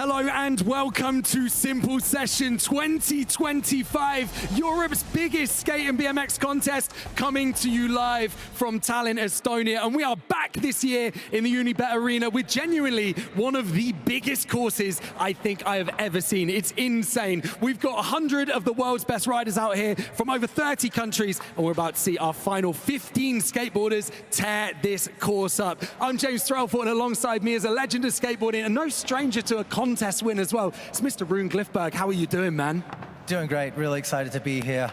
Hello and welcome to Simple Session 2025, Europe's biggest skate and BMX contest, coming to you live from Tallinn, Estonia. And we are back this year in the Unibet Arena with genuinely one of the biggest courses I think I have ever seen. It's insane. We've got 100 of the world's best riders out here from over 30 countries, and we're about to see our final 15 skateboarders tear this course up. I'm James Threlford, and alongside me is a legend of skateboarding and no stranger to a contest win as well. It's Mr. Rune Glifberg. How are you doing, man? Doing great, really excited to be here.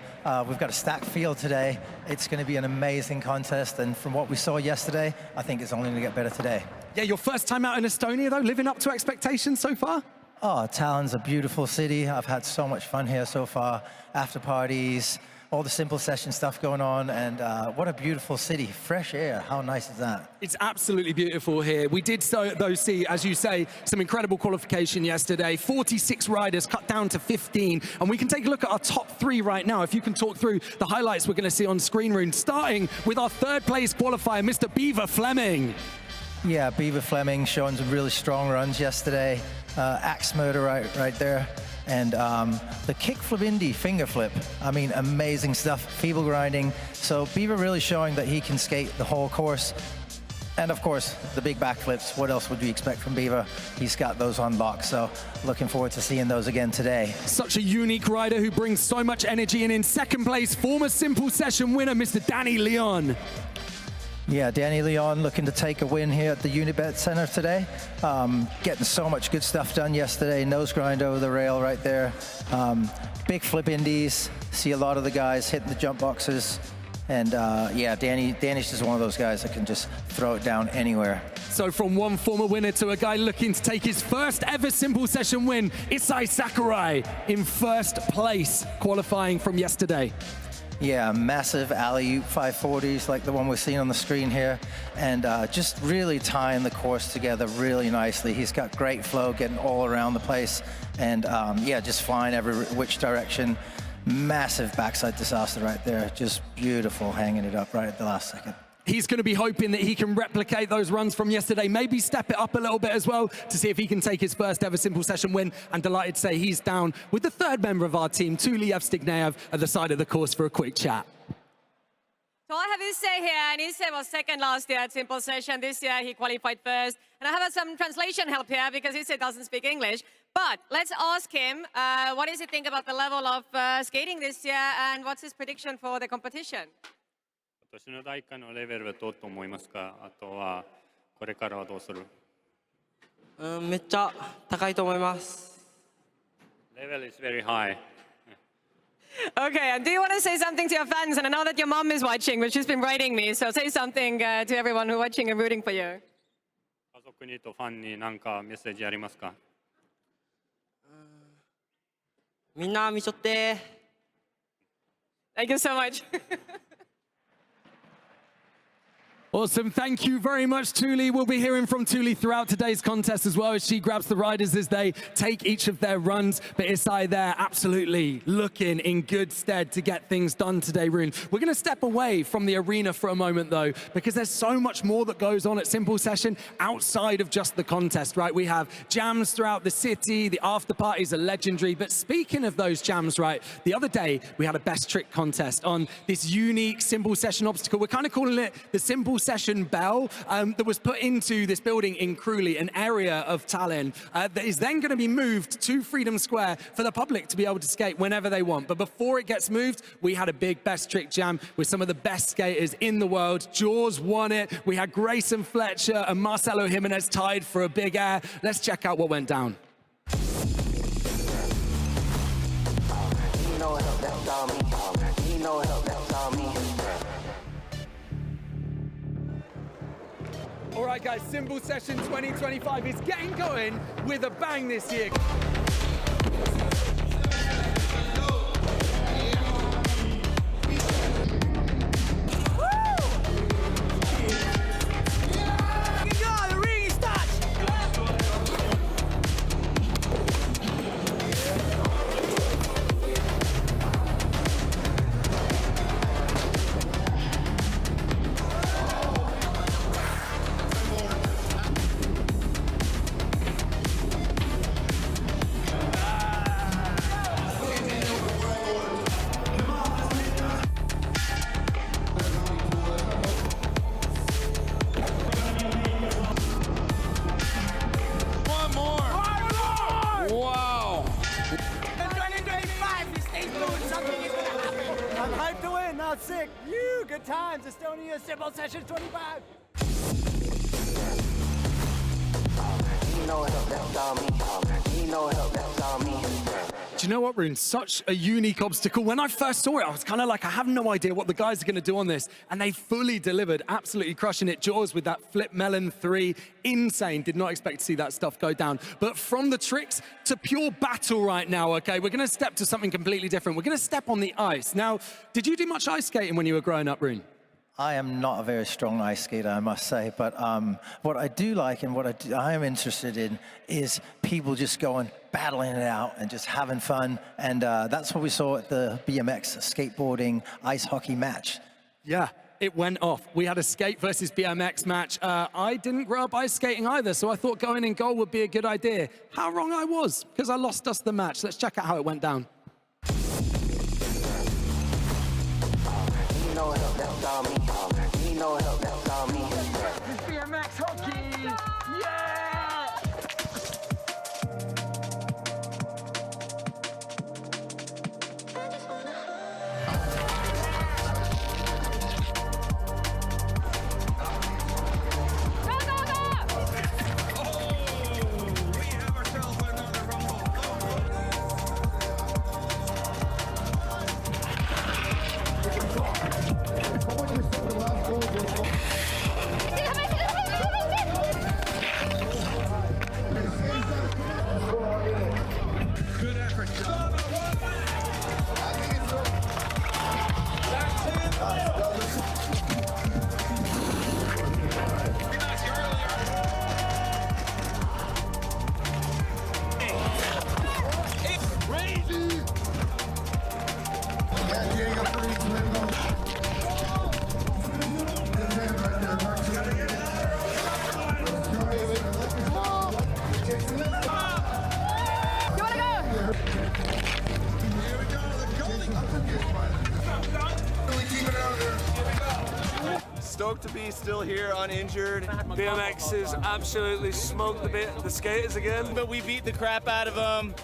We've got a stacked field today. It's going to be an amazing contest, and from what we saw yesterday, I think it's only going to get better today. Yeah, your first time out in Estonia though, living up to expectations so far? Oh, Tallinn's a beautiful city. I've had so much fun here so far. After parties, all the Simple Session stuff going on, and what a beautiful city. Fresh air, how nice is that? It's absolutely beautiful here. We did though see, as you say, some incredible qualification yesterday. 46 riders cut down to 15, and we can take a look at our top 3 right now. If you can talk through the highlights we're going to see on screen, Rune, starting with our third place qualifier, Mr. Beaver Fleming. Yeah, Beaver Fleming showing some really strong runs yesterday. Axe murder right there. And the kickflip indie finger flip, I mean, amazing stuff, feeble grinding. So Beaver really showing that he can skate the whole course. And of course, the big backflips. What else would you expect from Beaver? He's got those on lock, so looking forward to seeing those again today. Such a unique rider who brings so much energy. And in second place, former Simple Session winner, Mr. Danny Leon. Yeah, Danny Leon looking to take a win here at the Unibet Center today. Getting so much good stuff done yesterday. Nose grind over the rail right there. Big flip indies. See a lot of the guys hitting the jump boxes. And yeah, Danny's just one of those guys that can just throw it down anywhere. So from one former winner to a guy looking to take his first ever Simple Session win, Isai Sakurai in first place, qualifying from yesterday. Yeah, massive alley-oop 540s like the one we're seeing on the screen here, and just really tying the course together really nicely. He's got great flow, getting all around the place, and yeah, just flying every which direction. Massive backside disaster right there, just beautiful, hanging it up right at the last second. He's going to be hoping that he can replicate those runs from yesterday, maybe step it up a little bit as well to see if he can take his first ever Simple Session win. And delighted to say he's down with the third member of our team, Tuli Evstigneyev, at the side of the course for a quick chat. So I have Issei here, and Issei was second last year at Simple Session. This year he qualified first. And I have some translation help here because Issei doesn't speak English. But let's ask him, what does he think about the level of skating this year, and what's his prediction for the competition? 今年の大会のレベルはどうと思いますか？あとはこれからはどうする？めっちゃ高いと思います。Level is very high. Okay, and do you want to say something to your fans? And I know that your mom is watching, but she's been writing me. So say something to everyone who's watching and rooting for you. 家族にとファンに何かメッセージありますか？みんな見ちょって。Thank you so much. Awesome. Thank you very much, Tuli. We'll be hearing from Tuli throughout today's contest as well as she grabs the riders as they take each of their runs. But Isai there absolutely looking in good stead to get things done today, Rune. We're going to step away from the arena for a moment, though, because there's so much more that goes on at Simple Session outside of just the contest, right? We have jams throughout the city. The after parties are legendary. But speaking of those jams, right, the other day we had a best trick contest on this unique Simple Session obstacle. We're kind of calling it the Simple Session bell that was put into this building in Woolley, an area of Tallinn that is then going to be moved to Freedom Square for the public to be able to skate whenever they want. But before it gets moved, we had a big best trick jam with some of the best skaters in the world. Jaws won it. We had Greyson Fletcher and Marcelo Jimenez tied for a big air. Let's check out what went down. All right, guys, Simple Session 2025 is getting going with a bang this year. good times. Estonia Simple Session 25. Do you know what, Rune? Such a unique obstacle. When I first saw it, I was kind of like, I have no idea what the guys are going to do on this. And they fully delivered, absolutely crushing it. Jaws with that flip melon 3, insane. Did not expect to see that stuff go down. But from the tricks to pure battle right now, okay, we're going to step to something completely different. We're going to step on the ice. Now, did you do much ice skating when you were growing up, Rune? I am not a very strong ice skater, I must say, but what I do like and what I am interested in is people just going, battling it out and just having fun, and that's what we saw at the BMX skateboarding ice hockey match. Yeah, it went off. We had a skate versus BMX match. I didn't grow up ice skating either, so I thought going in goal would be a good idea. How wrong I was, because I lost us the match. Let's check out how it went down. BMX hockey! Yeah! Stoked to be still here uninjured. BMX is absolutely smoked the skaters again. But we beat the crap out of them.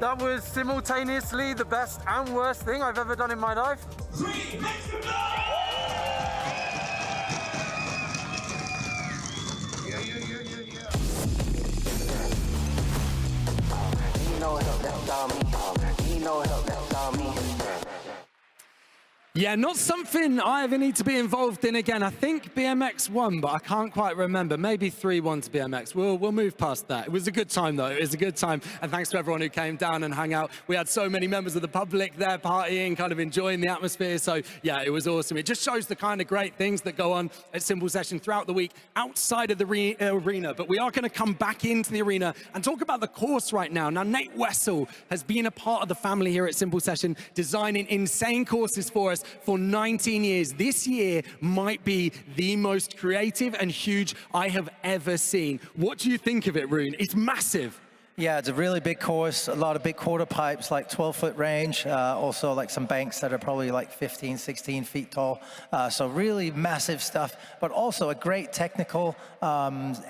That was simultaneously the best and worst thing I've ever done in my life. Yeah, not something I ever need to be involved in again. I think BMX won, but I can't quite remember. Maybe 3-1 to BMX. We'll move past that. It was a good time, though. It was a good time. And thanks to everyone who came down and hung out. We had so many members of the public there partying, kind of enjoying the atmosphere. So, yeah, it was awesome. It just shows the kind of great things that go on at Simple Session throughout the week outside of the arena. But we are going to come back into the arena and talk about the course right now. Now, Nate Wessel has been a part of the family here at Simple Session, designing insane courses for us for 19 years. This year might be the most creative and huge I have ever seen. What do you think of it, Rune? It's massive. Yeah, it's a really big course, a lot of big quarter pipes, like 12-foot range, also like some banks that are probably like 15, 16 feet tall. So really massive stuff, but also a great technical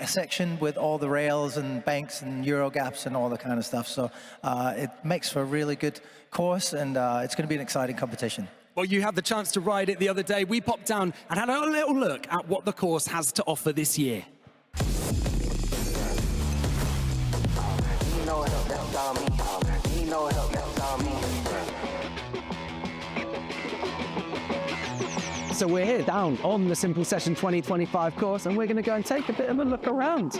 section with all the rails and banks and Euro gaps and all the kind of stuff. So it makes for a really good course, and it's going to be an exciting competition. Well, you had the chance to ride it the other day. We popped down and had a little look at what the course has to offer this year. So we're here down on the Simple Session 2025 course, and we're going to go and take a bit of a look around.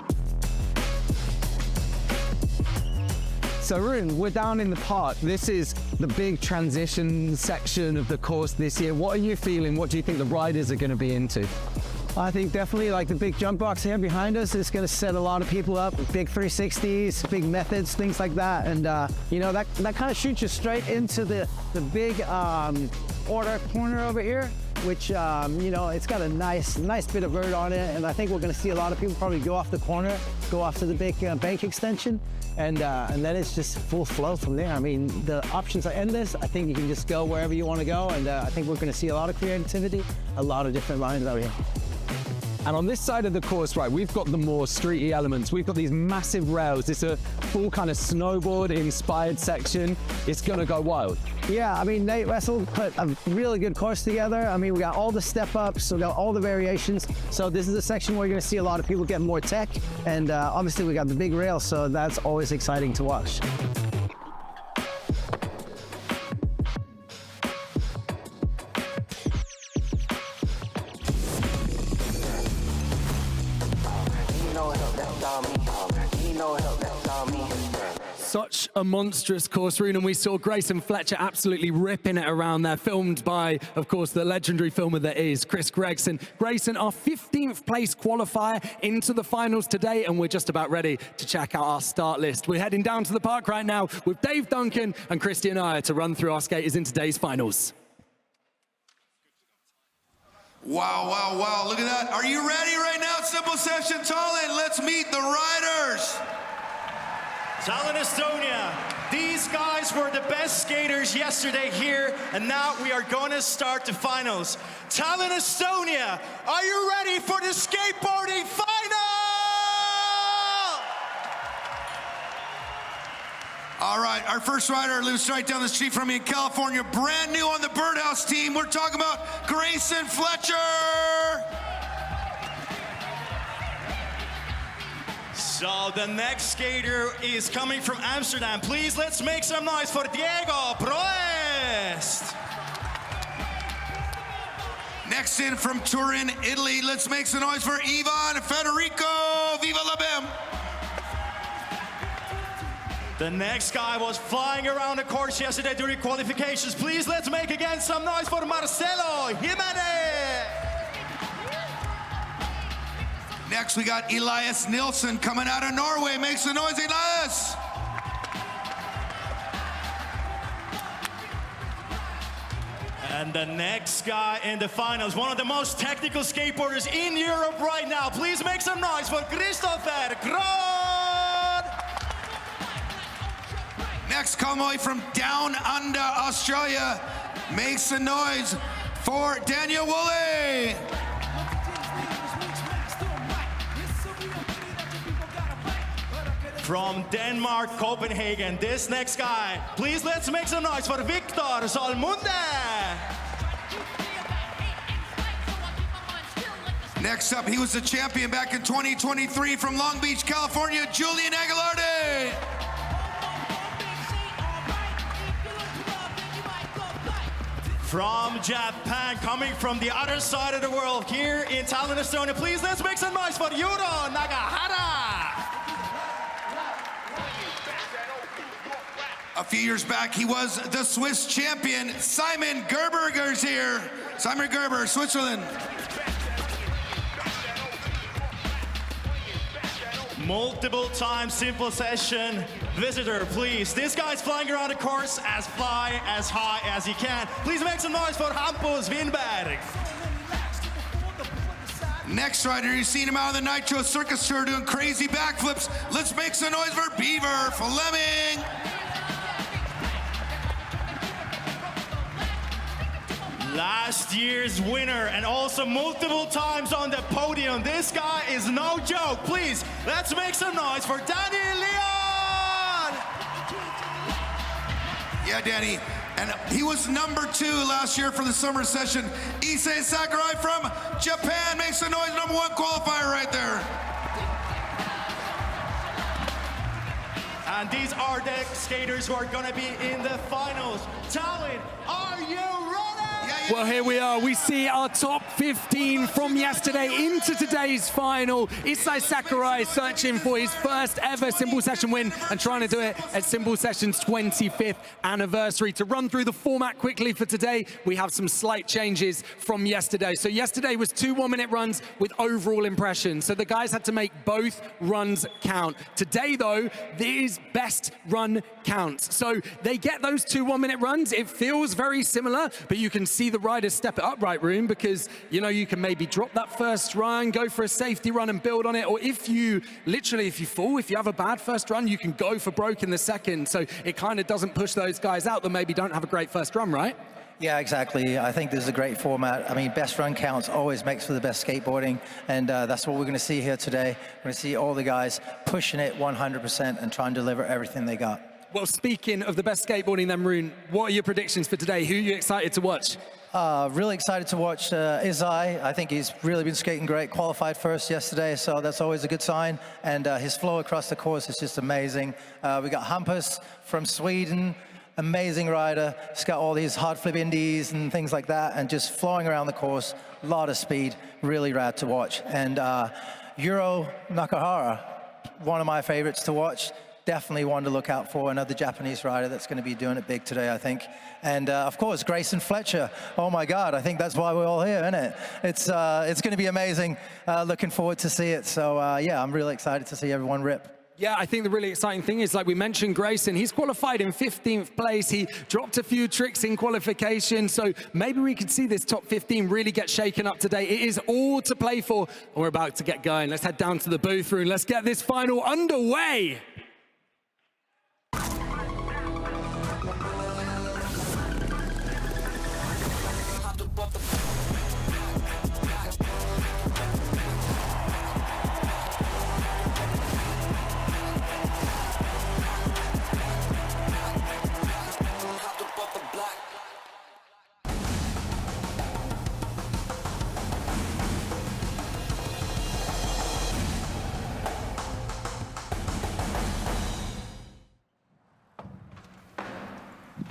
So Rune, we're down in the park. This is the big transition section of the course this year. What are you feeling? What do you think the riders are going to be into? I think definitely like the big jump box here behind us is going to set a lot of people up. Big 360s, big methods, things like that. And, you know, that kind of shoots you straight into the big order corner over here, which, you know, it's got a nice bit of vert on it. And I think we're going to see a lot of people probably go off the corner, go off to the big bank extension. And then it's just full flow from there. I mean, the options are endless. I think you can just go wherever you want to go. And I think we're going to see a lot of creativity, a lot of different lines out here. And on this side of the course, right, we've got the more streety elements. We've got these massive rails. It's a full kind of snowboard-inspired section. It's gonna go wild. Yeah, I mean, Nate Wessel put a really good course together. I mean, we got all the step-ups, we got all the variations. So this is a section where you're gonna see a lot of people get more tech. And obviously we got the big rail, so that's always exciting to watch. Such a monstrous course, Roon, and we saw Greyson Fletcher absolutely ripping it around there, filmed by, of course, the legendary filmer that is Chris Gregson. Greyson, our 15th place qualifier into the finals today, and we're just about ready to check out our start list. We're heading down to the park right now with Dave Duncan and Christian Iyer to run through our skaters in today's finals. Wow, wow, wow, look at that. Are you ready right now, Simple Session Tallinn? Let's meet the riders. Tallinn, Estonia. These guys were the best skaters yesterday here, and now we are going to start the finals. Tallinn, Estonia, are you ready for the skateboarding final? All right, our first rider lives right down the street from me in California, brand new on the Birdhouse team. We're talking about Greyson Fletcher. So the next skater is coming from Amsterdam. Please, let's make some noise for Diego Broest. Next in from Turin, Italy, let's make some noise for Ivan Federico. Viva la BEM. The next guy was flying around the course yesterday during qualifications. Please, let's make again some noise for Marcelo Jimenez. Next, we got Elias Nilsen coming out of Norway. Make some noise, Elias. And the next guy in the finals, one of the most technical skateboarders in Europe right now. Please make some noise for Kristoffer Kroon. Next, come away from down under Australia. Make some noise for Daniel Woolley. From Denmark, Copenhagen, this next guy. Please let's make some noise for Victor Solmunde. Next up, he was the champion back in 2023 from Long Beach, California, Julian Aguilarde. From Japan, coming from the other side of the world, here in Tallinn, Estonia. Please let's make some noise for Yuro Nagahara. A few years back, he was the Swiss champion. Simon Gerberger's here. Simon Gerber, Switzerland. Multiple time simple session visitor, please. This guy's flying around the course as high as he can. Please make some noise for Hampus Winberg. Next rider, you've seen him out on the Nitro Circus Tour doing crazy backflips. Let's make some noise for Beaver Fleming. Last year's winner and also multiple times on the podium. This guy is no joke. Please, let's make some noise for Danny Leon. Yeah, Danny. And he was #2 last year for the summer session. Issei Sakurai from Japan makes a noise, #1 qualifier right there. And these are the skaters who are gonna be in the finals. Tallinn, are you ready? Well, here we are. We see our top 15 from yesterday into today's final. Issei Sakurai searching for his first ever Simple Session win and trying to do it at Simple Session's 25th anniversary. To run through the format quickly for today, we have some slight changes from yesterday. So yesterday was 2 one-minute runs with overall impressions. So the guys had to make both runs count. Today, though, these best run counts. So they get those 2 one-minute runs. It feels very similar, but you can see the riders step it up, right, Roon, because, you know, you can maybe drop that first run, go for a safety run and build on it, or if you fall, if you have a bad first run, you can go for broke in the second. So it kind of doesn't push those guys out that maybe don't have a great first run, right? Yeah, exactly. I think this is a great format. I mean, best run counts always makes for the best skateboarding, and that's what we're going to see here today. We're going to see all the guys pushing it 100% and trying to deliver everything they got. Well, speaking of the best skateboarding then, Rune, what are your predictions for today? Who are you excited to watch? Really excited to watch Izai. I think he's really been skating great, qualified first yesterday, so that's always a good sign. And his flow across the course is just amazing. We got Hampus from Sweden, amazing rider. He's got all these hard flip indies and things like that, and just flowing around the course, a lot of speed, really rad to watch. And Yuro Nakahara, one of my favorites to watch. Definitely one to look out for, another Japanese rider that's going to be doing it big today, I think. And of course, Greyson Fletcher. Oh my God, I think that's why we're all here, isn't it? It's going to be amazing. Looking forward to see it. So yeah, I'm really excited to see everyone rip. Yeah, I think the really exciting thing is, like we mentioned, Greyson, he's qualified in 15th place. He dropped a few tricks in qualification, so maybe we could see this top 15 really get shaken up today. It is all to play for, and we're about to get going. Let's head down to the booth room. Let's get this final underway.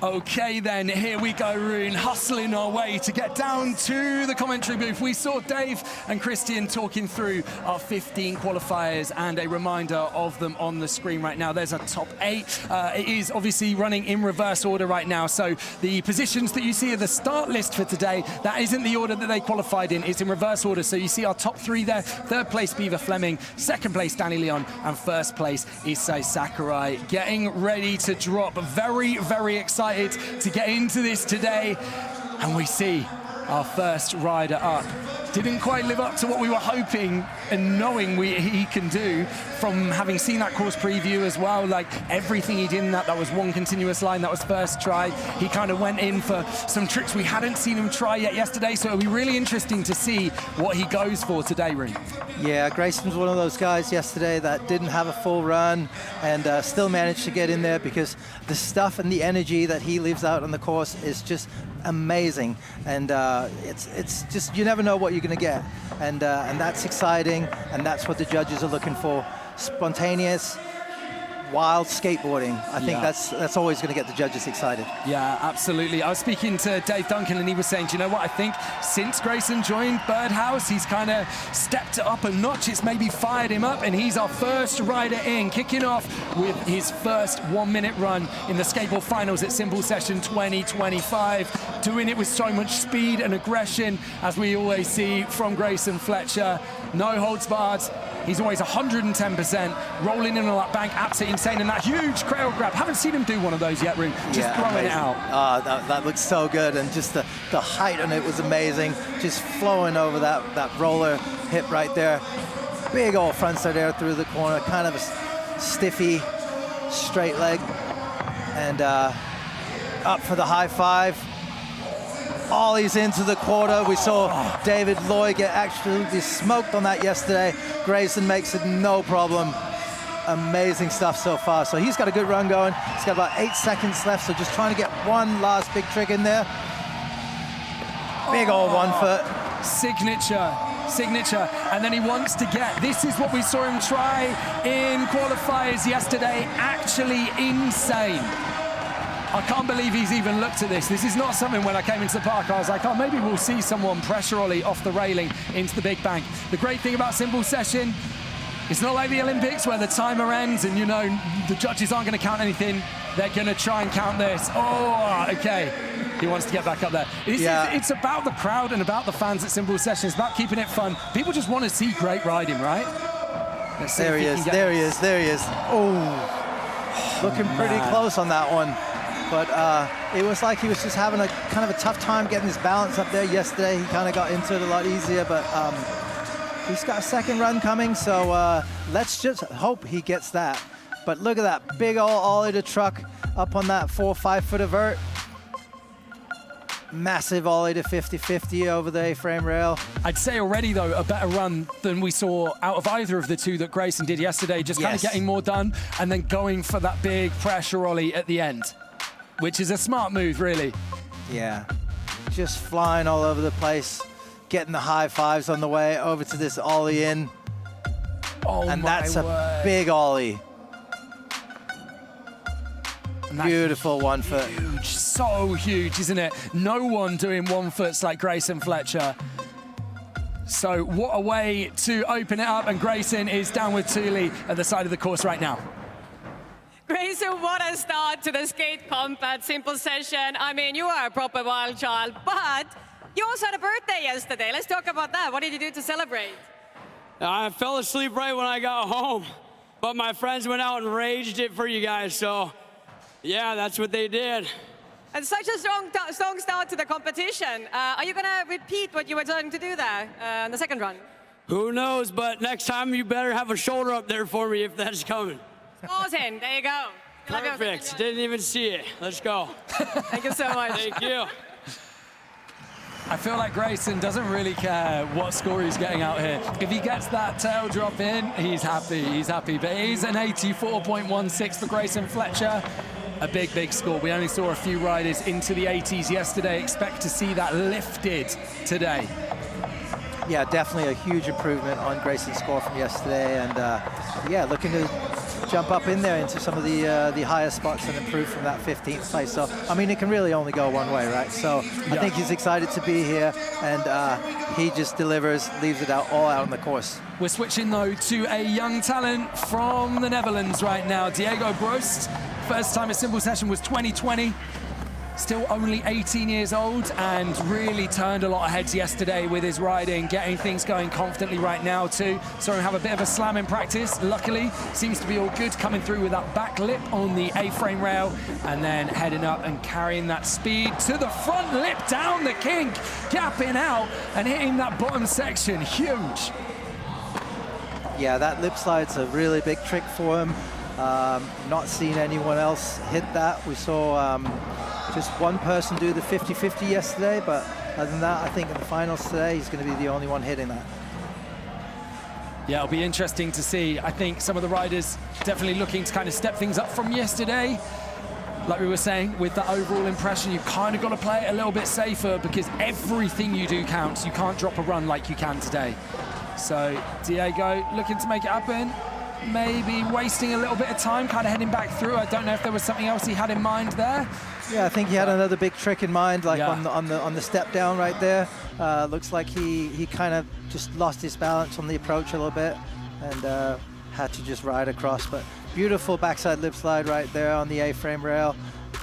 Okay then, here we go, Rune, hustling our way to get down to the commentary booth. We saw Dave and Christian talking through our 15 qualifiers, and a reminder of them on the screen right now. There's a top 8. It is obviously running in reverse order right now, so the positions that you see at the start list for today, that isn't the order that they qualified in, it's in reverse order. So you see our top 3 there. 3rd place, Beaver Fleming. 2nd place, Danny Leon. And 1st place, Issei Sakurai. Getting ready to drop. Very, very excited to get into this today, and we see our first rider up. Didn't quite live up to what we were hoping and knowing he can do from having seen that course preview as well. Like everything he did in that was one continuous line. That was first try. He kind of went in for some tricks we hadn't seen him try yet yesterday, so it'll be really interesting to see what he goes for today, Rune. Yeah, Grayson's one of those guys yesterday that didn't have a full run and still managed to get in there, because the stuff and the energy that he leaves out on the course is just amazing. And it's just, you never know what you're going to get. And that's exciting, and that's what the judges are looking for. Spontaneous, wild skateboarding. I think that's always going to get the judges excited. Yeah, absolutely. I was speaking to Dave Duncan, and he was saying, do you know what? I think since Greyson joined Birdhouse, he's kind of stepped it up a notch. It's maybe fired him up, and he's our first rider in, kicking off with his first 1-minute run in the Skateboard Finals at Simple Session 2025. Doing it with so much speed and aggression, as we always see from Greyson Fletcher. No holds barred. He's always 110%, rolling in on that bank, absolutely insane, and that huge cradle grab. Haven't seen him do one of those yet, Rune. Just throwing amazing. It out. That looks so good, and just the height on it was amazing. Just flowing over that roller hip right there. Big old front side air through the corner, kind of a stiffy, straight leg. And up for the high 5. Ollies into the quarter. We saw David Lloyd get absolutely smoked on that yesterday. Greyson makes it no problem. Amazing stuff so far. So he's got a good run going. He's got about 8 seconds left, so just trying to get one last big trick in there. Big old 1 foot. Signature, and then he wants to get, this is what we saw him try in qualifiers yesterday. Actually insane. I can't believe he's even looked at this. This is not something, when I came into the park, I was like, oh, maybe we'll see someone pressure ollie off the railing into the big bank. The great thing about Simple Session, it's not like the Olympics where the timer ends and, you know, the judges aren't going to count anything. They're going to try and count this. Oh, okay. He wants to get back up there. It's about the crowd and about the fans at Simple Session. It's about keeping it fun. People just want to see great riding, right? There he is. Oh, looking pretty close on that one. But it was like he was just having a kind of a tough time getting his balance up there yesterday. He kind of got into it a lot easier, but he's got a second run coming, so let's just hope he gets that. But look at that big old ollie to truck up on that 4 or 5 foot vert. massive ollie to 50-50 over the A-frame rail. I'd say already, though, a better run than we saw out of either of the two that Greyson did yesterday, just kind of getting more done and then going for that big pressure ollie at the end, which is a smart move, really. Yeah, just flying all over the place, getting the high fives on the way over to this ollie in. Oh, and my that's word. a big ollie. Beautiful 1 foot. Huge, so huge, isn't it? No one doing 1 foots like Greyson Fletcher. So what a way to open it up, and Greyson is down with Thule at the side of the course right now. Greyson, what a start to the skate comp at Simple Session. I mean, you are a proper wild child, but you also had a birthday yesterday. Let's talk about that. What did you do to celebrate? I fell asleep right when I got home, but my friends went out and raged it for you guys, so yeah, that's what they did. And such a strong start to the competition. Are you going to repeat what you were trying to do there in the second run? Who knows, but next time you better have a shoulder up there for me if that's coming. Awesome, there you go. Perfect, didn't even see it. Let's go. Thank you so much. Thank you. I feel like Greyson doesn't really care what score he's getting out here. If he gets that tail drop in, he's happy. But it is an 84.16 for Greyson Fletcher. A big score. We only saw a few riders into the 80s yesterday. Expect to see that lifted today. Yeah, definitely a huge improvement on Greyson's score from yesterday, and yeah, looking to jump up in there into some of the higher spots and improve from that 15th place. So, I mean, it can really only go one way, right? So I think he's excited to be here, and he just delivers, leaves it all out on the course. We're switching, though, to a young talent from the Netherlands right now, Diego Broest. First time at Simple Session was 2020. Still only 18 years old, and really turned a lot of heads yesterday with his riding, getting things going confidently right now too. Saw him have a bit of a slam in practice. Luckily, seems to be all good, coming through with that back lip on the A-frame rail, and then heading up and carrying that speed to the front lip, down the kink, gapping out and hitting that bottom section. Huge. Yeah, that lip slide's a really big trick for him. Not seen anyone else hit that. We saw just one person do the 50-50 yesterday, but other than that, I think in the finals today, he's going to be the only one hitting that. Yeah, it'll be interesting to see. I think some of the riders definitely looking to kind of step things up from yesterday. Like we were saying, with the overall impression, you've kind of got to play it a little bit safer, because everything you do counts. You can't drop a run like you can today. So Diego looking to make it happen. Maybe wasting a little bit of time, kind of heading back through. I don't know if there was something else he had in mind there. Yeah, I think he had another big trick in mind, like on the step down right there. Looks like he kind of just lost his balance on the approach a little bit, and had to just ride across. But beautiful backside lip slide right there on the A-frame rail.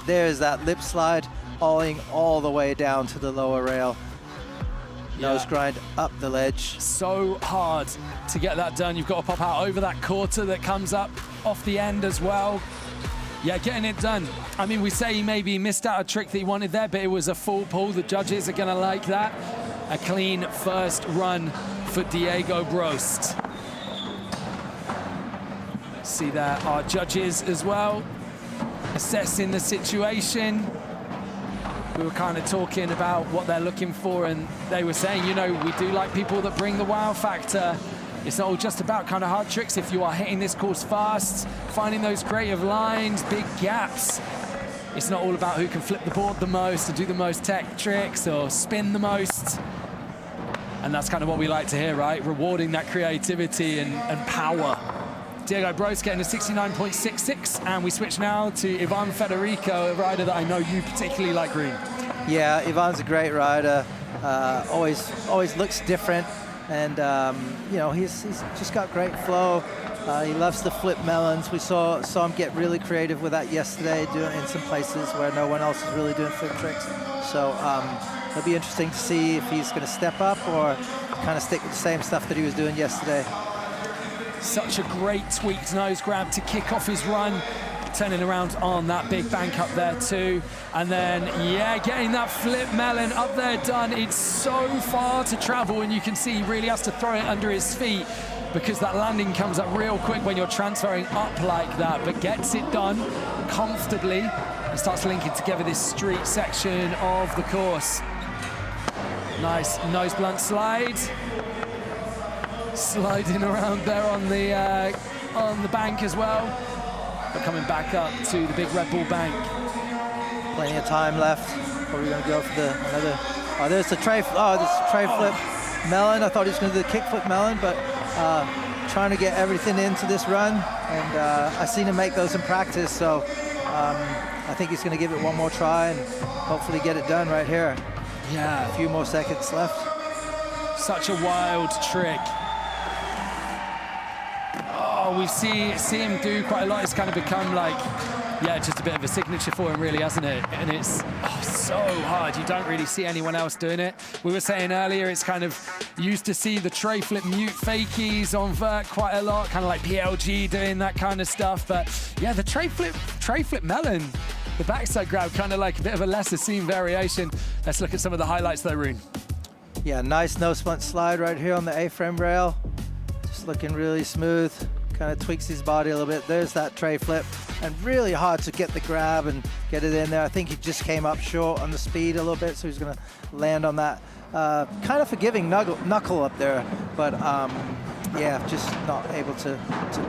There's that lip slide, olling all the way down to the lower rail. Nose grind up the ledge. So hard to get that done. You've got to pop out over that quarter that comes up off the end as well. Yeah, getting it done. I mean, we say he maybe missed out a trick that he wanted there, but it was a full pull. The judges are going to like that. A clean first run for Diego Broest. See there our judges as well, assessing the situation. We were kind of talking about what they're looking for, and they were saying, you know, we do like people that bring the wow factor. It's all just about kind of hard tricks. If you are hitting this course fast, finding those creative lines, big gaps. It's not all about who can flip the board the most or do the most tech tricks or spin the most. And that's kind of what we like to hear, right? Rewarding that creativity and power. Diego Broest getting a 69.66, and we switch now to Ivan Federico, a rider that I know you particularly like, Green. Yeah, Ivan's a great rider. Always looks different, and you know, he's just got great flow. He loves the flip melons. We saw him get really creative with that yesterday, doing it in some places where no one else is really doing flip tricks. So it'll be interesting to see if he's going to step up or kind of stick with the same stuff that he was doing yesterday. Such a great tweaked nose grab to kick off his run, turning around on that big bank up there too. And then, yeah, getting that flip melon up there done. It's so far to travel, and you can see he really has to throw it under his feet, because that landing comes up real quick when you're transferring up like that, but gets it done comfortably and starts linking together this street section of the course. Nice nose blunt slide. Sliding around there on the bank as well. But coming back up to the big Red Bull bank. Plenty of time left. Probably going to go for another. Oh, there's the tray. Oh, this is tray flip melon. I thought he was going to do the kick flip melon, but trying to get everything into this run. And I've seen him make those in practice, so I think he's going to give it one more try and hopefully get it done right here. Yeah. A few more seconds left. Such a wild trick. Oh, we see him do quite a lot. It's kind of become like, yeah, just a bit of a signature for him, really, hasn't it? And it's so hard. You don't really see anyone else doing it. We were saying earlier, it's kind of, you used to see the tray flip mute fakies on vert quite a lot, kind of like PLG doing that kind of stuff. But yeah, the tray flip melon, the backside grab, kind of like a bit of a lesser seen variation. Let's look at some of the highlights though, Rune. Yeah, nice nose blunt slide right here on the A-frame rail. Just looking really smooth. Kind of tweaks his body a little bit. There's that tray flip, and really hard to get the grab and get it in there. I think he just came up short on the speed a little bit, so he's going to land on that kind of forgiving knuckle up there, but yeah, just not able to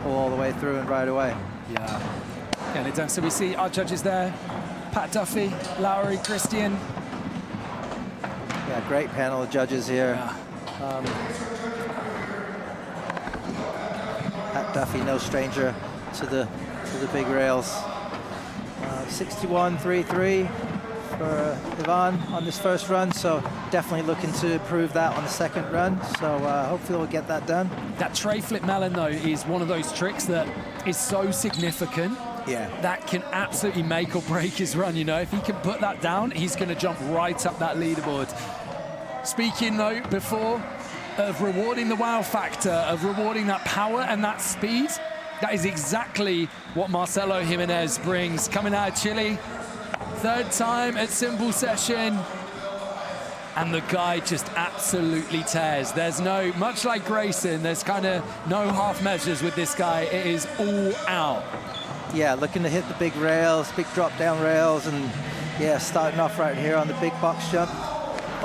pull all the way through and right away. Yeah, getting it done. So we see our judges there, Pat Duffy, Lowry, Christian. Yeah, great panel of judges here. Yeah. Pat Duffy, no stranger to the big rails. 61.33 for Ivan on this first run, so definitely looking to improve that on the second run. So hopefully we'll get that done. That tray flip melon though is one of those tricks that is so significant. Yeah. That can absolutely make or break his run. You know, if he can put that down, he's going to jump right up that leaderboard. Speaking though before of rewarding the wow factor, of rewarding that power and that speed, that is exactly what Marcelo Jimenez brings. Coming out of Chile, third time at Simple Session, and the guy just absolutely tears. There's no, much like Greyson, there's kind of no half measures with this guy. It is all out. Yeah, looking to hit the big rails, big drop down rails, and yeah, starting off right here on the big box jump.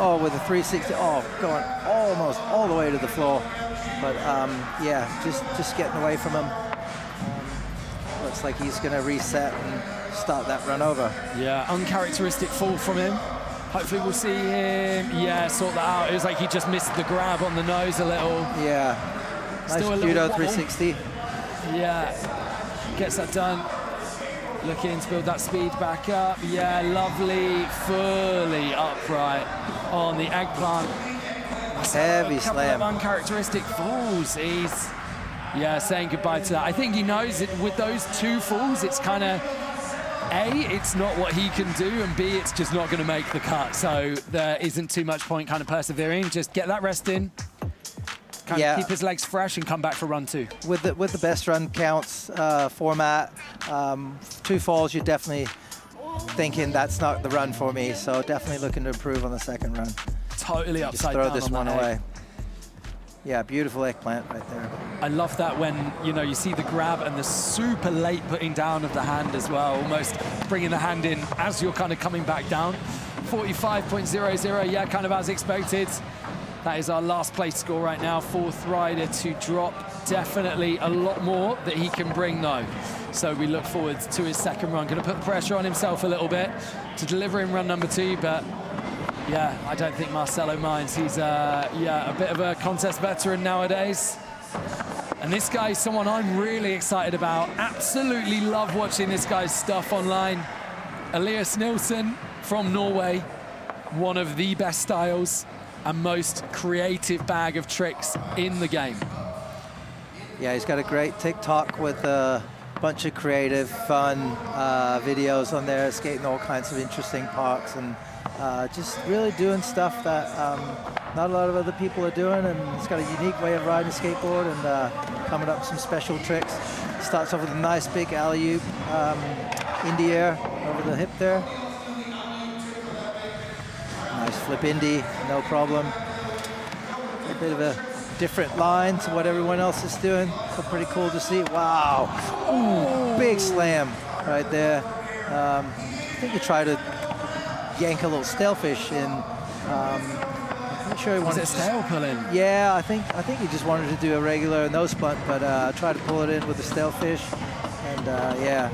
Oh, with a 360, oh, going almost all the way to the floor. But yeah, just getting away from him. Looks like he's gonna reset and start that run over. Yeah, uncharacteristic fall from him. Hopefully we'll see him, yeah, sort that out. It was like he just missed the grab on the nose a little. Yeah, Still nice judo 360. Yeah, gets that done. Looking to build that speed back up. Yeah, lovely, fully upright on the eggplant. Heavy a couple slam. Of uncharacteristic falls. He's, yeah, saying goodbye to that. I think he knows that with those two falls, it's kind of, A, it's not what he can do, and B, it's just not going to make the cut. So there isn't too much point kind of persevering. Just get that rest in. Kind of keep his legs fresh and come back for run two. With the best run counts format, two falls, you're definitely thinking that's not the run for me. So definitely looking to improve on the second run. Totally upside down. down. Throw this one away. Egg. Yeah, beautiful eggplant right there. I love that when, you know, you see the grab and the super late putting down of the hand as well, almost bringing the hand in as you're kind of coming back down. 45.00, yeah, kind of as expected. That is our last place score right now. Fourth rider to drop. Definitely a lot more that he can bring though. So we look forward to his second run. Going to put pressure on himself a little bit to deliver in run number two, but yeah, I don't think Marcelo minds. He's yeah, a bit of a contest veteran nowadays. And this guy is someone I'm really excited about. Absolutely love watching this guy's stuff online. Elias Nilsen from Norway, one of the best styles and most creative bag of tricks in the game. Yeah, he's got a great TikTok with a bunch of creative, fun videos on there, skating all kinds of interesting parks, and just really doing stuff that not a lot of other people are doing, and he's got a unique way of riding a skateboard and coming up with some special tricks. Starts off with a nice big alley-oop, indie air over the hip there. Nice flip indie, no problem. A bit of a different line to what everyone else is doing, so pretty cool to see. Wow, ooh, big slam right there. think he tried to yank a little stalefish in. I'm not sure he wanted Was it stale pulling? Yeah, I think he just wanted to do a regular nose blunt, but tried to pull it in with the stalefish, and yeah,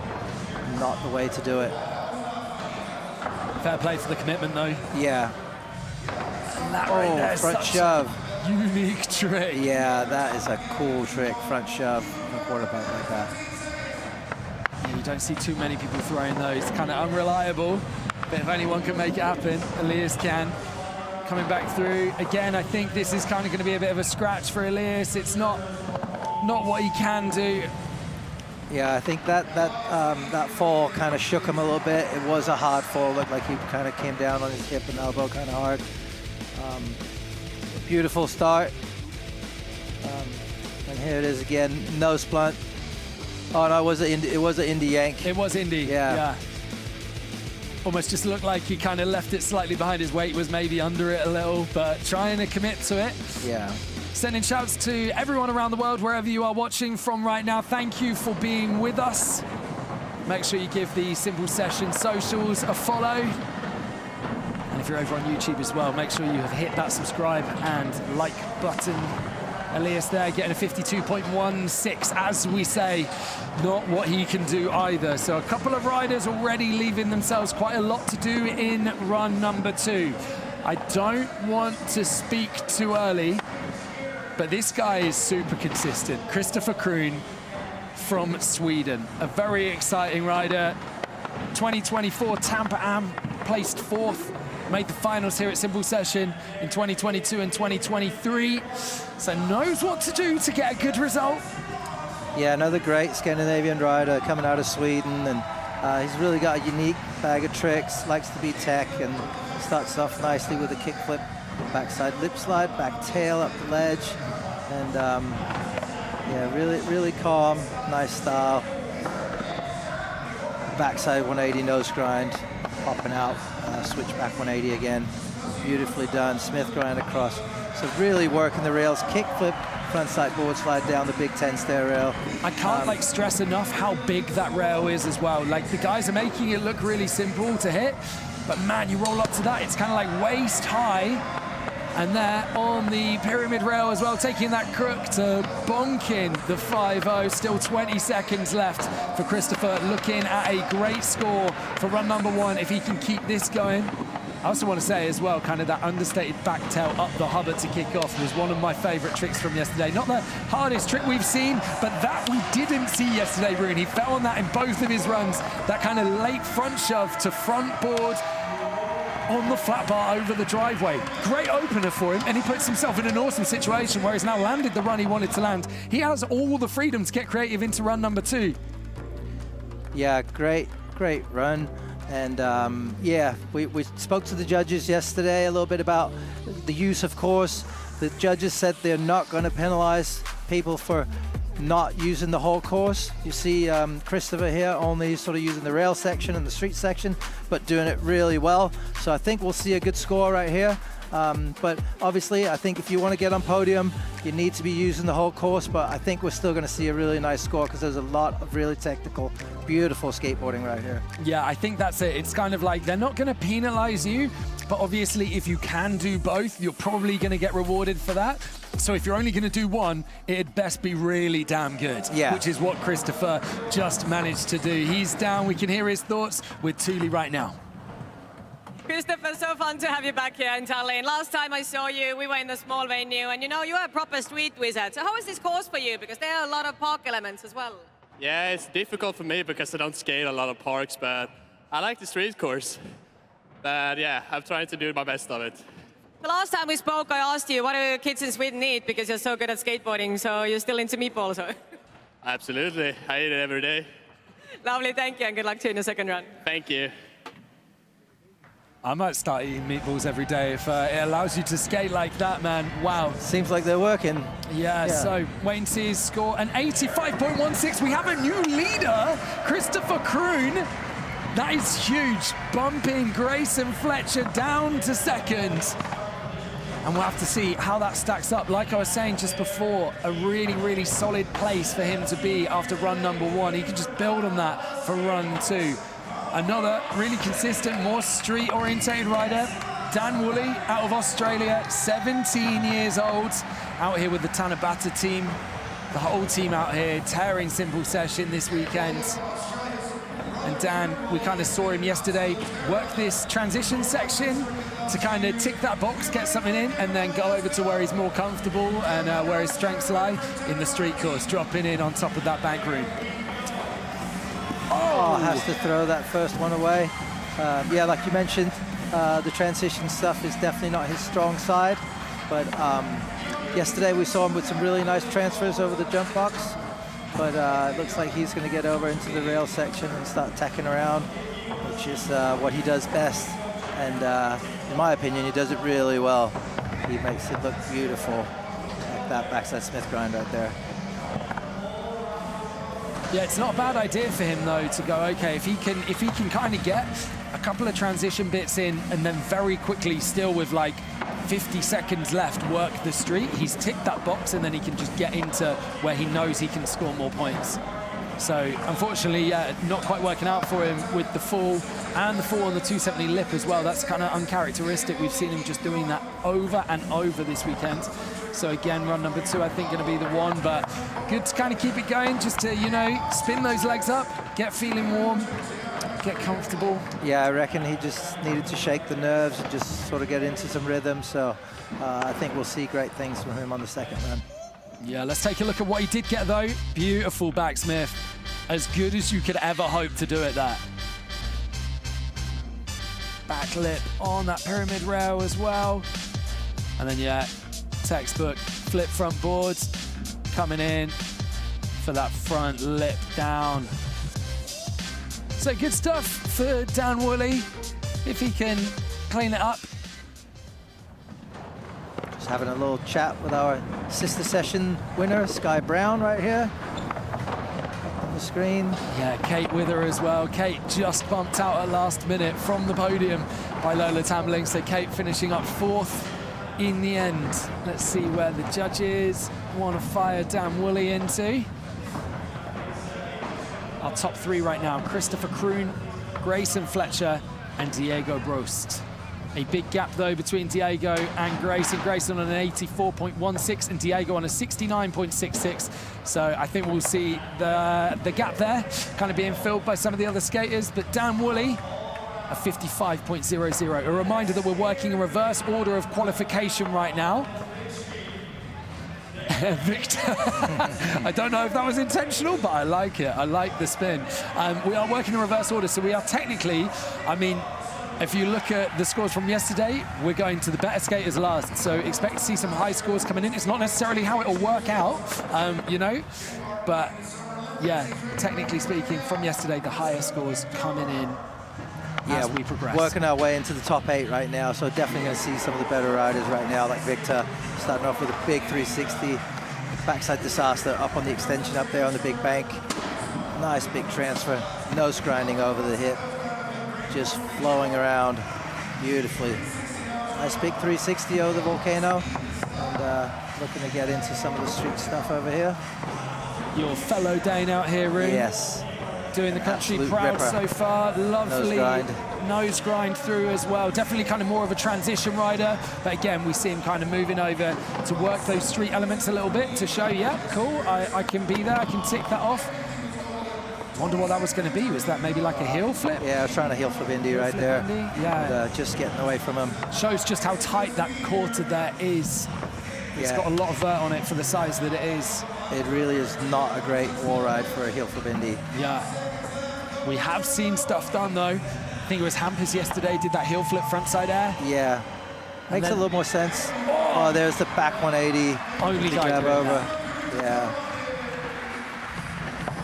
not the way to do it. Fair play for the commitment, though. Yeah. And that right there is front such shove. a unique trick. Yeah, that is a cool trick, front shove from a quarter pipe like that. Yeah, you don't see too many people throwing those. Kind of unreliable, but if anyone can make it happen, Elias can. Coming back through again, I think this is kind of going to be a bit of a scratch for Elias. It's not what he can do. Yeah, I think that fall kind of shook him a little bit. It was a hard fall, looked like he kind of came down on his hip and elbow kind of hard. Beautiful start. And here it is again, nose blunt. Oh no, it was an indie yank. It was indie. Yeah. Almost just looked like he kind of left it slightly behind his weight, was maybe under it a little, but trying to commit to it. Yeah. Sending shouts to everyone around the world, wherever you are watching from right now. Thank you for being with us. Make sure you give the Simple Session socials a follow. And if you're over on YouTube as well, make sure you have hit that subscribe and like button. Elias there getting a 52.16, as we say, not what he can do either. So a couple of riders already leaving themselves quite a lot to do in run number 2. I don't want to speak too early, but this guy is super consistent. Kristoffer Kroon from Sweden, a very exciting rider. 2024 Tampa Am, placed 4th. Made the finals here at Simple Session in 2022 and 2023. So knows what to do to get a good result. Yeah, another great Scandinavian rider coming out of Sweden, and he's really got a unique bag of tricks, likes to be tech, and starts off nicely with a kickflip, backside lip slide, back tail up the ledge, and yeah, really calm, nice style. Backside 180 nose grind, popping out. Switch back 180 again, beautifully done. Smith grind across. So really working the rails, kickflip, frontside board slide down the Big 10 stair rail. I can't stress enough how big that rail is as well. Like, the guys are making it look really simple to hit, but man, you roll up to that, it's kind of like waist high. And there on the pyramid rail as well, taking that crook to bonking the 5-0. Still 20 seconds left for Kristoffer, looking at a great score for run number 1 if he can keep this going. I also want to say as well, kind of that understated back tail up the Hubbard to kick off was one of my favorite tricks from yesterday. Not the hardest trick we've seen, but that we didn't see yesterday, Rune. He fell on that in both of his runs. That kind of late front shove to front board on the flat bar over the driveway. Great opener for him, and he puts himself in an awesome situation where he's now landed the run he wanted to land. He has all the freedom to get creative into run number 2. Yeah, great run. And yeah, we spoke to the judges yesterday a little bit about the use of course. The judges said they're not going to penalize people for not using the whole course. You see Kristoffer here only sort of using the rail section and the street section, but doing it really well. So I think we'll see a good score right here. But obviously, I think if you want to get on podium, you need to be using the whole course, but I think we're still going to see a really nice score because there's a lot of really technical, beautiful skateboarding right here. Yeah, I think that's it. It's kind of like they're not going to penalize you, but obviously if you can do both, you're probably going to get rewarded for that. So if you're only going to do one, it'd best be really damn good, which is what Kristoffer just managed to do. He's down. We can hear his thoughts with Thule right now. Kristoffer, so fun to have you back here in Tallinn. Last time I saw you, we were in the small venue, and you know, you're a proper street wizard. So how is this course for you? Because there are a lot of park elements as well. Yeah, it's difficult for me because I don't skate a lot of parks, but I like the street course. But yeah, I'm trying to do my best of it. The last time we spoke, I asked you, what do kids in Sweden eat? Because you're so good at skateboarding, so you're still into meatballs. So. Absolutely, I eat it every day. Lovely, thank you, and good luck to you in the second run. Thank you. I might start eating meatballs every day if it allows you to skate like that, man. Wow. Seems like they're working. Yeah. So waiting to see his score, an 85.16. We have a new leader, Kristoffer Kroon. That is huge, bumping Greyson Fletcher down to second. And we'll have to see how that stacks up. Like I was saying just before, a really, really solid place for him to be after run number 1. He can just build on that for run 2. another really consistent, more street-orientated rider. Dan Woolley out of Australia, 17 years old, out here with the Tanabata team. The whole team out here tearing simple session this weekend. And Dan, we kind of saw him yesterday work this transition section to kind of tick that box, get something in, and then go over to where he's more comfortable and where his strengths lie in the street course, dropping in on top of that bank room. Oh, has to throw that first one away. Yeah, like you mentioned, the transition stuff is definitely not his strong side, but yesterday we saw him with some really nice transfers over the jump box, but it looks like he's going to get over into the rail section and start tacking around, which is what he does best. And in my opinion, he does it really well. He makes it look beautiful, like that backside Smith grind right there. Yeah, it's not a bad idea for him though to go, okay, if he can kind of get a couple of transition bits in and then very quickly, still with like 50 seconds left, work the street, he's ticked that box and then he can just get into where he knows he can score more points. So unfortunately, yeah, not quite working out for him with the fall and the fall on the 270 lip as well. That's kind of uncharacteristic. We've seen him just doing that over and over this weekend. So again, run number 2, I think, going to be the one, but good to kind of keep it going, just to, you know, spin those legs up, get feeling warm, get comfortable. Yeah, I reckon he just needed to shake the nerves and just sort of get into some rhythm. So I think we'll see great things from him on the second run. Yeah, let's take a look at what he did get though. Beautiful backsmith. As good as you could ever hope to do it that. Back lip on that pyramid rail as well. And then, yeah, textbook flip front boards coming in for that front lip down. So good stuff for Dan Woolley, if he can clean it up. Just having a little chat with our sister session winner, Sky Brown, right here on the screen. Yeah, Kate with her as well. Kate just bumped out at last minute from the podium by Lola Tambling, so Kate finishing up 4th in the end. Let's see where the judges want to fire Dan Woolley into. Our top 3 right now: Kristoffer Kroon, Greyson Fletcher, and Diego Broest. A big gap though between Diego and Greyson. Greyson on an 84.16 and Diego on a 69.66. So I think we'll see the gap there kind of being filled by some of the other skaters. But Dan Woolley, a 55.00. A reminder that we're working in reverse order of qualification right now. Victor, I don't know if that was intentional, but I like it. I like the spin. We are working in reverse order, so we are technically, I mean, if you look at the scores from yesterday, we're going to the better skaters last. So expect to see some high scores coming in. It's not necessarily how it'll work out, you know, but yeah, technically speaking, from yesterday, the higher scores coming in as we progress. Working our way into the top 8 right now, so definitely going to see some of the better riders right now, like Victor, starting off with a big 360, backside disaster up on the extension up there on the big bank. Nice big transfer, nose grinding over the hip, just flowing around beautifully. Nice big 360 over the volcano, and looking to get into some of the street stuff over here. Your fellow Dane out here, Roon. Yes. Doing the country Absolute proud ripper. so far. Lovely nose grind through as well. Definitely kind of more of a transition rider. But again, we see him kind of moving over to work those street elements a little bit to show, yeah, cool, I can be there, I can tick that off. Wonder what that was going to be. Was that maybe like a heel flip? Yeah, I was trying to heel flip Indy right there. Yeah. And, just getting away from him. Shows just how tight that quarter there is. It's got a lot of vert on it for the size that it is. It really is not a great wall ride for a heel flip Indy. Yeah. We have seen stuff done though. I think it was Hampus yesterday did that heel flip frontside air. Yeah. Makes a little more sense. Oh, there's the back 180. Only guy grab doing over. that. Yeah.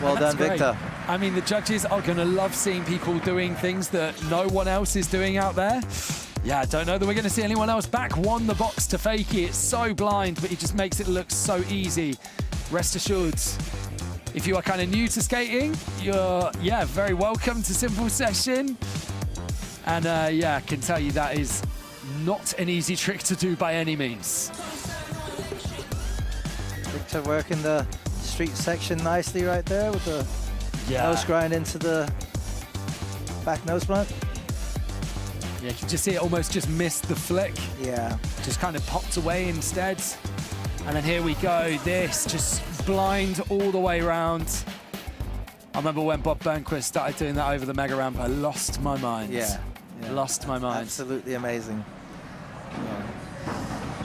Well done, Great. Victor. I mean, the judges are going to love seeing people doing things that no one else is doing out there. Yeah, I don't know that we're going to see anyone else back one the box to fakie. It's so blind, but he just makes it look so easy. Rest assured, if you are kind of new to skating, you're, yeah, very welcome to Simple Session. And yeah, I can tell you that is not an easy trick to do by any means. Victor working the street section nicely right there with the nose grind into the back nose blunt. Yeah, you can just see it almost just missed the flick. Yeah. Just kind of popped away instead. And then here we go. This just blind all the way around. I remember when Bob Burnquist started doing that over the mega ramp, I lost my mind. Yeah. Lost my mind. Absolutely amazing.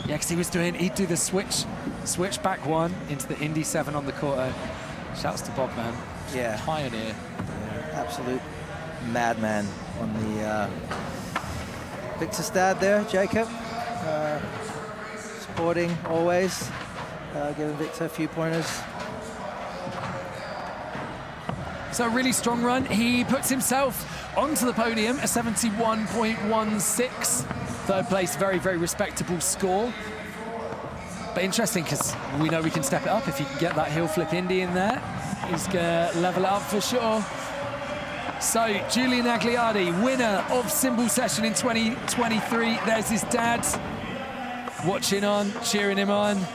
Yeah, because he'd do the switch back one into the Indy 7 on the quarter. Shouts to Bob, man. Yeah. Pioneer. Yeah, absolute madman on the Victor's dad there, Jacob. Supporting always, giving Victor a few pointers. So a really strong run. He puts himself onto the podium, a 71.16. Third place, very, very respectable score. But interesting, because we know we can step it up if he can get that heel flip Indy in there. He's going to level it up for sure. So Julian Agliardi, winner of Cymbal Session in 2023. There's his dad watching on, cheering him on.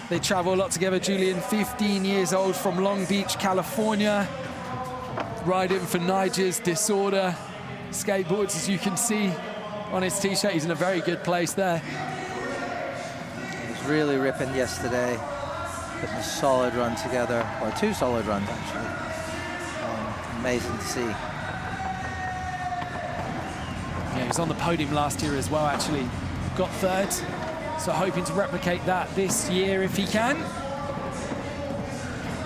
They travel a lot together. Julian, 15 years old from Long Beach, California. Riding for Niger's Disorder skateboards, as you can see on his t-shirt. He's in a very good place there. He was really ripping yesterday, putting a solid run together, or two solid runs actually. Amazing to see. Yeah, he was on the podium last year as well, actually. Got third, so hoping to replicate that this year if he can.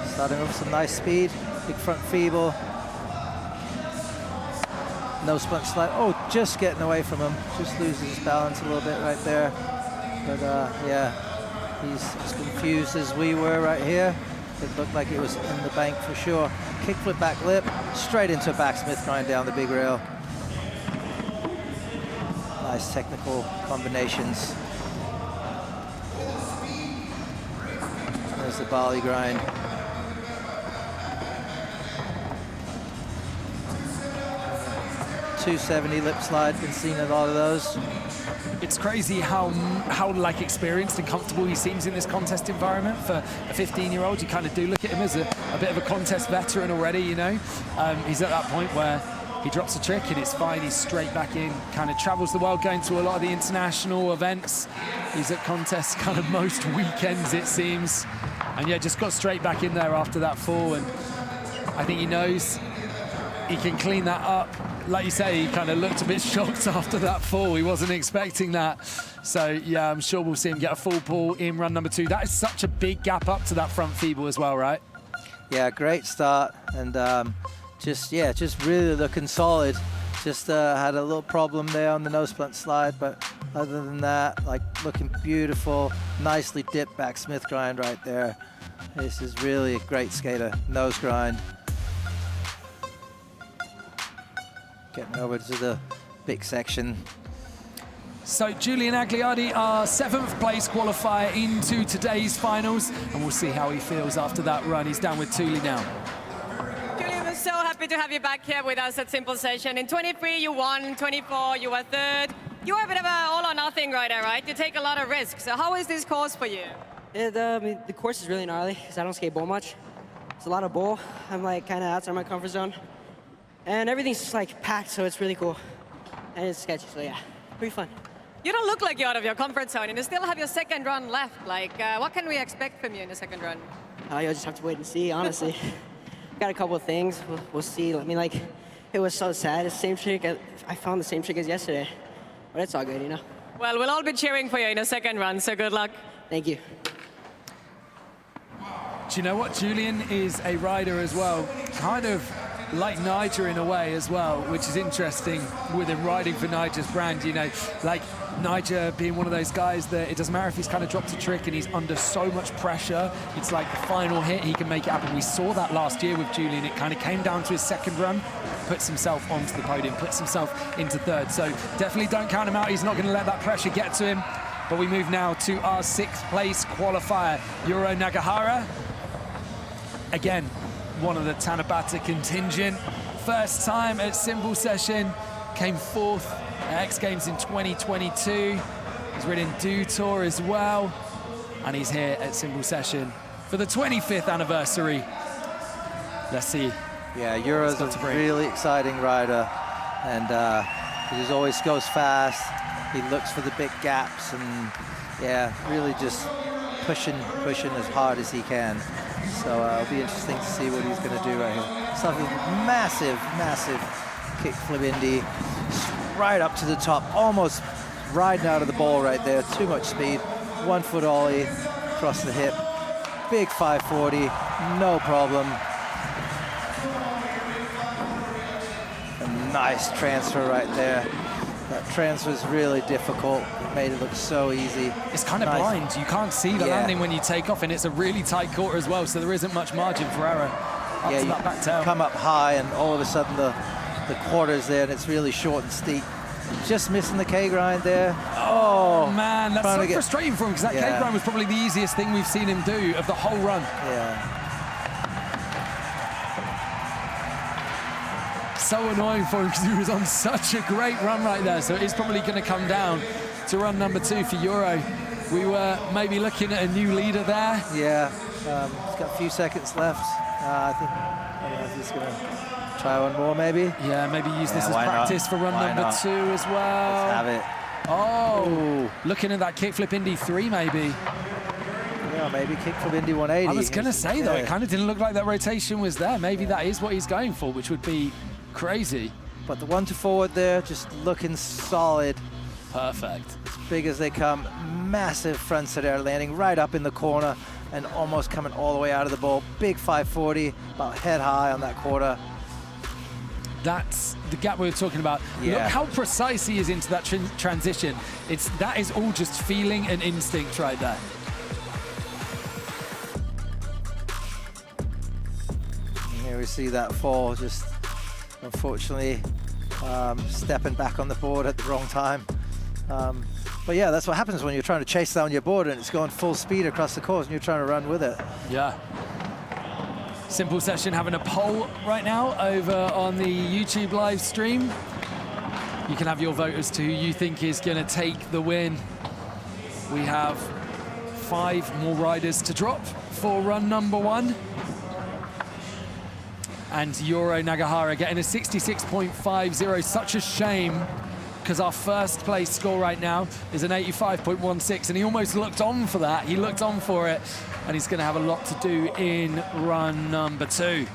Starting off some nice speed, big front feeble. No splint slide. Oh, just getting away from him. Just loses his balance a little bit right there. But yeah, he's as confused as we were right here. It looked like it was in the bank for sure. Kickflip back lip, straight into a backsmith grind down the big rail. Nice technical combinations. There's the Bali grind. 270 lip slide, been seeing a lot of those. It's crazy how like experienced and comfortable he seems in this contest environment for a 15-year-old. You kind of do look at him as a bit of a contest veteran already, you know. He's at that point where he drops a trick and it's fine. He's straight back in, kind of travels the world, going to a lot of the international events. He's at contests kind of most weekends, it seems. And yeah, just got straight back in there after that fall. And I think he knows he can clean that up. Like you say, he kind of looked a bit shocked after that fall. He wasn't expecting that. So yeah, I'm sure we'll see him get a full pull in run number 2. That is such a big gap up to that front feeble as well, right? Yeah, great start. And just really looking solid. Just had a little problem there on the nose blunt slide, but other than that, like looking beautiful, nicely dipped back Smith grind right there. This is really a great skater, nose grind. Getting over to the big section. So Julian Agliardi, our 7th place qualifier into today's finals, and we'll see how he feels after that run. He's down with Thule now. Julian, we're so happy to have you back here with us at Cymbal Session. In 23, you won. In 24, you were 3rd. You are a bit of an all-or-nothing rider, right? You take a lot of risks. So how is this course for you? Yeah, the course is really gnarly because I don't skateboard much. It's a lot of bowl. I'm like kind of outside my comfort zone. And everything's just like packed, so it's really cool. And it's sketchy, so yeah, pretty fun. You don't look like you're out of your comfort zone, and you still have your 2nd run left. Like, what can we expect from you in the 2nd run? You'll just have to wait and see, honestly. Got a couple of things, we'll see. I mean, like, it was so sad. It's the same trick, I found the same trick as yesterday. But it's all good, you know? Well, we'll all be cheering for you in the 2nd run, so good luck. Thank you. Do you know what? Julian is a rider as well, kind of like Niger in a way as well, which is interesting with him riding for Niger's brand, you know, like Niger being one of those guys that it doesn't matter if he's kind of dropped a trick and he's under so much pressure, it's like the final hit, he can make it happen. We saw that last year with Julian. It kind of came down to his 2nd run, puts himself onto the podium, puts himself into 3rd. So definitely don't count him out. He's not going to let that pressure get to him. But we move now to our 6th place qualifier, Yuro Nagahara. Again, one of the Tanabata contingent. First time at Cymbal Session, came 4th at X Games in 2022. He's ridden Do Tour as well, and he's here at Cymbal Session for the 25th anniversary. Let's see. Yeah, Euro's a really exciting rider. And he just always goes fast. He looks for the big gaps, and yeah, really just pushing as hard as he can. So it'll be interesting to see what he's going to do right here. Something massive kickflip Indy, right up to the top, almost riding out of the ball right there. Too much speed. 1 foot ollie across the hip. Big 540, no problem. A nice transfer right there. That transfer is really difficult. It made it look so easy. It's kind of blind. You can't see the landing when you take off, and it's a really tight quarter as well, so there isn't much margin for error up to that back tail. Come up high, and all of a sudden the quarter's there, and it's really short and steep. Just missing the K-grind there. Oh, man, that's so frustrating for him, because that K-grind was probably the easiest thing we've seen him do of the whole run. Yeah. So annoying for him, because he was on such a great run right there. So it's probably going to come down to run number 2 for Euro. We were maybe looking at a new leader there. Yeah, he's got a few seconds left. I think he's going to try one more, maybe. Yeah, maybe use this as practice for run number 2 as well. Let's have it. Oh, ooh. Looking at that kickflip Indy 3, maybe. Yeah, maybe kickflip Indy 180. I was going to say, though, it kind of didn't look like that rotation was there. Maybe that is what he's going for, which would be crazy. But the 1 to forward there, just looking solid. Perfect. As big as they come. Massive frontside air landing right up in the corner and almost coming all the way out of the ball. Big 540, about head high on that quarter. That's the gap we were talking about. Yeah. Look how precise he is into that transition. That is all just feeling and instinct right there. And here we see that fall, just unfortunately stepping back on the board at the wrong time. But yeah, that's what happens when you're trying to chase down your board and it's going full speed across the course and you're trying to run with it. Yeah. Simple Session having a poll right now over on the YouTube live stream. You can have your vote as to who you think is going to take the win. We have 5 more riders to drop for run number 1. And Euro Nagahara getting a 66.50. Such a shame, because our first place score right now is an 85.16, and he almost looked on for that. He looked on for it, and he's going to have a lot to do in run number 2.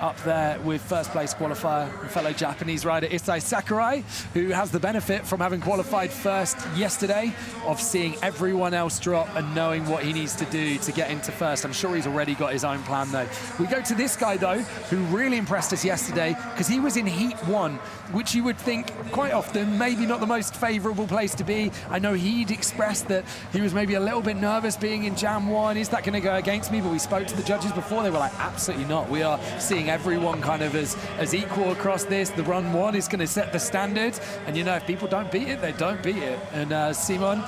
Up there with first place qualifier and fellow Japanese rider Issei Sakurai, who has the benefit from having qualified first yesterday of seeing everyone else drop and knowing what he needs to do to get into first. I'm sure he's already got his own plan though. We go to this guy though, who really impressed us yesterday, because he was in Heat 1, which you would think quite often maybe not the most favorable place to be. I know he'd expressed that he was maybe a little bit nervous being in Jam 1. Is that going to go against me? But we spoke to the judges before. They were like, absolutely not. We are seeing everyone kind of as equal across this. The run 1 is going to set the standard, and you know, if people don't beat it, they don't beat it. And Simon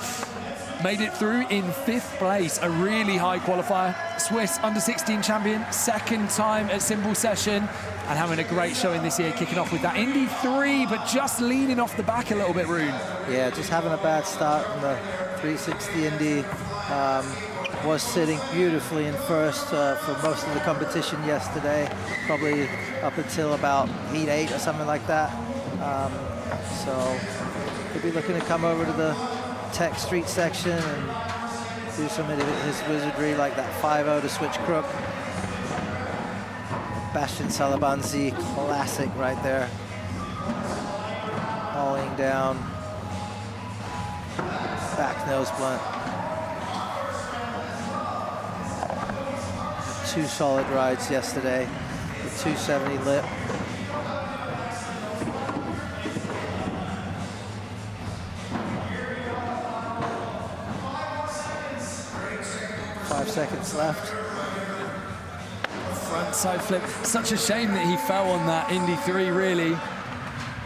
made it through in 5th place, a really high qualifier. Swiss under-16 champion, second time at Simple Session, and having a great showing this year, kicking off with that Indy 3, but just leaning off the back a little bit, Rune. Yeah, just having a bad start in the 360 Indy. Was sitting beautifully in first for most of the competition yesterday, probably up until about Heat 8 or something like that. So he'll be looking to come over to the Tech Street section and do some of his wizardry, like that 5-0 to switch crook. Bastian Salabanzi, classic right there. Hauling down, back nose blunt. 2 solid rides yesterday, the 270 lip. Five seconds left. Front side flip. Such a shame that he fell on that Indy 3, really,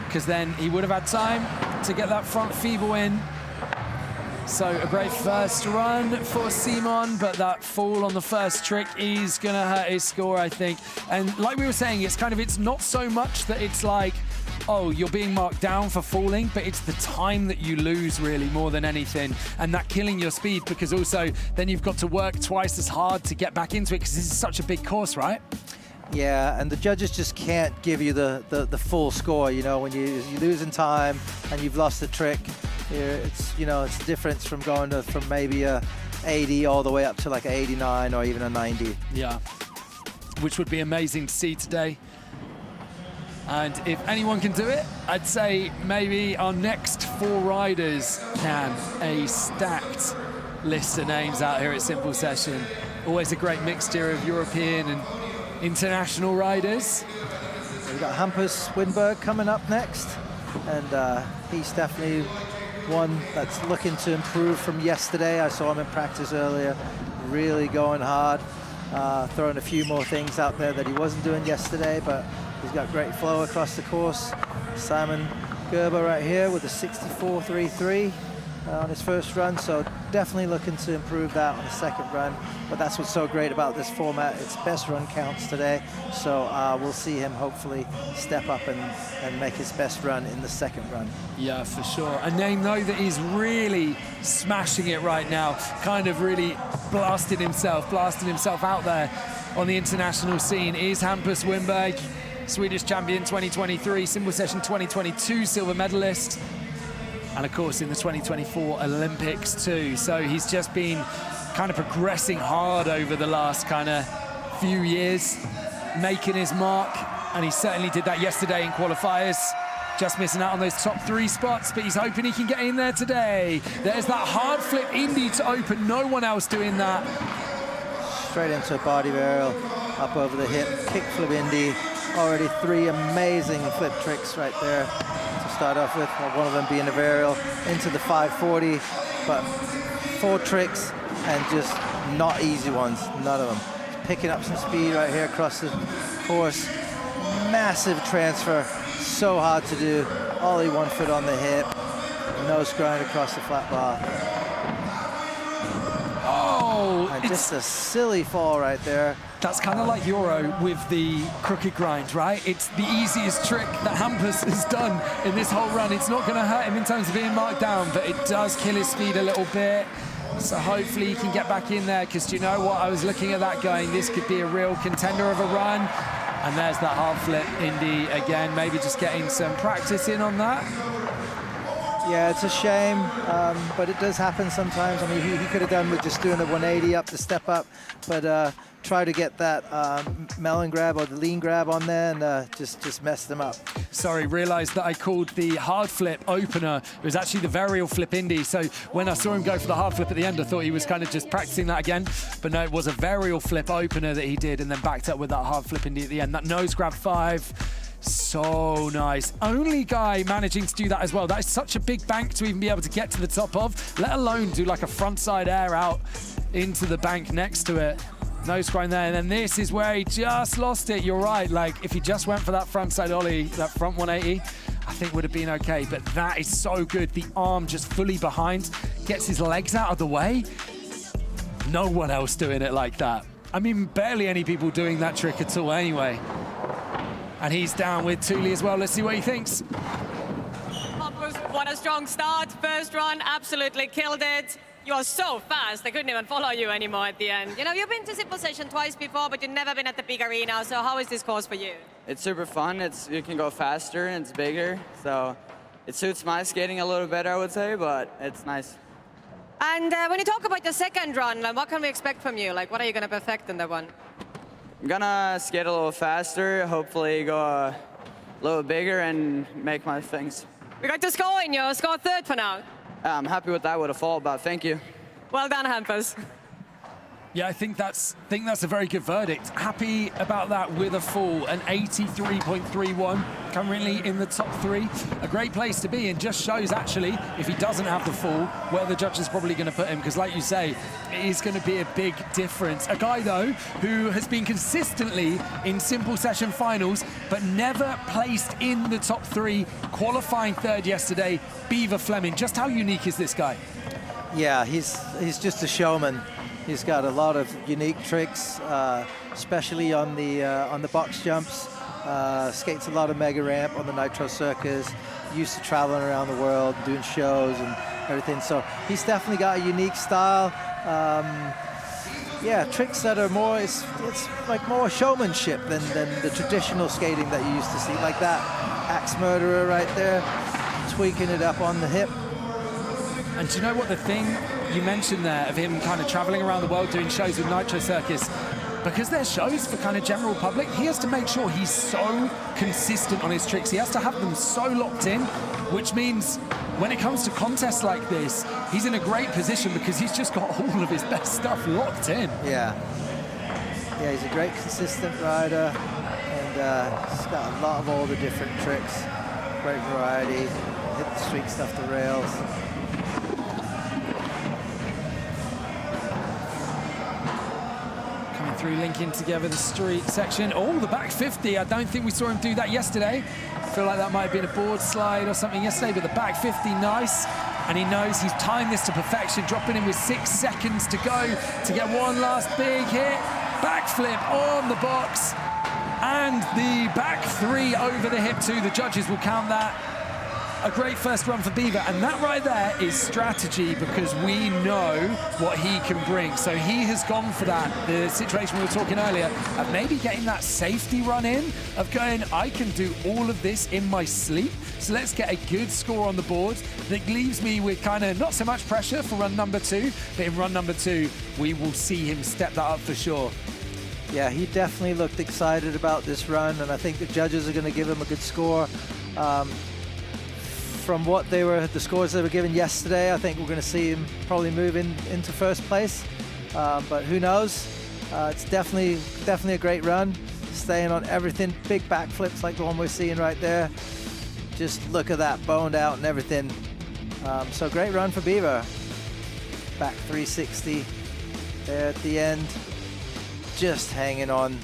because then he would have had time to get that front feeble in. So a great first run for Simon, but that fall on the first trick is gonna hurt his score, I think. And like we were saying, it's not so much that it's like, oh, you're being marked down for falling, but it's the time that you lose really more than anything, and that killing your speed, because also then you've got to work twice as hard to get back into it, because this is such a big course, right? Yeah, and the judges just can't give you the full score. You know, when you lose in time and you've lost the trick, it's, you know, it's the difference from going from maybe a 80 all the way up to like a 89 or even a 90. Yeah, which would be amazing to see today. And if anyone can do it, I'd say maybe our next 4 riders can. A stacked list of names out here at Simple Session. Always a great mixture of European and international riders. We've got Hampus Winberg coming up next, and he's definitely one that's looking to improve from yesterday. I saw him in practice earlier, really going hard, throwing a few more things out there that he wasn't doing yesterday, but he's got great flow across the course. Simon Gerber right here with a 64.33 on his first run, so definitely looking to improve that on the second run. But that's what's so great about this format. It's best run counts today, so we'll see him hopefully step up and make his best run in the second run. Yeah, for sure. A name, though, that is really smashing it right now, kind of really blasting himself out there on the international scene is Hampus Winberg, Swedish champion 2023, Simple Session 2022 silver medalist, and of course in the 2024 Olympics too. So he's just been kind of progressing hard over the last kind of few years, making his mark, and he certainly did that yesterday in qualifiers. Just missing out on those top 3 spots, but he's hoping he can get in there today. There's that hard flip Indy to open, no one else doing that. Straight into a body barrel, up over the hip, kick flip Indy. Already 3 amazing flip tricks right there to start off with, one of them being a varial into the 540, but 4 tricks and just not easy ones, none of them. Picking up some speed right here across the course. Massive transfer, so hard to do. Ollie 1 foot on the hip, nose grind across the flat bar. Oh, and just a silly fall right there. That's kind of like Euro with the crooked grind, right? It's the easiest trick that Hampus has done in this whole run. It's not going to hurt him in terms of being marked down, but it does kill his speed a little bit. So hopefully he can get back in there, because you know what? I was looking at that going, this could be a real contender of a run. And there's that hard flip Indy again, maybe just getting some practice in on that. Yeah, it's a shame, but it does happen sometimes. I mean, he could have done with just doing a 180 up to step up, but try to get that melon grab or the lean grab on there, and just messed them up. Sorry, realized that I called the hard flip opener. It was actually the varial flip Indy. So when I saw him go for the hard flip at the end, I thought he was kind of just practicing that again. But no, it was a varial flip opener that he did, and then backed up with that hard flip Indy at the end. That nose grab 5. So nice. Only guy managing to do that as well. That is such a big bank to even be able to get to the top of, let alone do like a frontside air out into the bank next to it. Nose grind there, and then this is where he just lost it. You're right, like if he just went for that frontside ollie, that front 180, I think would have been okay, but that is so good. The arm just fully behind, gets his legs out of the way. No one else doing it like that. I mean, barely any people doing that trick at all anyway. And he's down with Thule as well. Let's see what he thinks. What a strong start. First run, absolutely killed it. You are so fast, I couldn't even follow you anymore at the end. You know, you've been to Simple Session twice before, but you've never been at the big arena, so how is this course for you? It's super fun. You can go faster and it's bigger, so it suits my skating a little better, I would say, but it's nice. And when you talk about the second run, like, what can we expect from you? Like, what are you going to perfect in that one? I'm gonna skate a little faster, hopefully go a little bigger and make my things. We got to score in you, score 3rd for now. I'm happy with that with a fall, but thank you. Well done, Hampus. Yeah, I think that's a very good verdict. Happy about that with a fall, an 83.31, currently in the top 3. A great place to be, and just shows actually, if he doesn't have the fall, where the judge is probably going to put him, because like you say, it is going to be a big difference. A guy though, who has been consistently in Simple Session finals, but never placed in the top 3, qualifying 3rd yesterday, Beaver Fleming. Just how unique is this guy? Yeah, he's just a showman. He's got a lot of unique tricks, especially on the box jumps. Skates a lot of mega ramp on the Nitro circus. Used to traveling around the world, doing shows and everything. So he's definitely got a unique style. yeah, tricks that are more, it's like more showmanship than the traditional skating that you used to see, like that axe murderer right there, tweaking it up on the hip. And do you know what the thing you mentioned there of him kind of traveling around the world doing shows with Nitro Circus, because they're shows for kind of general public, he has to make sure he's so consistent on his tricks. He has to have them so locked in, which means when it comes to contests like this, he's in a great position because he's just got all of his best stuff locked in. Yeah. Yeah, he's a great consistent rider, and he's got a lot of all the different tricks. Great variety, hit the street stuff, the rails. Through, linking together the street section. Oh, the back 50. I don't think we saw him do that yesterday. I feel like that might have been a board slide or something yesterday, but the back 50, nice. And he knows he's timed this to perfection, dropping in with 6 seconds to go to get one last big hit. Backflip on the box. And the back 3 over the hip too. The judges will count that. A great first run for Beaver, and that right there is strategy, because we know what he can bring. So he has gone for that, the situation we were talking earlier, of maybe getting that safety run in, of going, I can do all of this in my sleep, so let's get a good score on the board that leaves me with kind of not so much pressure for run number 2, but in run number 2, we will see him step that up for sure. Yeah, he definitely looked excited about this run, and I think the judges are going to give him a good score. From what the scores they were given yesterday, I think we're going to see him probably move into first place. But who knows? It's definitely a great run. Staying on everything, big backflips like the one we're seeing right there. Just look at that, boned out and everything. So great run for Beaver. Back 360 there at the end. Just hanging on.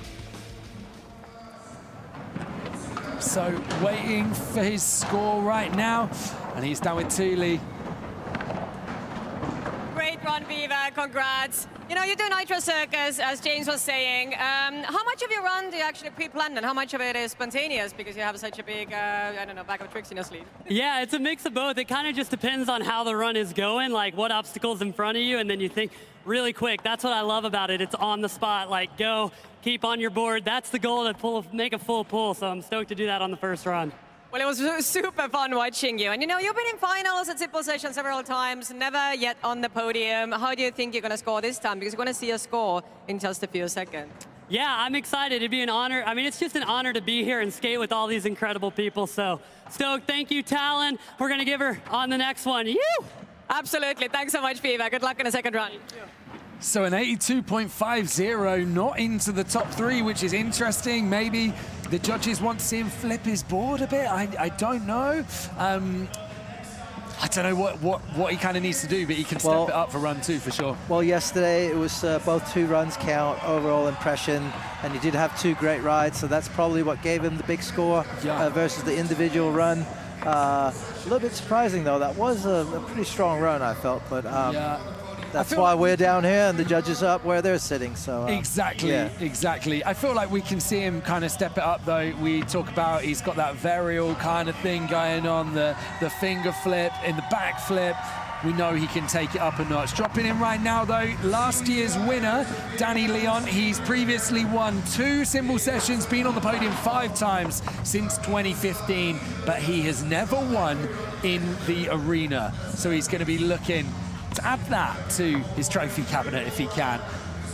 So waiting for his score right now, and he's down with Thule. Great run, Beaver, congrats. You know, you do Nitro Circus, as James was saying. How much of your run do you actually pre-plan, and how much of it is spontaneous because you have such a big, I don't know, bag of tricks in your sleeve? Yeah, it's a mix of both. It kind of just depends on how the run is going, like what obstacle's in front of you, and then you think really quick. That's what I love about it. It's on the spot, like go, keep on your board. That's the goal, to make a full pull, so I'm stoked to do that on the first run. Well, it was super fun watching you. And you know, you've been in finals at Simple Session several times, never yet on the podium. How do you think you're going to score this time? Because we're going to see a score in just a few seconds. Yeah, I'm excited. It'd be an honor. I mean, it's just an honor to be here and skate with all these incredible people. So stoked. Thank you, Tallinn. We're going to give her on the next one. You! Absolutely. Thanks so much, Beaver. Good luck in the second run. So an 82.50, not into the top 3, which is interesting. Maybe the judges want to see him flip his board a bit. I don't know. I don't know what he kind of needs to do, but he can step it up for run 2 for sure. Well, yesterday it was both 2 runs count, overall impression, and he did have 2 great rides, so that's probably what gave him the big score versus the individual run. A little bit surprising though. That was a pretty strong run, I felt, but that's why we're down here and the judges are up where they're sitting. So exactly. I feel like we can see him kind of step it up though. We talk about he's got that varial kind of thing going on, the finger flip in the back flip. We know he can take it up a notch. Dropping in right now though, last year's winner, Danny Leon. He's previously won 2 Simple Sessions, been on the podium 5 times since 2015, but he has never won in the arena. So he's going to be looking to add that to his trophy cabinet if he can.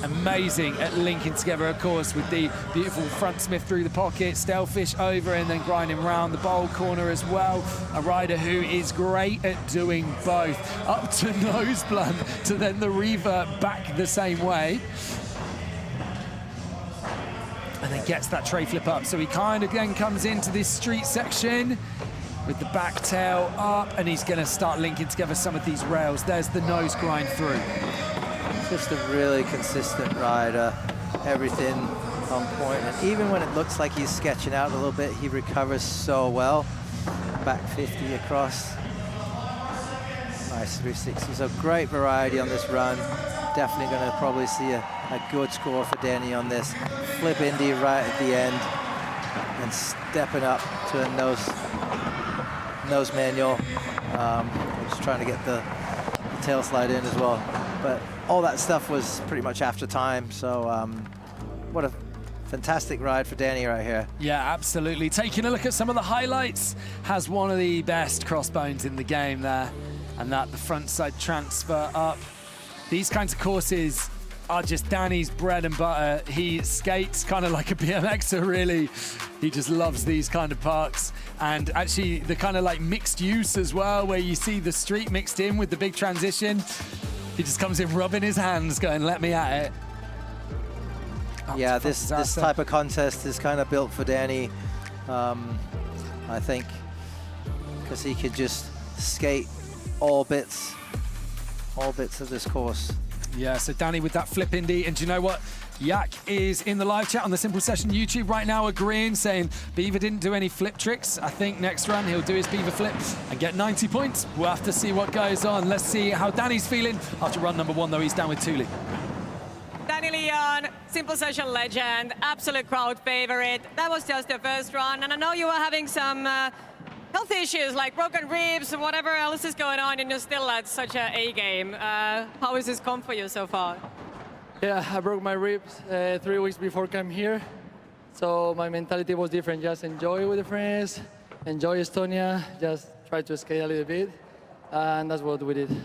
Amazing at linking together, of course, with the beautiful front Smith through the pocket, Stalefish over and then grinding round the bowl corner as well. A rider who is great at doing both. Up to nose blunt to then the revert back the same way. And then gets that tray flip up. So he kind of then comes into this street section with the back tail up, and he's going to start linking together some of these rails. There's the nose grind through. Just a really consistent rider, everything on point. And even when it looks like he's sketching out a little bit, he recovers so well. Back 50 across. Nice 360. So great variety on this run. Definitely going to probably see a good score for Danny on this. Flip Indy right at the end and stepping up to a nose manual. Just trying to get the tail slide in as well. but all that stuff was pretty much after time. So what a fantastic ride for Danny right here. Yeah, absolutely. Taking a look at some of the highlights, has one of the best crossbones in the game there, and that the front side transfer up. These kinds of courses are just Danny's bread and butter. He skates kind of like a BMXer, really. He just loves these kind of parks. And actually the kind of like mixed use as well, where you see the street mixed in with the big transition. He just comes in rubbing his hands going, let me at it. Yeah, this type of contest is kind of built for Danny, I think, because he could just skate all bits of this course. Yeah, so Danny with that flip indie, and do you know what? Yak is in the live chat on the Simple Session YouTube right now agreeing, saying Beaver didn't do any flip tricks. I think next run he'll do his Beaver flip and get 90 points. We'll have to see what goes on. Let's see how Danny's feeling after run number 1, though. He's down with Thule. Danny Leon, Simple Session legend, absolute crowd favorite. That was just the first run, and I know you were having some health issues like broken ribs and whatever else is going on, and you're still at such a A game. How is this come for you so far? Yeah, I broke my ribs 3 weeks before coming here. So my mentality was different. Just enjoy with the friends, enjoy Estonia, just try to skate a little bit. And that's what we did.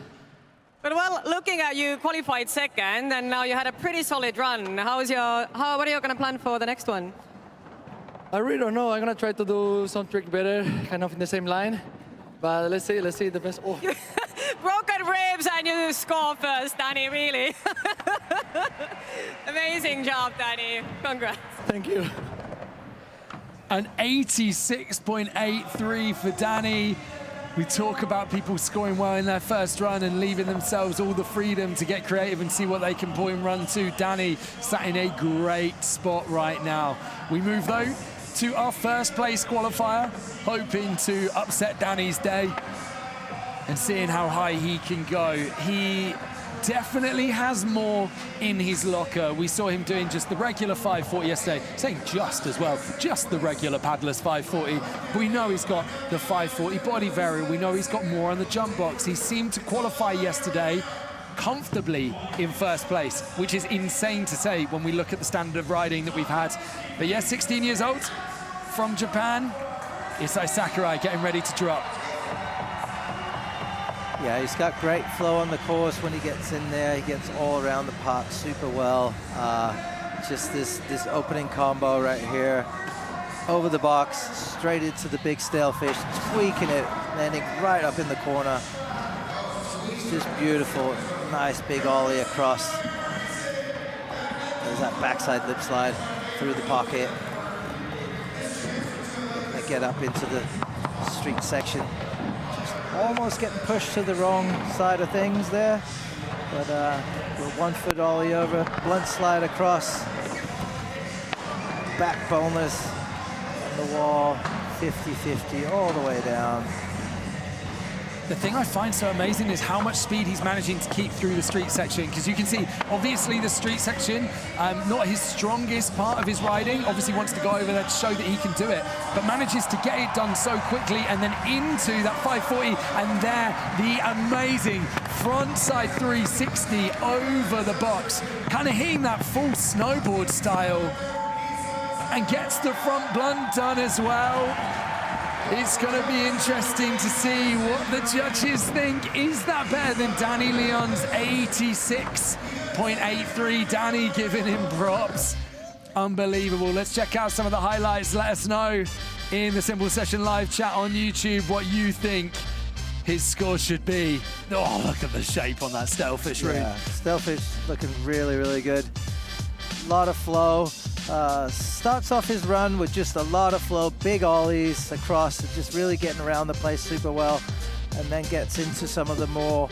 But well, looking at you qualified second, and now you had a pretty solid run. What are you going to plan for the next one? I really don't know. I'm going to try to do some trick better, kind of in the same line. But let's see the best. Oh. Broken ribs and you score first, Danny, really. Amazing job, Danny. Congrats. Thank you. An 86.83 for Danny. We talk about people scoring well in their first run and leaving themselves all the freedom to get creative and see what they can point run to. Danny sat in a great spot right now. We move, though, to our first place qualifier, hoping to upset Danny's day and seeing how high he can go. He definitely has more in his locker. We saw him doing just the regular 540 yesterday, saying just as well, just the regular paddlers 540. We know he's got the 540 body variant. We know he's got more on the jump box. He seemed to qualify yesterday comfortably in first place, which is insane to say when we look at the standard of riding that we've had. But yes, 16 years old from Japan, Isai Sakurai getting ready to drop. Yeah, he's got great flow on the course when he gets in there. He gets all around the park super well. Just this opening combo right here. Over the box, straight into the big stalefish, tweaking it, landing right up in the corner. It's just beautiful. Nice big ollie across. There's that backside lip slide through the pocket. They get up into the street section. Almost getting pushed to the wrong side of things there, but with 1 foot ollie over, blunt slide across, back boneless on the wall, 50-50 all the way down. The thing I find so amazing is how much speed he's managing to keep through the street section, because you can see, obviously, the street section, not his strongest part of his riding, obviously wants to go over there to show that he can do it, but manages to get it done so quickly and then into that 540, and there, the amazing front side 360 over the box, kind of hitting that full snowboard style, and gets the front blunt done as well. It's going to be interesting to see what the judges think. Is that better than Danny Leon's 86.83? Danny giving him props. Unbelievable. Let's check out some of the highlights. Let us know in the Simple Session live chat on YouTube what you think his score should be. Oh, look at the shape on that Stalefish ring. Yeah, Stalefish looking really, really good. A lot of flow. Starts off his run with just a lot of flow, big ollies across, just really getting around the place super well, and then gets into some of the more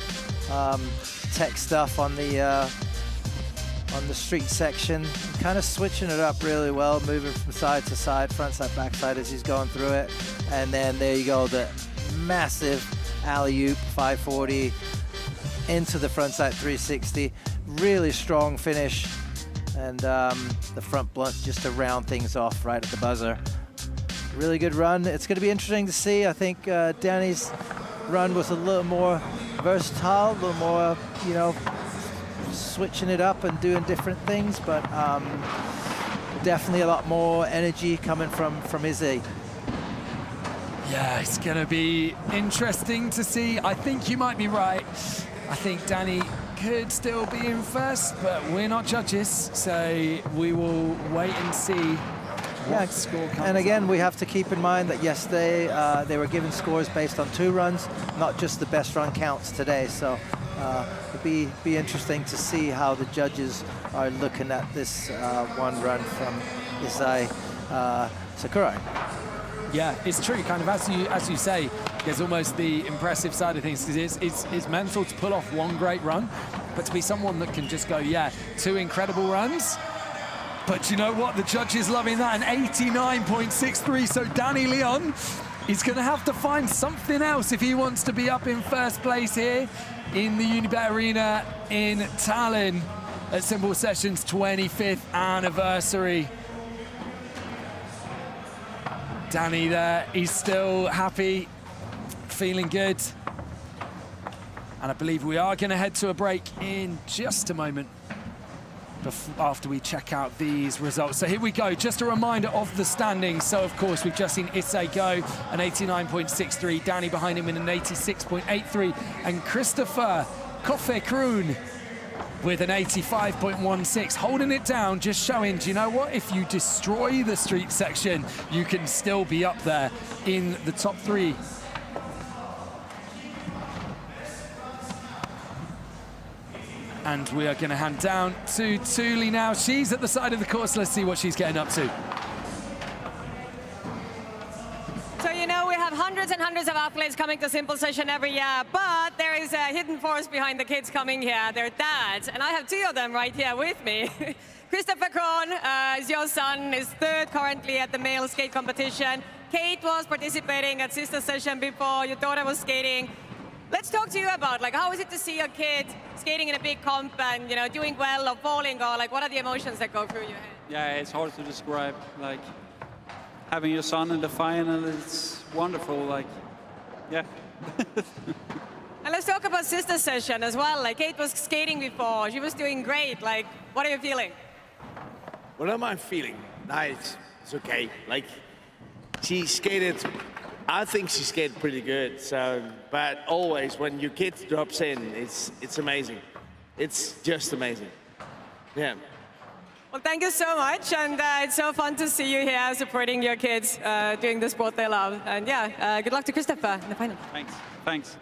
tech stuff on the street section, kind of switching it up really well, moving from side to side, front side, back side as he's going through it. And then there you go, the massive alley-oop 540 into the front side 360. Really strong finish. And the front blunt just to round things off right at the buzzer. Really good run. It's going to be interesting to see. I think Danny's run was a little more versatile, a little more, you know, switching it up and doing different things, but definitely a lot more energy coming from Izzy. Yeah, it's going to be interesting to see. I think you might be right. I think Danny could still be in first, but we're not judges, so we will wait and see what score comes. And again, we have to keep in mind that yesterday they were given scores based on 2 runs, not just the best run counts today. So it'll be interesting to see how the judges are looking at this one run from Isai Sakurai. Yeah, it's true, kind of as you say, there's almost the impressive side of things, because it's mental to pull off one great run, but to be someone that can just go, 2 incredible runs. But you know what? The judges loving that, an 89.63. So Danny Leon is going to have to find something else if he wants to be up in first place here in the Unibet Arena in Tallinn at Simple Sessions' 25th anniversary. Danny there, he's still happy, feeling good. And I believe we are going to head to a break in just a moment after we check out these results. So here we go, just a reminder of the standings. So of course, we've just seen Issei go, an 89.63, Danny behind him in an 86.83, and Kristoffer Kroon with an 85.16, holding it down, just showing, do you know what? If you destroy the street section, you can still be up there in the top 3. And we are gonna hand down to Thule now. She's at the side of the course. Let's see what she's getting up to. So, you know, we have hundreds and hundreds of athletes coming to Simple Session every year, but there is a hidden force behind the kids coming here, their dads, and I have 2 of them right here with me. Kristoffer Kroon is your son, is 3rd currently at the male skate competition. Kate was participating at sister session before, your daughter was skating. Let's talk to you about, like, how is it to see your kid skating in a big comp and, you know, doing well or falling, or like, what are the emotions that go through your head? Yeah, it's hard to describe. Like, having your son in the final, it's wonderful, like, yeah. And let's talk about sister session as well. Like, Kate was skating before, she was doing great. Like, what are you feeling? What am I feeling? Nice, it's okay. Like, she skated, I think she skated pretty good. So, but always when your kid drops in, it's amazing. It's just amazing. Yeah. Well, thank you so much, and it's so fun to see you here supporting your kids doing the sport they love. And yeah, good luck to Kristoffer in the final. Thanks. Thanks.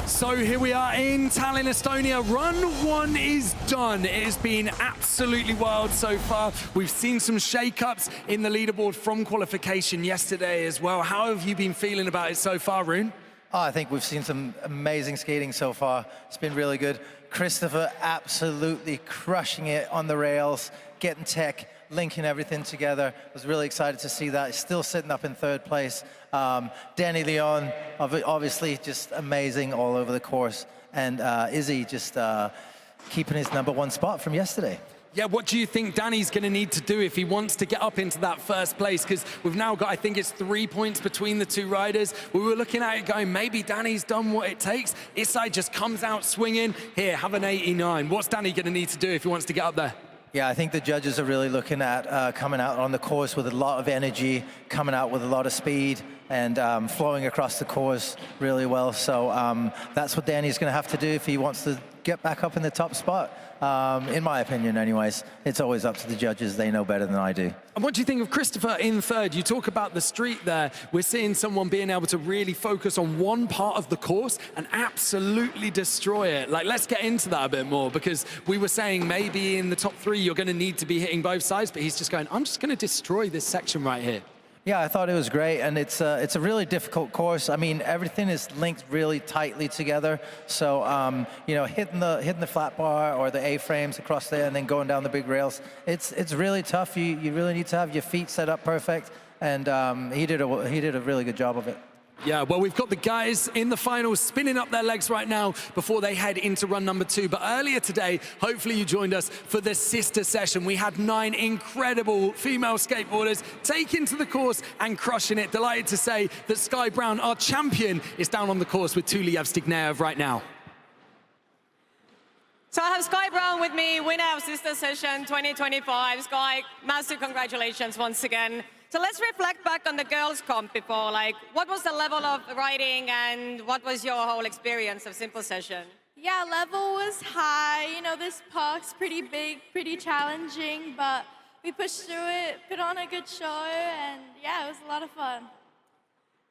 So here we are in Tallinn, Estonia. Run 1 is done. It has been absolutely wild so far. We've seen some shake-ups in the leaderboard from qualification yesterday as well. How have you been feeling about it so far, Rune? Oh, I think we've seen some amazing skating so far. It's been really good. Kristoffer absolutely crushing it on the rails, getting tech, linking everything together. I was really excited to see that. He's still sitting up in 3rd place. Danny Leon, obviously just amazing all over the course. And Izzy just keeping his #1 spot from yesterday. Yeah, what do you think Danny's going to need to do if he wants to get up into that 1st place? Because we've now got, I think it's 3 points between the 2 riders. We were looking at it going, maybe Danny's done what it takes. Issei just comes out swinging. Here, have an 89. What's Danny going to need to do if he wants to get up there? Yeah, I think the judges are really looking at coming out on the course with a lot of energy, coming out with a lot of speed, and flowing across the course really well. So that's what Danny's going to have to do if he wants to get back up in the top spot. In my opinion, anyways. It's always up to the judges. They know better than I do. And what do you think of Kristoffer in 3rd? You talk about the street there. We're seeing someone being able to really focus on one part of the course and absolutely destroy it. Like, let's get into that a bit more, because we were saying maybe in the top 3 you're going to need to be hitting both sides, but he's just going, I'm just going to destroy this section right here. Yeah, I thought it was great, and it's a really difficult course. I mean, everything is linked really tightly together. So, you know, hitting the flat bar or the A-frames across there and then going down the big rails, it's really tough. You really need to have your feet set up perfect. and he did a really good job of it. Yeah, well, we've got the guys in the finals spinning up their legs right now before they head into run number 2. But earlier today, hopefully you joined us for the sister session. We had 9 incredible female skateboarders taking to the course and crushing it. Delighted to say that Sky Brown, our champion, is down on the course with Tuli Yevstigneyev right now. So I have Sky Brown with me, winner of Sister Session 2025. Sky, massive congratulations once again. So let's reflect back on the girls' comp before. Like, what was the level of riding and what was your whole experience of Simple Session? Yeah, level was high. You know, this park's pretty big, pretty challenging, but we pushed through it, put on a good show, and yeah, it was a lot of fun.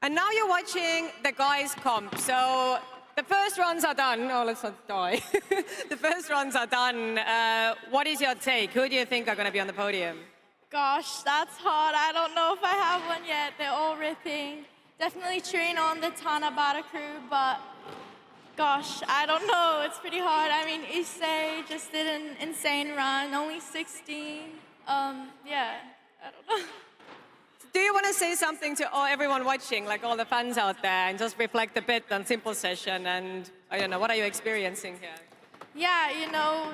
And now you're watching the guys' comp. So the first runs are done. Oh, let's not die. The first runs are done. What is your take? Who do you think are going to be on the podium? Gosh, that's hard. I don't know if I have one yet. They're all ripping. Definitely cheering on the Tanabata crew, but gosh, I don't know. It's pretty hard. I mean, Issei just did an insane run, only 16. Yeah, I don't know. Do you want to say something to everyone watching, like all the fans out there, and just reflect a bit on Simple Session and, I don't know, what are you experiencing here? Yeah, you know,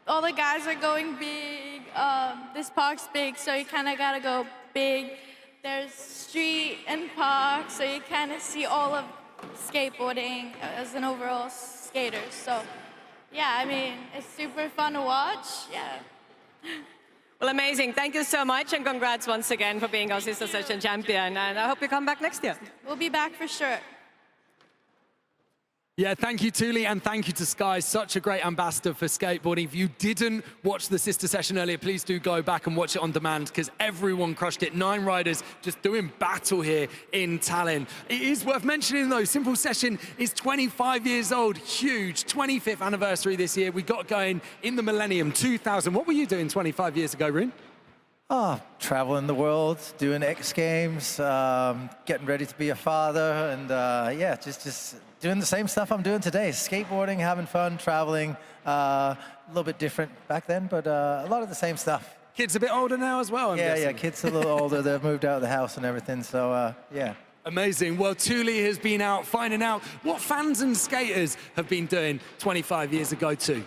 all the guys are going big. This park's big, so you kind of got to go big. There's street and park, so you kind of see all of skateboarding as an overall skater. So, yeah, I mean, it's super fun to watch. Yeah. Well, amazing. Thank you so much, and congrats once again for being our Sister Session champion. And I hope you come back next year. We'll be back for sure. Yeah, thank you, Tuli, and thank you to Sky. Such a great ambassador for skateboarding. If you didn't watch the sister session earlier, please do go back and watch it on demand because everyone crushed it. 9 riders just doing battle here in Tallinn. It is worth mentioning, though, Simple Session is 25 years old. Huge. 25th anniversary this year. We got going in the millennium, 2000. What were you doing 25 years ago, Rune? Oh, traveling the world, doing XGames, getting ready to be a father, and yeah, just doing the same stuff I'm doing today. Skateboarding, having fun, traveling, a little bit different back then, but a lot of the same stuff. Kids a bit older now as well, I'm guessing. Yeah, kids a little older. They've moved out of the house and everything, so yeah. Amazing. Well, Tuli has been out finding out what fans and skaters have been doing 25 years ago too.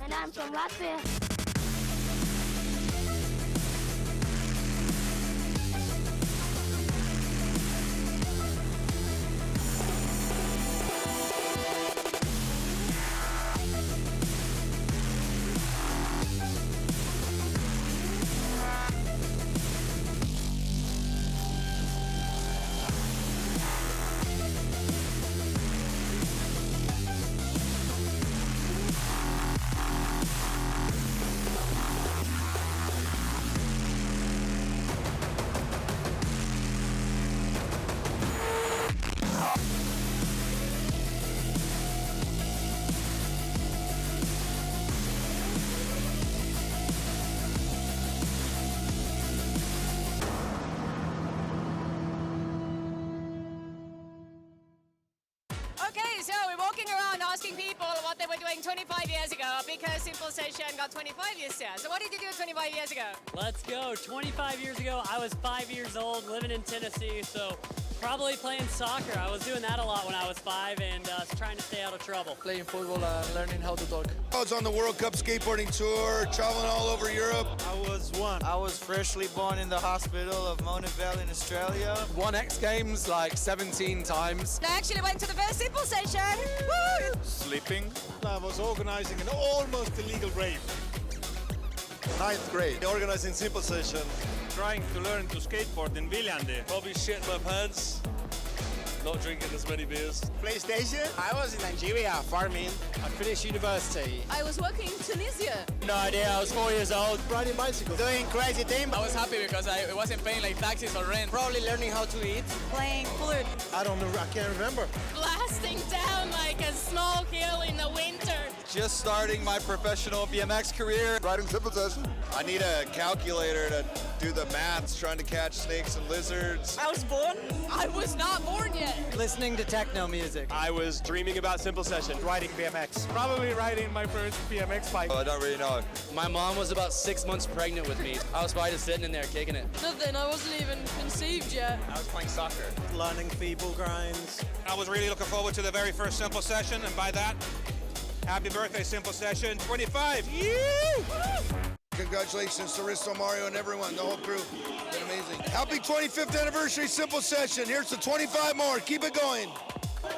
And I'm from Latvia. So we're walking around asking people what they were doing 25 years ago because Simple Session got 25 years here. So what did you do 25 years ago? Let's go. 25 years ago, I was 5 years old, living in Tennessee, so probably playing soccer. I was doing that a lot when I was 5 and trying to stay out of trouble. Playing football and learning how to talk. I was on the World Cup skateboarding tour, traveling all over Europe. I was 1. I was freshly born in the hospital of Monivale in Australia. Won X Games like 17 times. I actually went to the first Simple Session. Woo! Sleeping. I was organizing an almost illegal rave. 9th grade. Organizing Simple Session. Trying to learn to skateboard in Viljandi. Probably shit my pants. Not drinking as many beers. PlayStation. I was in Nigeria farming. I finished university. I was working in Tunisia. No idea, I was 4 years old. Riding bicycle. Doing crazy things. I was happy because I wasn't paying like taxes or rent. Probably learning how to eat. Playing flute. I don't know, I can't remember. Blasting down like a small hill in the winter. just starting my professional BMX career. Riding simple session. I need a calculator to do the maths, trying to catch snakes and lizards. I was born. I was not born yet. Listening to techno music. I was dreaming about simple session. Riding BMX. Probably riding my first BMX bike. I don't really know. My mom was about 6 months pregnant with me. I was probably just sitting in there kicking it. Nothing, I wasn't even conceived yet. I was playing soccer. Learning feeble grinds. I was really looking forward to the very first simple session, and by that, happy birthday, simple session 25. Congratulations to Risto, Mario, and everyone, the whole crew. Been amazing. Happy 25th anniversary Simple Session. Here's to 25 more. Keep it going.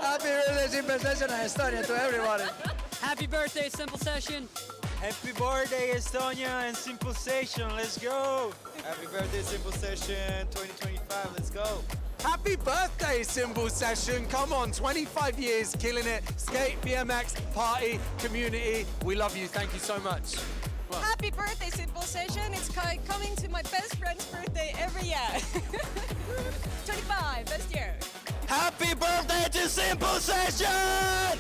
Happy birthday, Simple Session, and Estonia to everybody. Happy birthday, Simple Session. Happy birthday, Estonia and Simple Session. Let's go. Happy birthday, Simple Session 2025. Let's go. Happy birthday, Simple Session. Come on, 25 years, killing it. Skate, BMX, party, community. We love you. Thank you so much. Well. Happy birthday, Simple Session. It's coming to my best friend's birthday every year. 25, best year. Happy birthday to Simple Session!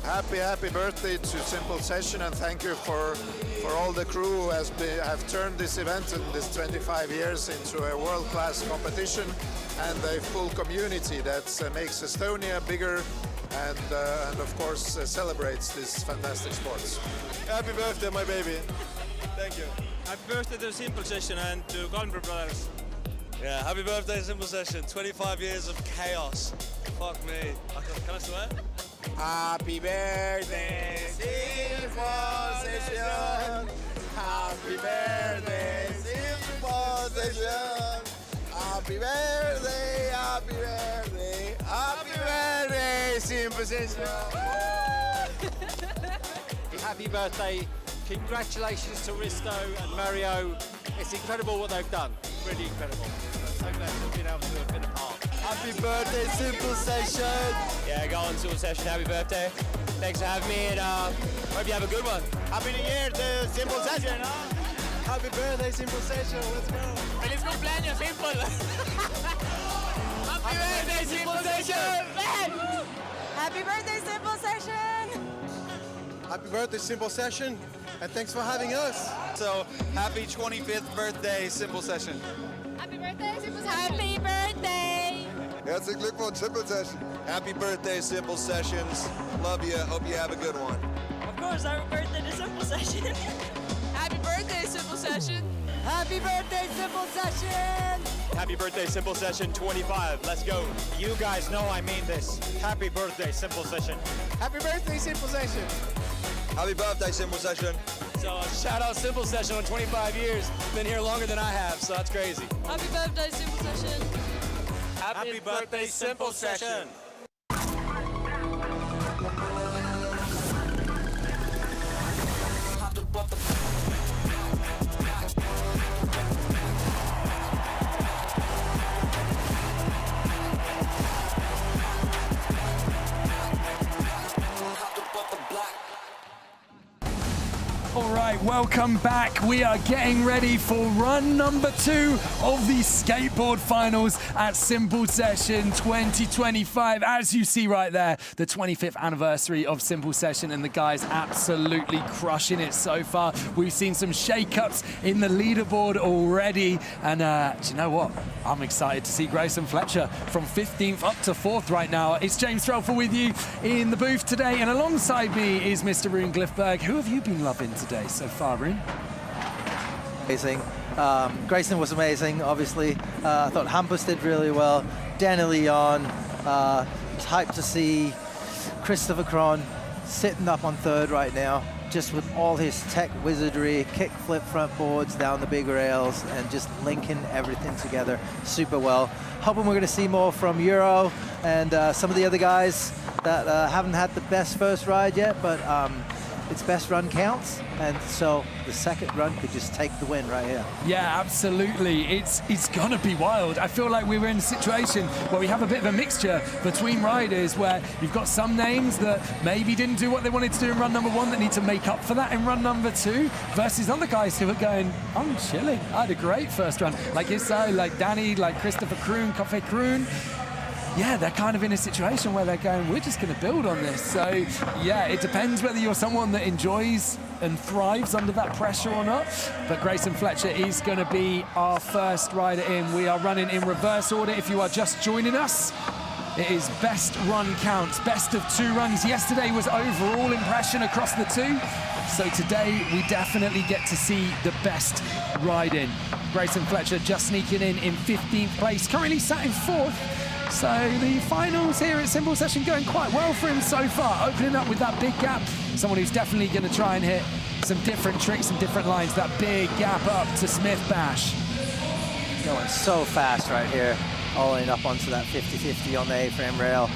Happy birthday to Simple Session, and thank you for all the crew who have turned this event in this 25 years into a world-class competition and a full community that makes Estonia bigger and of course celebrates this fantastic sports. Happy birthday, my baby. Thank you. Happy birthday to Simple Session and to Kalmberg Brothers. Yeah, happy birthday, Simple Session. 25 years of chaos. Fuck me. Can I swear? Happy birthday, Simple Session. Happy birthday, Simple Session. Happy birthday, happy birthday, happy birthday, Simple Session. Happy birthday. Congratulations to Risto and Mario. It's incredible what they've done. Really incredible. I'm so glad to have been able to have been a part. Happy birthday, Simple Session. Yeah, go on, Simple Session. Happy birthday. Thanks for having me, and hope you have a good one. Happy New Year to Simple Session. Happy birthday, Simple Session. Let's go. Feliz cumpleaños, Simple. Happy birthday, Simple Session. Happy birthday, Simple Session. Happy birthday, Simple Session, and thanks for having us. So, happy 25th birthday, Simple Session. Happy birthday, Simple Session. Happy birthday. Herzlichen Glückwunsch, Simple Session. Happy birthday, Simple Sessions. Love you. Hope you have a good one. Of course, happy birthday to Simple Session. Happy birthday, Simple Session. Happy birthday, Simple Session. Happy birthday, Simple Session 25. Let's go. You guys know I mean this. Happy birthday, Simple Session. Happy birthday, Simple Session. Happy birthday, Simple Session. So, shout out Simple Session on 25 years. Been here longer than I have, so that's crazy. Happy birthday, Simple Session. Happy birthday, Simple Session. All right, welcome back. We are getting ready for run number 2 of the Skateboard Finals at Simple Session 2025. As you see right there, the 25th anniversary of Simple Session, and the guys absolutely crushing it so far. We've seen some shake-ups in the leaderboard already, and do you know what? I'm excited to see Greyson Fletcher from 15th up to 4th right now. It's James Strelfer with you in the booth today, and alongside me is Mr. Rune Glifberg. Who have you been loving today so far, Rune? Amazing. Greyson was amazing, obviously. I thought Hampus did really well. Danny Leon, was hyped to see Kristoffer Kroon sitting up on 3rd right now, just with all his tech wizardry, kick flip front boards down the big rails, and just linking everything together super well. Hoping we're going to see more from Euro and some of the other guys that haven't had the best first ride yet, but its best run counts, and so the second run could just take the win right here. Yeah, absolutely. It's gonna be wild. I feel like we were in a situation where we have a bit of a mixture between riders, where you've got some names that maybe didn't do what they wanted to do in run number 1 that need to make up for that in run number 2, versus other guys who are going, I'm chilling. I had a great first run. Like Isai, like Danny, like Kristoffer Kroon, Kroon. yeah, they're kind of in a situation where they're going, we're just going to build on this. So, yeah, it depends whether you're someone that enjoys and thrives under that pressure or not. But Greyson Fletcher is going to be our first rider in. We are running in reverse order if you are just joining us. It is best run counts, best of 2 runs. Yesterday was overall impression across the 2. So today we definitely get to see the best ride in. Greyson Fletcher just sneaking in 15th place, currently sat in 4th. So the finals here at Simple Session going quite well for him so far, opening up with that big gap. Someone who's definitely going to try and hit some different tricks and different lines. That big gap up to Smith Bash. Going so fast right here, hauling up onto that 50-50 on the A-frame rail.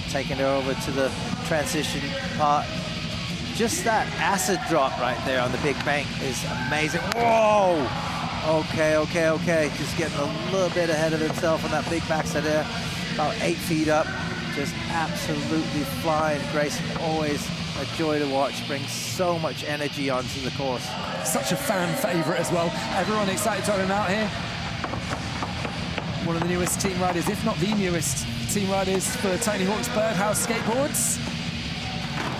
Taking it over to the transition part. Just that acid drop right there on the big bank is amazing. Whoa! Okay. Just getting a little bit ahead of himself on that big backside there. About 8 feet up. Just absolutely flying. Greyson, always a joy to watch. Brings so much energy onto the course. Such a fan favorite as well. Everyone excited to have him out here. One of the newest team riders, if not the newest team riders for Tony Hawk's Birdhouse Skateboards.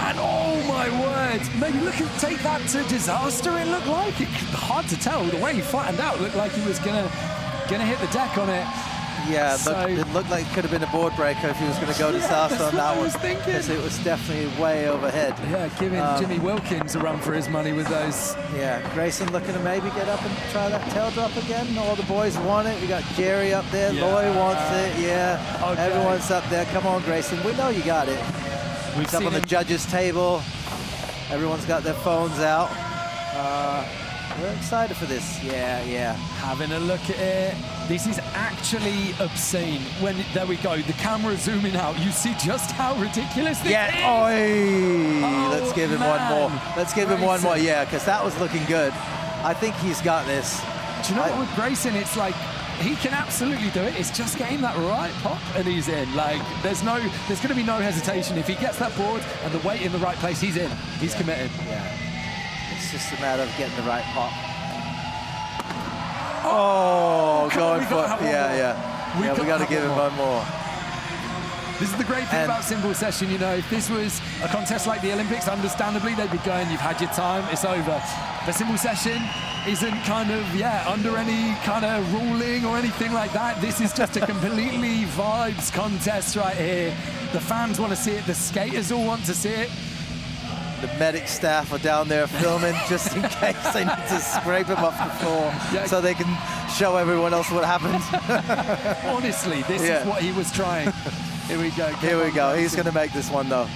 And oh my word, maybe take that to disaster it looked like. Hard to tell, the way he flattened out looked like he was gonna hit the deck on it. Yeah, it looked like it could have been a board breaker if he was going to go disaster on that one. Because it was definitely way overhead. Yeah, giving Jimmy Wilkins a run for his money with those. Yeah, Greyson looking to maybe get up and try that tail drop again. All the boys want it. We got Jerry up there, Loy wants it, yeah. Okay. Everyone's up there. Come on, Greyson, we know you got it. We've up on the judges' table. Everyone's got their phones out. We're excited for this. Yeah. Having a look at it. This is actually obscene. There we go. The camera zooming out. You see just how ridiculous this is. Oh, let's give him one more. Let's give him one more. Yeah, because that was looking good. I think he's got this. Do you know what with Greyson? It's like he can absolutely do it. It's just getting that right pop and he's in. Like there's going to be no hesitation. If he gets that board and the weight in the right place, he's in. He's committed. Yeah. It's just a matter of getting the right pop. Oh, going for it. Yeah. We got to give him one more. This is the great thing about Simple Session, you know, if this was a contest like the Olympics, understandably, they'd be going, you've had your time, it's over. But Simple Session isn't kind of, under any kind of ruling or anything like that. This is just a completely vibes contest right here. The fans want to see it, the skaters all want to see it. The medic staff are down there filming just in case they need to scrape him off the floor so they can show everyone else what happened. Honestly, this is what he was trying. Here we go. Here we go. He's going to make this one, though.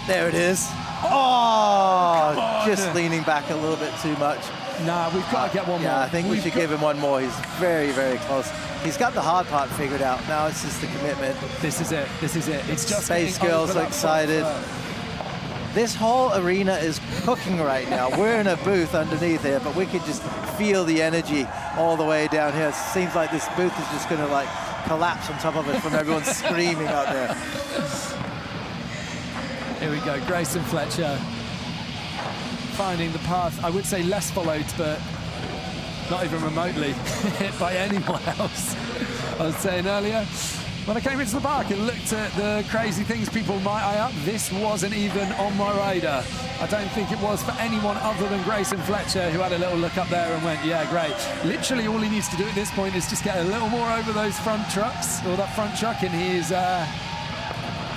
There it is. Oh, just leaning back a little bit too much. Nah, we've got to get one more. Yeah, I think we should give him one more. He's very, very close. He's got the hard part figured out. Now it's just the commitment. This is it. It's just Space Girls excited. This whole arena is cooking right now. We're in a booth underneath here, but we can just feel the energy all the way down here. It seems like this booth is just going to collapse on top of it from everyone screaming out there. Here we go, Greyson Fletcher finding the path, I would say less followed, but not even remotely hit by anyone else. I was saying earlier, when I came into the park and looked at the crazy things people might eye up, this wasn't even on my radar. I don't think it was for anyone other than Greyson Fletcher, who had a little look up there and went, yeah, great. Literally all he needs to do at this point is just get a little more over those front trucks, or that front truck, and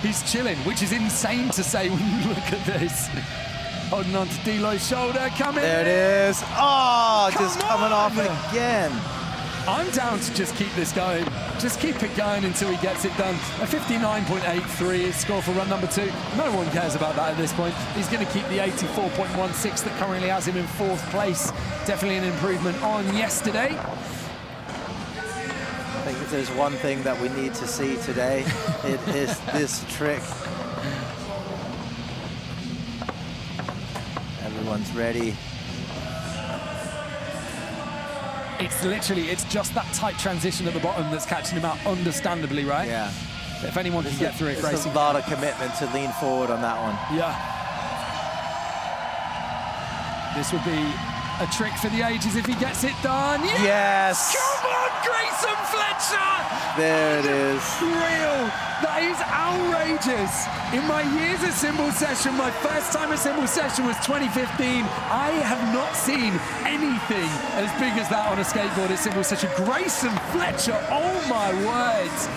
he's chilling, which is insane to say when you look at this. Holding on to Delo's shoulder, coming There it is. Oh, just coming off again. I'm down to just keep this going. Just keep it going until he gets it done. A 59.83 is score for run number 2. No one cares about that at this point. He's going to keep the 84.16 that currently has him in 4th place. Definitely an improvement on yesterday. I think if there's one thing that we need to see today, it is this trick. Everyone's ready. It's just that tight transition at the bottom that's catching him out, understandably, right? Yeah. But if anyone can get through it, There's a lot of commitment to lean forward on that one. Yeah. This would be a trick for the ages if he gets it done. Yes! Come on, Greyson Fletcher! There it is. Real. That is outrageous. In my years at Cymbal Session, my first time at Cymbal Session was 2015. I have not seen anything as big as that on a skateboard at Cymbal Session. Greyson Fletcher, oh my words.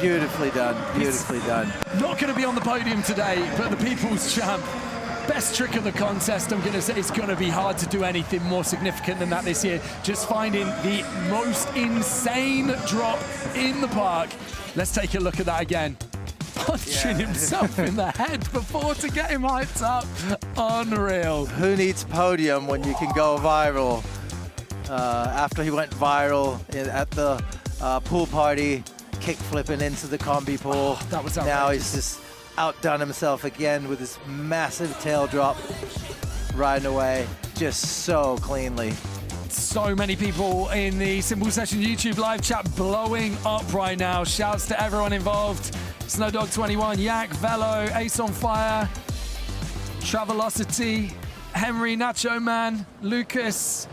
Beautifully done, beautifully done. Not going to be on the podium today, but the people's champ. Best trick of the contest, I'm going to say. It's going to be hard to do anything more significant than that this year. Just finding the most insane drop in the park. Let's take a look at that again. Punching himself in the head before to get him hyped up. Unreal. Who needs podium when you can go viral? After he went viral at the pool party, kick flipping into the combi pool. Oh, that was outrageous. Now he's just outdone himself again with this massive tail drop, riding away just so cleanly. So many people in the Cymbal Session YouTube live chat blowing up right now. Shouts to everyone involved. Snowdog21, Yak, Velo, Ace on Fire, Travelocity, Henry, Nacho Man, Lucas.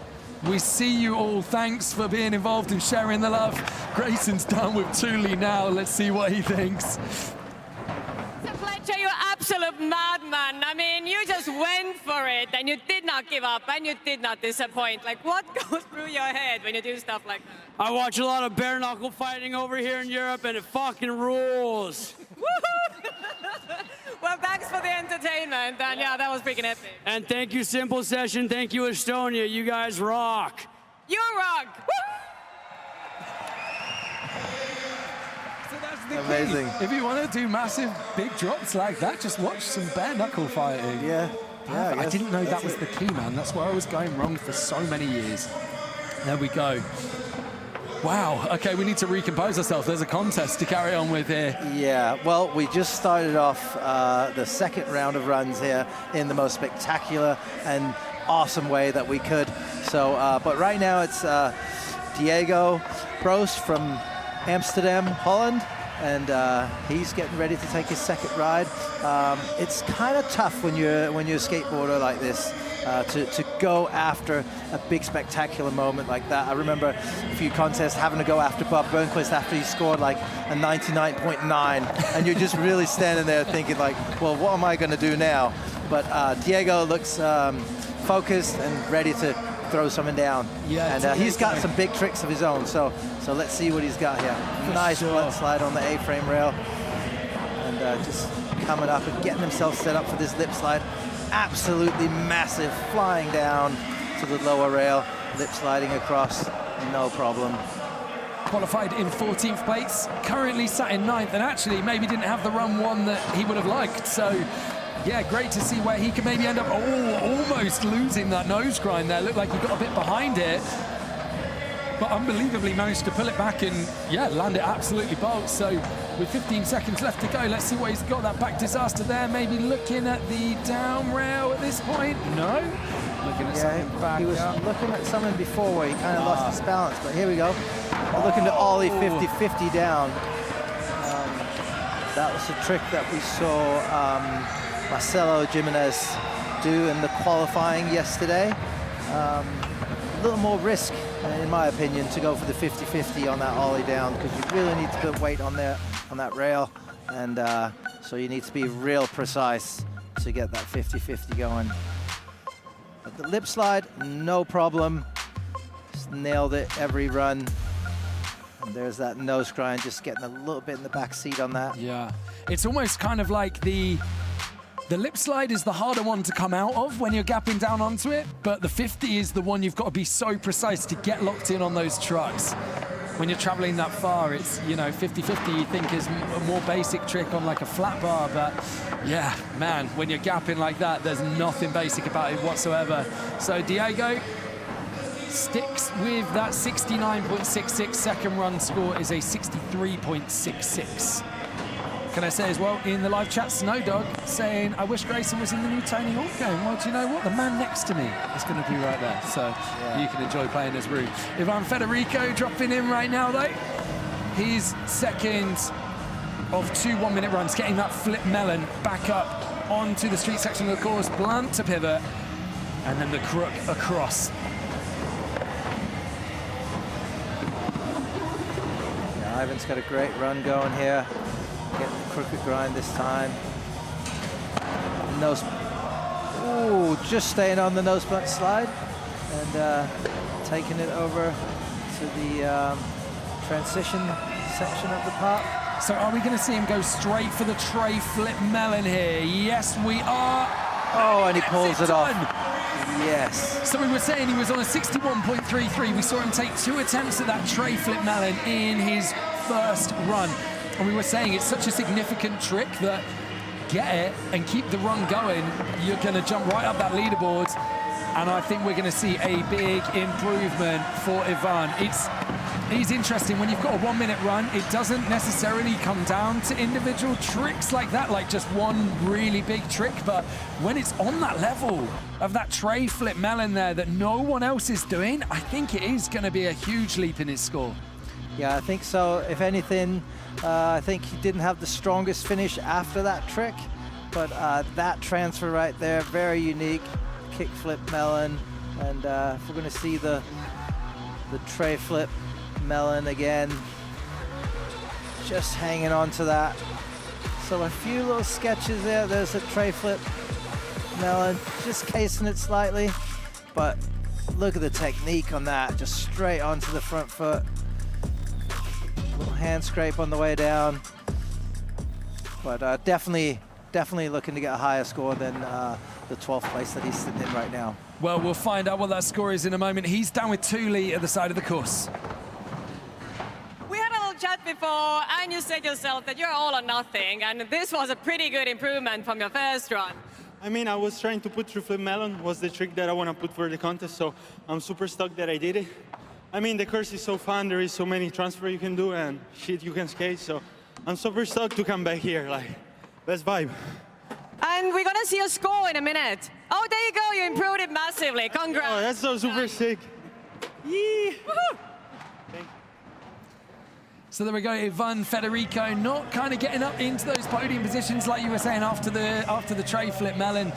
We see you all. Thanks for being involved and sharing the love. Greyson's done with Thule now. Let's see what he thinks. Fletcher, you're absolute madman. I mean, you just went for it and you did not give up and you did not disappoint. Like, what goes through your head when you do stuff like that? I watch a lot of bare knuckle fighting over here in Europe, and it fucking rules. Well, thanks for the entertainment, and yeah, that was freaking epic. And thank you, Cymbal Session. Thank you, Estonia. You guys rock. You rock. So that's the Amazing. key. If you want to do massive, big drops like that, just watch some bare knuckle fighting. Yeah. I didn't know that was the key, man. That's where I was going wrong for so many years. There we go. Wow, okay, we need to recompose ourselves. There's a contest to carry on with here. Yeah, well, we just started off the second round of runs here in the most spectacular and awesome way that we could. So, but right now it's Diego Broest from Amsterdam, Holland, and he's getting ready to take his second ride. It's kind of tough when you're a skateboarder like this. To go after a big spectacular moment like that. I remember a few contests having to go after Bob Burnquist after he scored like a 99.9, and you're just really standing there thinking like, well, what am I going to do now? But Diego looks focused and ready to throw something down. Yeah, and he's got some big tricks of his own, so let's see what he's got here. Nice blunt slide on the A-frame rail, and just coming up and getting himself set up for this lip slide. Absolutely massive, flying down to the lower rail, lip sliding across, no problem. Qualified in 14th place, currently sat in 9th, and actually maybe didn't have the run one that he would have liked. So, yeah, great to see where he could maybe end up almost losing that nose grind there. Looked like he got a bit behind it, but unbelievably managed to pull it back and, yeah, land it absolutely bolt. So, with 15 seconds left to go, let's see what he's got. That back disaster there, maybe looking at the down rail at this point. No, looking at something back. He was looking at something before where he kind of lost his balance, but here we go. We're looking to ollie 50-50 down. That was a trick that we saw Marcelo Jimenez do in the qualifying yesterday. A little more risk, in my opinion, to go for the 50-50 on that ollie down, because you really need to put weight on there on that rail, and so you need to be real precise to get that 50-50 going. But the lip slide, no problem. Just nailed it every run. And there's that nose grind, just getting a little bit in the back seat on that. Yeah, it's almost kind of like the lip slide is the harder one to come out of when you're gapping down onto it, but the 50 is the one you've got to be so precise to get locked in on those trucks. When you're traveling that far, it's, you know, 50-50 you think is a more basic trick on like a flat bar, but yeah, man, when you're gapping like that, there's nothing basic about it whatsoever. So Diego sticks with that 69.66. Second run score is a 63.66. Can I say as well, in the live chat, Snowdog saying, I wish Greyson was in the new Tony Hawk game. Well, do you know what? The man next to me is going to be right there. So you can enjoy playing as Rue. Ivan Federico dropping in right now, though. He's second of 2 1-minute runs, getting that flip melon back up onto the street section of the course. Blunt to pivot, and then the crook across. Ivan's got a great run going here. Getting the crooked grind this time. Nose, ooh, just staying on the nose blunt slide and taking it over to the transition section of the park. So are we going to see him go straight for the tray flip melon here? Yes, we are. Oh, and he pulls it off. Yes. So we were saying he was on a 61.33. We saw him take 2 attempts at that tray flip melon in his first run. And we were saying it's such a significant trick that get it and keep the run going, you're going to jump right up that leaderboard. And I think we're going to see a big improvement for Ivan. It's interesting, when you've got a 1-minute run, it doesn't necessarily come down to individual tricks like that, like just one really big trick, but when it's on that level of that tray flip melon there that no one else is doing, I think it is going to be a huge leap in his score. Yeah, I think so. If anything, I think he didn't have the strongest finish after that trick, but that transfer right there, very unique. Kick flip melon, and if we're going to see the tray flip melon again, just hanging on to that. So a few little sketches there. There's a tray flip melon, just casing it slightly, but look at the technique on that, just straight onto the front foot. Little hand scrape on the way down, but definitely looking to get a higher score than the 12th place that he's sitting in right now. Well, we'll find out what that score is in a moment. He's down with Thule at the side of the course. We had a little chat before, and you said yourself that you're all or nothing, and this was a pretty good improvement from your first run. I mean, I was trying to put through flip melon, was the trick that I want to put for the contest, so I'm super stoked that I did it. I mean, the course is so fun, there is so many transfers you can do, and shit you can skate, so I'm super stoked to come back here, like, let's vibe. And we're gonna see a score in a minute. Oh, there you go, you improved it massively, congrats. Oh, that's so super sick. Yee! Woohoo! So there we go, Ivan Federico not kind of getting up into those podium positions like you were saying after the tray flip melon.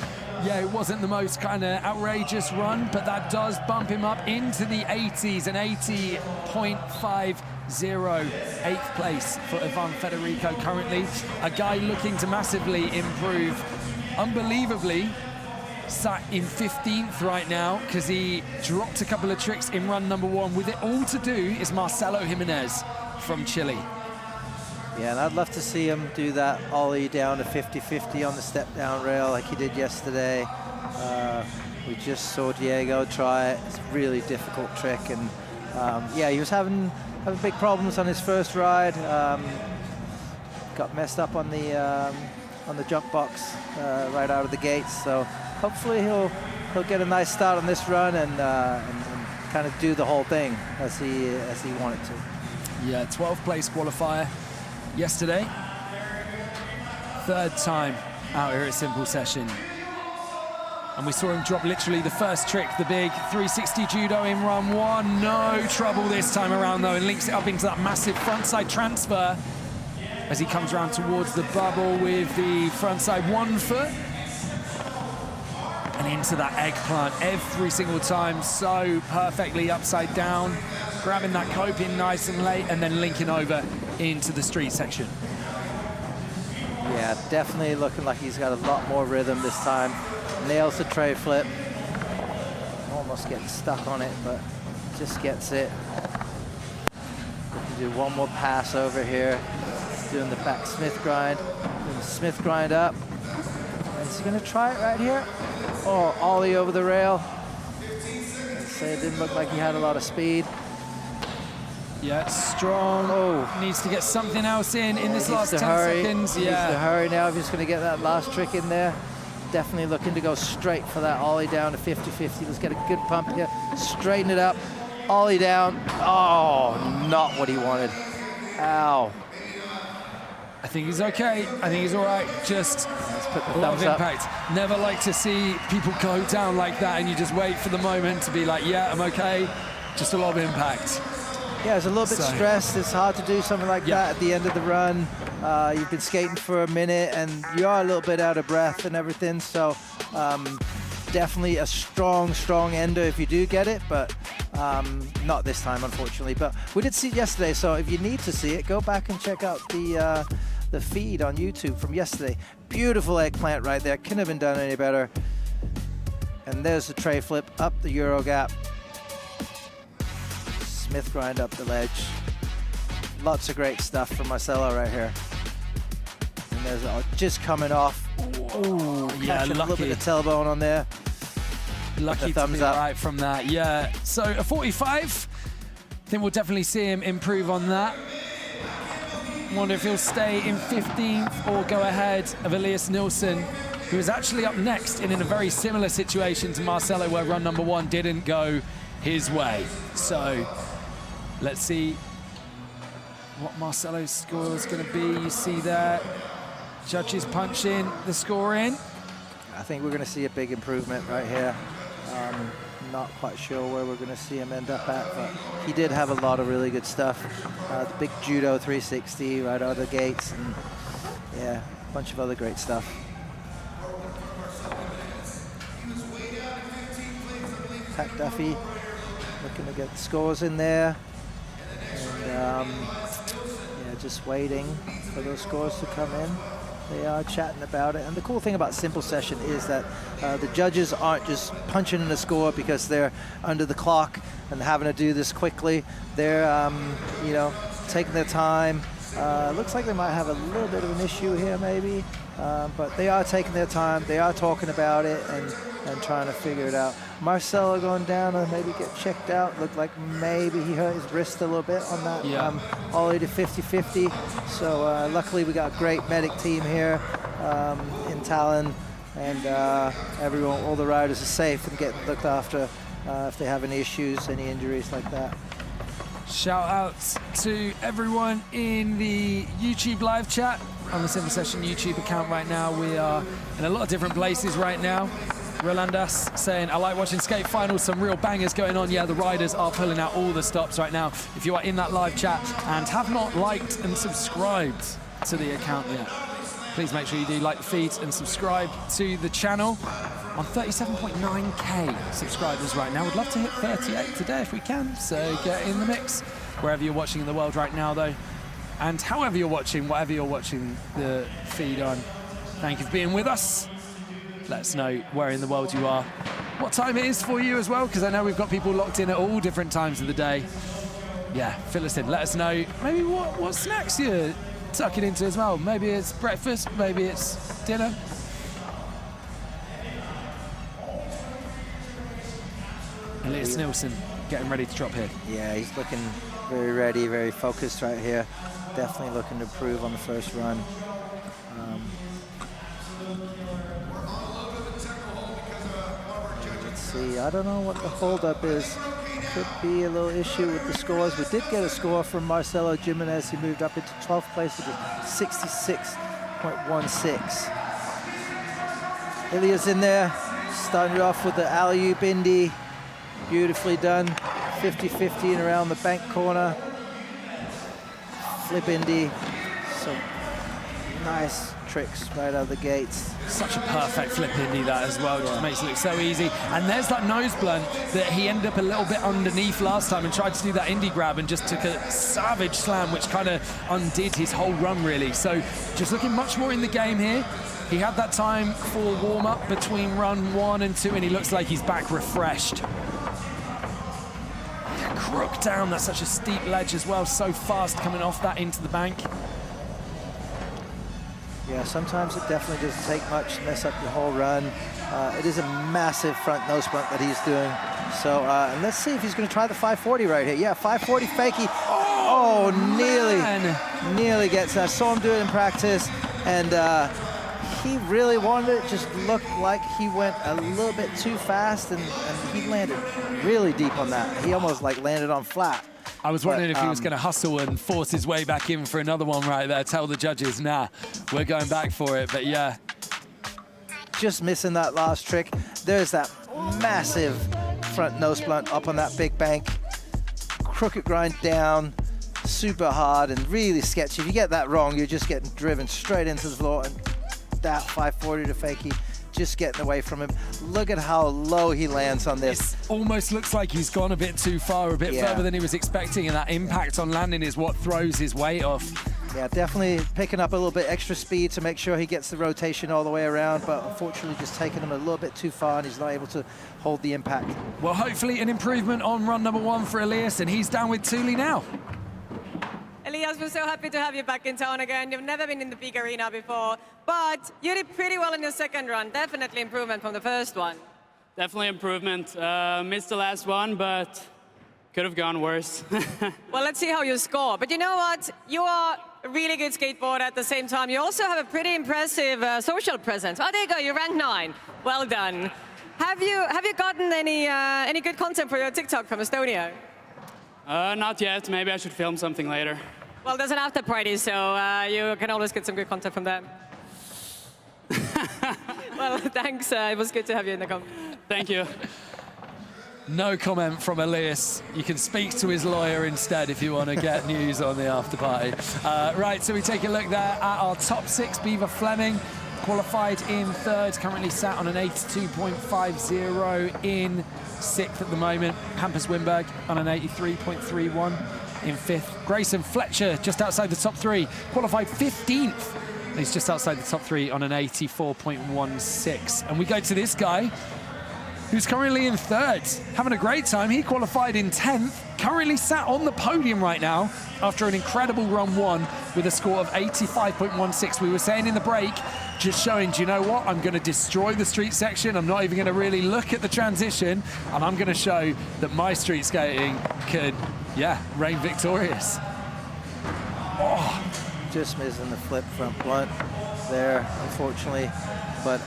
Yeah, it wasn't the most kind of outrageous run, but that does bump him up into the 80s, an 80.50, 8th place for Ivan Federico currently. A guy looking to massively improve. Unbelievably, sat in 15th right now because he dropped a couple of tricks in run number 1. With it all to do is Marcelo Jimenez from Chile. Yeah, and I'd love to see him do that ollie down to 50-50 on the step down rail like he did yesterday. We just saw Diego try it. It's a really difficult trick, and yeah, he was having big problems on his first ride. Got messed up on the jump box right out of the gates. So hopefully he'll get a nice start on this run and kind of do the whole thing as he wanted to. Yeah, 12th place qualifier yesterday. 3rd time out here at Simple Session. And we saw him drop literally the first trick, the big 360 judo in run 1. No trouble this time around though, and links it up into that massive frontside transfer as he comes around towards the bubble with the frontside 1 foot. And into that eggplant every single time, so perfectly upside down, grabbing that cope in nice and late, and then linking over into the street section. Yeah, definitely looking like he's got a lot more rhythm this time. Nails the tray flip. Almost getting stuck on it, but just gets it. Looking to do one more pass over here. He's doing the back Smith grind. Doing the Smith grind up. And he's gonna try it right here. Oh, ollie over the rail. I'd say it didn't look like he had a lot of speed. Yeah, strong. Oh, needs to get something else in this last 10 seconds. He needs to hurry now if he's going to get that last trick in there. Definitely looking to go straight for that ollie down to 50-50. Let's get a good pump here. Straighten it up. Ollie down. Oh, not what he wanted. Ow. I think he's okay. I think he's all right. Just a lot of impact. Never like to see people go down like that and you just wait for the moment to be like, yeah, I'm okay. Just a lot of impact. Yeah, it's a little bit stressed. It's hard to do something like that at the end of the run. You've been skating for a minute and you are a little bit out of breath and everything. So definitely a strong ender if you do get it, but not this time, unfortunately. But we did see it yesterday, so if you need to see it, go back and check out the feed on YouTube from yesterday. Beautiful eggplant right there. Couldn't have been done any better. And there's the tray flip up the Euro gap. Smith grind up the ledge. Lots of great stuff from Marcelo right here. And there's just coming off. Ooh, yeah, catching lucky. a little bit of tailbone on there. Lucky to be right from that, yeah. So a 45, I think we'll definitely see him improve on that. Wonder if he'll stay in 15th or go ahead of Elias Nilsen, who is actually up next and in a very similar situation to Marcelo, where run number 1 didn't go his way. So let's see what Marcelo's score is going to be. You see there, judges punching the score in. I think we're going to see a big improvement right here. Not quite sure where we're going to see him end up at, but he did have a lot of really good stuff. The big judo 360 right out of the gates, and yeah, a bunch of other great stuff. Pat Duffy looking to get the scores in there, and yeah, just waiting for those scores to come in. They are chatting about it, and the cool thing about Simple Session is that the judges aren't just punching in a score because they're under the clock and having to do this quickly. They're, you know, taking their time. Looks like they might have a little bit of an issue here, maybe, but they are taking their time. They are talking about it and trying to figure it out. Marcelo going down and maybe get checked out. Looked like maybe he hurt his wrist a little bit on that ollie to 50-50. So luckily we got a great medic team here in Tallinn, and everyone, all the riders are safe and getting looked after if they have any issues, any injuries like that. Shout out to everyone in the YouTube live chat on the Simple Session YouTube account right now. We are in a lot of different places right now. Rolandas saying, I like watching skate finals, some real bangers going on. Yeah, the riders are pulling out all the stops right now. If you are in that live chat and have not liked and subscribed to the account yet, please make sure you do like the feed and subscribe to the channel. On 37.9k subscribers right now. We'd love to hit 38 today if we can, so get in the mix wherever you're watching in the world right now though. And however you're watching, whatever you're watching the feed on, thank you for being with us. Let us know where in the world you are, what time it is for you as well, because I know we've got people locked in at all different times of the day. Yeah, fill us in, let us know maybe what snacks you're tucking into as well. Maybe it's breakfast, maybe it's dinner. Elias Nilsen getting ready to drop here. Yeah, he's looking very ready, very focused right here. Definitely looking to improve on the first run. Let's see, I don't know what the holdup is. Could be a little issue with the scores. We did get a score from Marcelo Jimenez. He moved up into 12th place with a 66.16. Ilya's in there, starting off with the alley-oop indie. Beautifully done, 50-50 and around the bank corner. Flip indie, so nice tricks right out of the gates. Such a perfect flip indie that as well, just makes it look so easy. And there's that nose blunt that he ended up a little bit underneath last time and tried to do that indie grab and just took a savage slam, which kind of undid his whole run really. So just looking much more in the game here. He had that time for warm-up between run 1 and 2, and he looks like he's back refreshed. Crook down, that's such a steep ledge as well, so fast coming off that into the bank. Yeah, sometimes it definitely doesn't take much to mess up your whole run. It is a massive front nose blunt that he's doing. So, and let's see if he's going to try the 540 right here. Yeah, 540 fakie. Oh, nearly gets that. I saw him do it in practice, and he really wanted it. Just looked like he went a little bit too fast, and he landed really deep on that. He almost like landed on flat. I was wondering if he was going to hustle and force his way back in for another one right there. Tell the judges, nah, we're going back for it. But yeah, just missing that last trick. There's that massive front nose blunt up on that big bank. Crooked grind down, super hard and really sketchy. If you get that wrong, you're just getting driven straight into the floor. And that 540 to fakie just getting away from him. Look at how low he lands on this. It almost looks like he's gone a bit too far, a bit further than he was expecting, and that impact on landing is what throws his weight off. Yeah, definitely picking up a little bit extra speed to make sure he gets the rotation all the way around, but unfortunately just taking him a little bit too far, and he's not able to hold the impact. Well, hopefully an improvement on run number 1 for Elias, and he's down with Thule now. Elias, we're so happy to have you back in town again. You've never been in the big arena before, but you did pretty well in your second run. Definitely improvement from the first one. Definitely improvement. Missed the last one, but could have gone worse. Well, let's see how you score. But you know what? You are a really good skateboarder at the same time. You also have a pretty impressive social presence. Oh, there you go. You ranked 9. Well done. Have you gotten any good content for your TikTok from Estonia? Not yet. Maybe I should film something later. Well, there's an after party, so you can always get some good content from them. Well, thanks. It was good to have you in the company. Thank you. No comment from Elias. You can speak to his lawyer instead if you want to get news on the after party. Right, so we take a look there at our top 6. Beaver Fleming qualified in 3rd, currently sat on an 82.50 in 6th at the moment. Hampus Wimberg on an 83.31 in 5th. Greyson Fletcher just outside the top 3, qualified 15th. He's just outside the top 3 on an 84.16. And we go to this guy, who's currently in 3rd, having a great time. He qualified in 10th, currently sat on the podium right now after an incredible run 1 with a score of 85.16. We were saying in the break, just showing, do you know what? I'm going to destroy the street section. I'm not even going to really look at the transition, and I'm going to show that my street skating could, reign victorious. Oh, just missing the flip front blunt there, unfortunately. But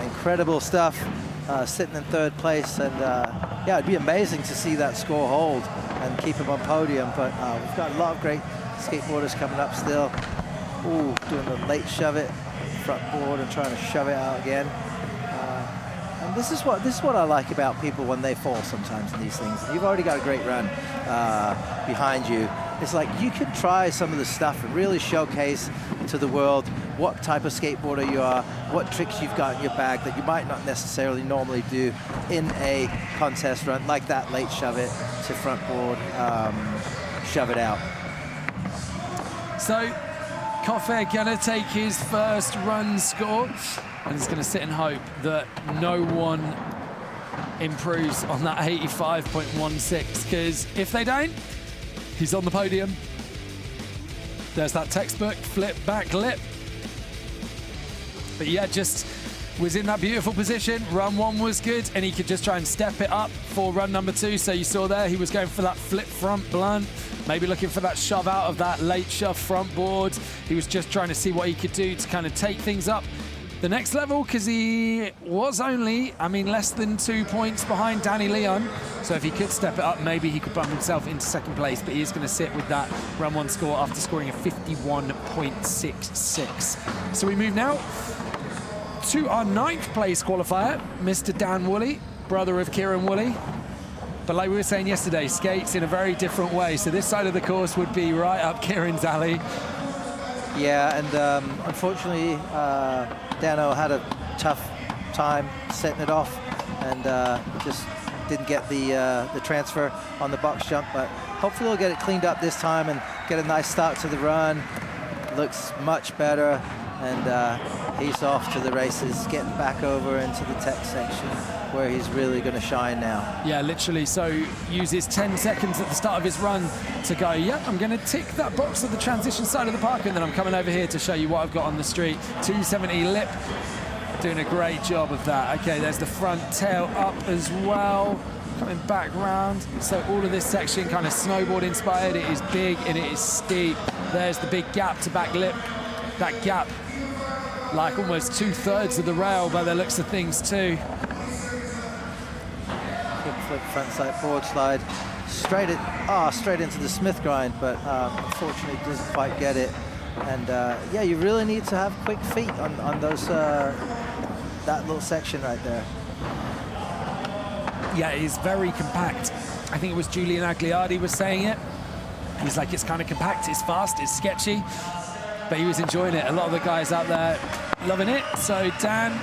incredible stuff. Sitting in 3rd place, and it'd be amazing to see that score hold and keep him on podium, but we've got a lot of great skateboarders coming up still. Ooh, doing the late shove it, front board, and trying to shove it out again. And this is what I like about people when they fall sometimes in these things. You've already got a great run behind you. It's like you can try some of the stuff and really showcase to the world what type of skateboarder you are, what tricks you've got in your bag that you might not necessarily normally do in a contest run, like that late shove it to front board, shove it out. So, Kristoffer gonna take his first run score, and he's gonna sit and hope that no one improves on that 85.16, because if they don't, he's on the podium. There's that textbook flip back lip. But yeah, just was in that beautiful position. Run 1 was good, and he could just try and step it up for run number 2. So you saw there, he was going for that flip front blunt, maybe looking for that shove out of that late shove front board. He was just trying to see what he could do to kind of take things up the next level, because he was only, less than 2 points behind Danny Leon. So if he could step it up, maybe he could bump himself into 2nd place, but he is going to sit with that run 1 score after scoring a 51.66. So we move now to our 9th place qualifier, Mr. Dan Woolley, brother of Kieran Woolley. But like we were saying yesterday, skates in a very different way. So this side of the course would be right up Kieran's alley. Yeah, and unfortunately, Dano had a tough time setting it off, and just didn't get the transfer on the box jump. But hopefully we'll get it cleaned up this time and get a nice start to the run. Looks much better, and he's off to the races, getting back over into the tech section where he's really going to shine now. Yeah, literally. So uses 10 seconds at the start of his run to go, I'm going to tick that box at the transition side of the park, and then I'm coming over here to show you what I've got on the street. 270 lip, doing a great job of that. Okay, there's the front tail up as well, coming back round. So all of this section kind of snowboard inspired. It is big and it is steep. There's the big gap to back lip. That gap, like almost 2/3 of the rail by the looks of things too. Flip front side board slide, straight into the Smith grind, but unfortunately doesn't quite get it. And you really need to have quick feet on those that little section right there. Yeah, it is very compact. I think it was Julian Agliardi was saying it. He's like, it's kind of compact, it's fast, it's sketchy, but he was enjoying it. A lot of the guys out there loving it. So Dan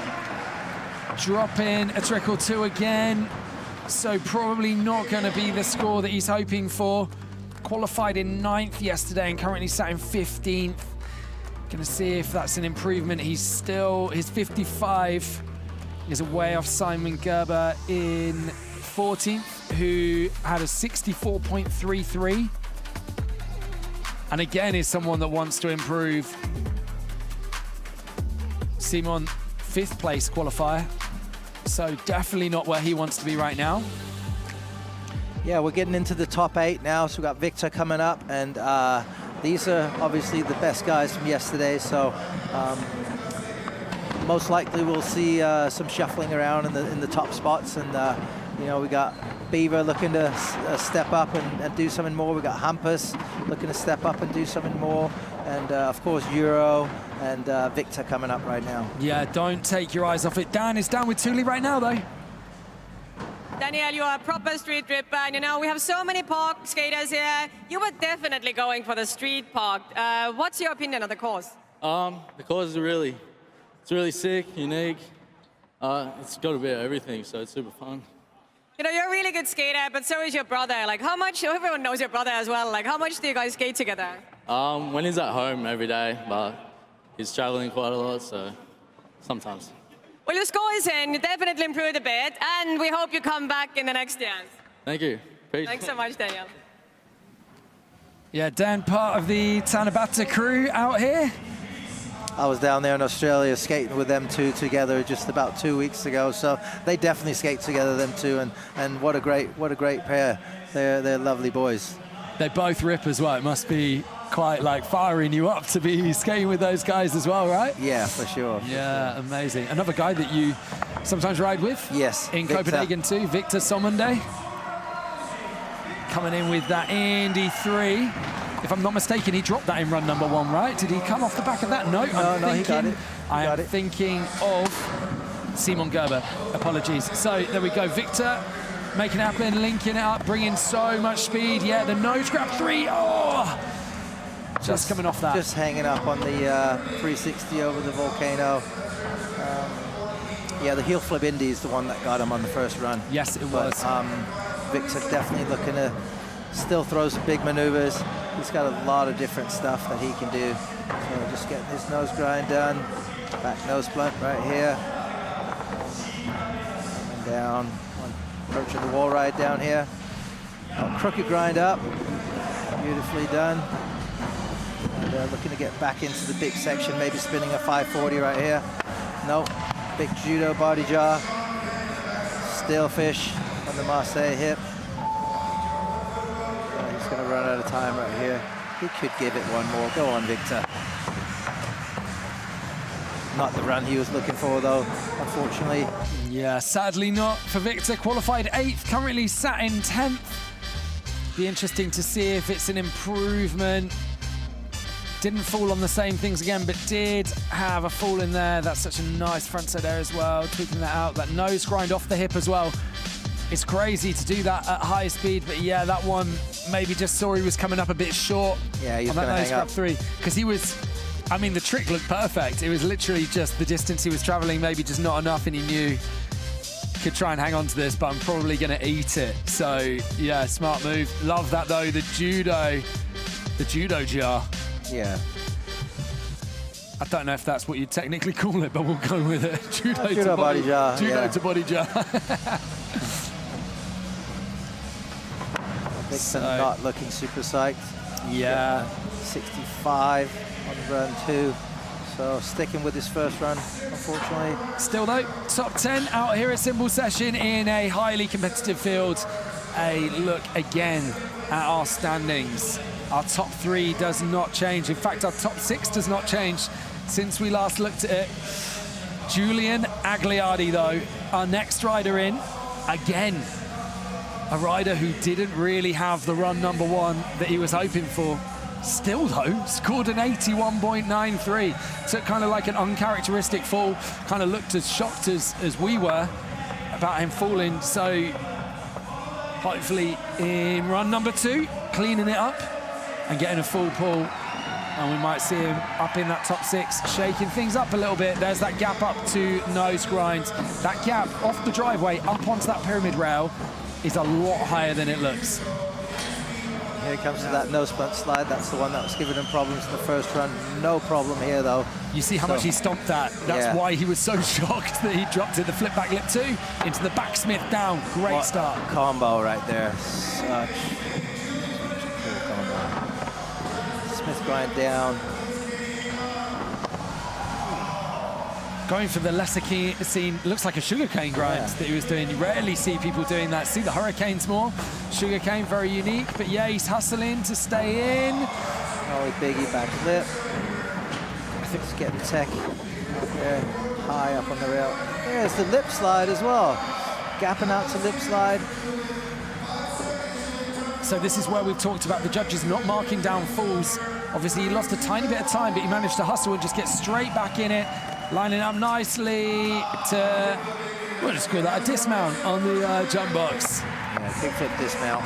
dropping a trick or two again. So probably not going to be the score that he's hoping for. Qualified in 9th yesterday and currently sat in 15th. Going to see if that's an improvement. He's still, his 55 is away off Simon Gerber in 14th, who had a 64.33. And again is someone that wants to improve. Simon, 5th place qualifier. So definitely not where he wants to be right now. Yeah, we're getting into the top 8 now. So we've got Victor coming up, and these are obviously the best guys from yesterday. So most likely we'll see some shuffling around in the top spots. And you know, we got Beaver looking to step up and do something more. We got Hampus looking to step up and do something more. And of course, Euro and Victor coming up right now. Yeah, don't take your eyes off it. Dan is down with Thule right now, though. Daniel, you are a proper street ripper, and you know, we have so many park skaters here. You were definitely going for the street park. What's your opinion of the course? The course is really sick, unique. It's got a bit of everything, so it's super fun. You know, you're a really good skater, but so is your brother. Like, how much, everyone knows your brother as well. Like, how much do you guys skate together? When he's at home every day, but he's traveling quite a lot, so sometimes. Well, your score is in. You definitely improved a bit, and we hope you come back in the next dance. Thank you. Thanks so much, Daniel. Yeah, Dan, part of the Tanabata crew out here. I was down there in Australia skating with them two together just about 2 weeks ago, so they definitely skate together, them two, and what a great pair. They're lovely boys. They both rip as well. It must be quite like firing you up to be skating with those guys as well, right? Yeah, for sure. Yeah, amazing. Another guy that you sometimes ride with? Yes. In Victor. Copenhagen too, Victor Sommonday. Coming in with that Indy 3. If I'm not mistaken, he dropped that in run number 1, right? Did he come off the back of that? No, he got it. I am thinking of Simon Gerber. Apologies. So there we go. Victor making it happen, linking it up, bringing so much speed. Yeah, the nose grab 3. Oh! Just coming off that. Just hanging up on the 360 over the volcano. Yeah, the heel flip Indy is the one that got him on the first run. Yes, it was. Victor definitely looking to still throw some big maneuvers. He's got a lot of different stuff that he can do. So just getting his nose grind done. Back nose blunt right here. Coming down. Approaching the wall ride down here. Crooked grind up. Beautifully done. And looking to get back into the big section, maybe spinning a 540 right here. Nope. Big judo body jaw. Steel fish on the Marseille hip. He's going to run out of time right here. He could give it one more. Go on, Victor. Not the run he was looking for, though, unfortunately. Yeah, sadly not for Victor. Qualified 8th, currently sat in 10th. Be interesting to see if it's an improvement. Didn't fall on the same things again, but did have a fall in there. That's such a nice front side there as well. Tweaking that out. That nose grind off the hip as well. It's crazy to do that at high speed, but yeah, that one maybe just saw he was coming up a bit short. Yeah, he's on that nose grab 3. Because he was, I mean, the trick looked perfect. It was literally just the distance he was traveling, maybe just not enough, and he knew could try and hang on to this, but I'm probably going to eat it. So yeah, smart move. Love that though, the judo jar. Yeah. I don't know if that's what you'd technically call it, but we'll go with it. Judo to body jar. Judo to body jar. Dixon not looking super psyched. Yeah. 65 on run 2. So sticking with his first run, unfortunately. Still though, top 10 out here at Cymbal Session in a highly competitive field. A look again at our standings. Our top 3 does not change. In fact, our top 6 does not change since we last looked at it. Julian Agliardi, though, our next rider in. Again, a rider who didn't really have the run number 1 that he was hoping for. Still, though, scored an 81.93. Took kind of like an uncharacteristic fall. Kind of looked as shocked as we were about him falling. So hopefully in run number 2, cleaning it up and getting a full pull And we might see him up in that top 6, shaking things up a little bit. There's that gap up to nose grind. That gap off the driveway up onto that pyramid rail is a lot higher than it looks. Here he comes to that nose blunt slide. That's the one that was giving him problems in the first run. No problem here, though. You see how much he stomped that. That's why he was so shocked that he dropped it. The flip back lip 2 into the backsmith down. Great start. Combo right there. Such cool combo. Smith grind down. Going for the lesser scene, looks like a sugarcane grind that he was doing. You rarely see people doing that. See the hurricanes more. Sugarcane, very unique, but yeah, he's hustling to stay in. Oh, biggie back lip. I think he's getting tech there, high up on the rail. There's the lip slide as well. Gapping out to lip slide. So this is where we've talked about the judges not marking down falls. Obviously, he lost a tiny bit of time, but he managed to hustle and just get straight back in it. Lining up nicely to, we'll just call that a dismount on the jump box. Yeah, kickflip dismount.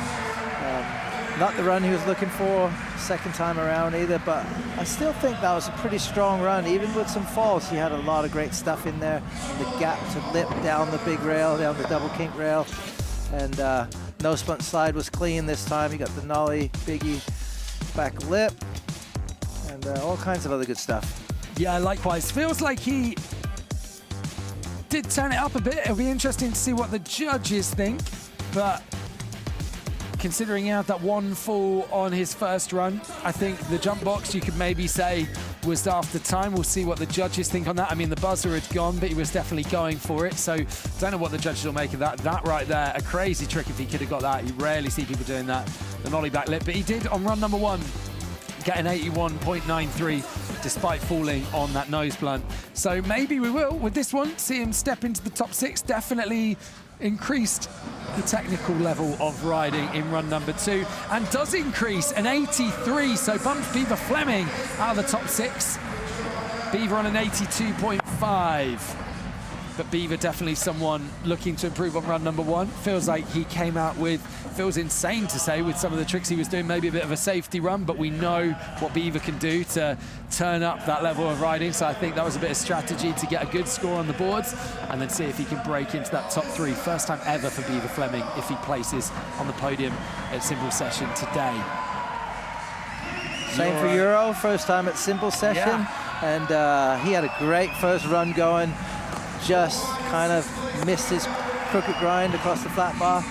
Not the run he was looking for second time around either, but I still think that was a pretty strong run. Even with some falls, he had a lot of great stuff in there. The gap to lip down the big rail, down the double kink rail. And no spunt slide was clean this time. He got the nollie, biggie, back lip, and all kinds of other good stuff. Yeah, likewise. Feels like he did turn it up a bit. It'll be interesting to see what the judges think, but considering he had that one fall on his first run, I think the jump box, you could maybe say, was after time. We'll see what the judges think on that. I mean, the buzzer had gone, but he was definitely going for it. So don't know what the judges will make of that. That right there, a crazy trick if he could have got that. You rarely see people doing that, the nollie back lip, but he did on run number 1. Get an 81.93 despite falling on that nose blunt. So maybe we will, with this one, see him step into the top 6. Definitely increased the technical level of riding in run number 2 and does increase an 83. So bumps Beaver Fleming out of the top 6. Beaver on an 82.5. But Beaver definitely someone looking to improve on run number 1. Feels like he came out with, feels insane to say, with some of the tricks he was doing, maybe a bit of a safety run, but we know what Beaver can do to turn up that level of riding. So I think that was a bit of strategy to get a good score on the boards and then see if he can break into that top 3. First time ever for Beaver Fleming if he places on the podium at Simple Session today. Same for Euro, first time at Simple Session. And he had a great first run going. Just kind of missed his crooked grind across the flat bar,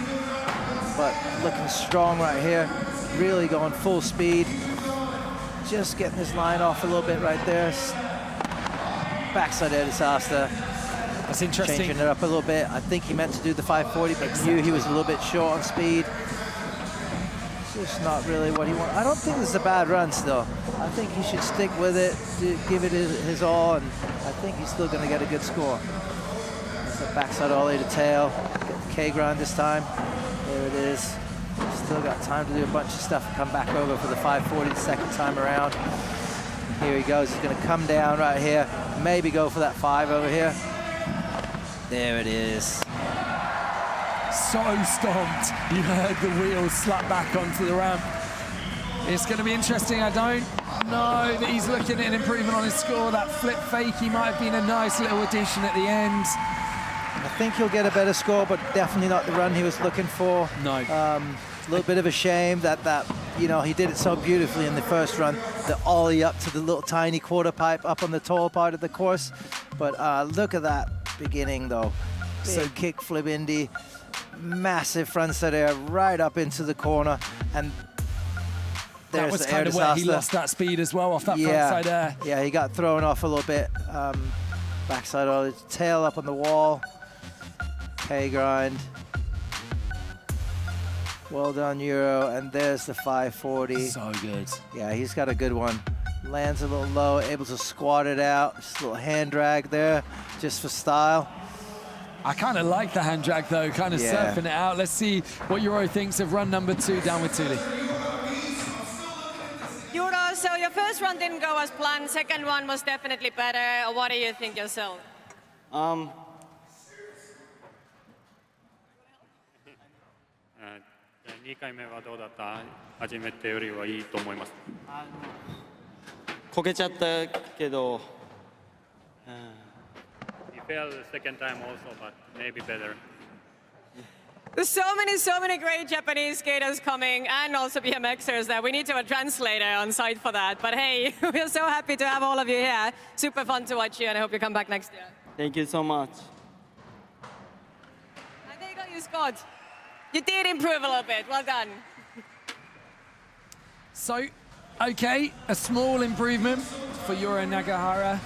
but looking strong right here, really going full speed, just getting his line off a little bit right there. Backside air disaster. That's interesting. Changing it up a little bit. I think he meant to do the 540, but knew he was a little bit short on speed. Just not really what he wanted. I don't think this is a bad run still. I think he should stick with it, give it his all, and I think he's still going to get a good score. That's the backside ollie to tail. Get the K grind this time. There it is. Still got time to do a bunch of stuff and come back over for the 540 the second time around. And here he goes. He's going to come down right here. Maybe go for that 5 over here. There it is. So stomped. You heard the wheels slap back onto the ramp. It's going to be interesting. I don't know that he's looking at an improvement on his score. That flip fake, he might have been a nice little addition at the end. I think he'll get a better score, but definitely not the run he was looking for. No. A little bit of a shame that you know, he did it so beautifully in the first run, the ollie up to the little tiny quarter pipe up on the tall part of the course. But look at that beginning though. Big kick flip indie, massive frontside air right up into the corner, and that was kind of where he lost that speed as well off that frontside air. Yeah, he got thrown off a little bit. Backside ollie, tail up on the wall. K grind. Well done, Euro, and there's the 540. So good. Yeah, he's got a good one. Lands a little low, able to squat it out. Just a little hand drag there, just for style. I kind of like the hand drag though, kind of surfing it out. Let's see what Euro thinks of run number 2 down with Thule. Euro, so your first run didn't go as planned. Second one was definitely better. What do you think yourself? こけちゃったけど。You failed the second time also, but maybe better. There's so many great Japanese skaters coming, and also BMXers that we need to have a translator on site for that. But hey, we're so happy to have all of you here. Super fun to watch you, and I hope you come back next year. Thank you so much. And there you go, you scored. You did improve a little bit. Well done. So, okay, a small improvement for Yura Nagahara.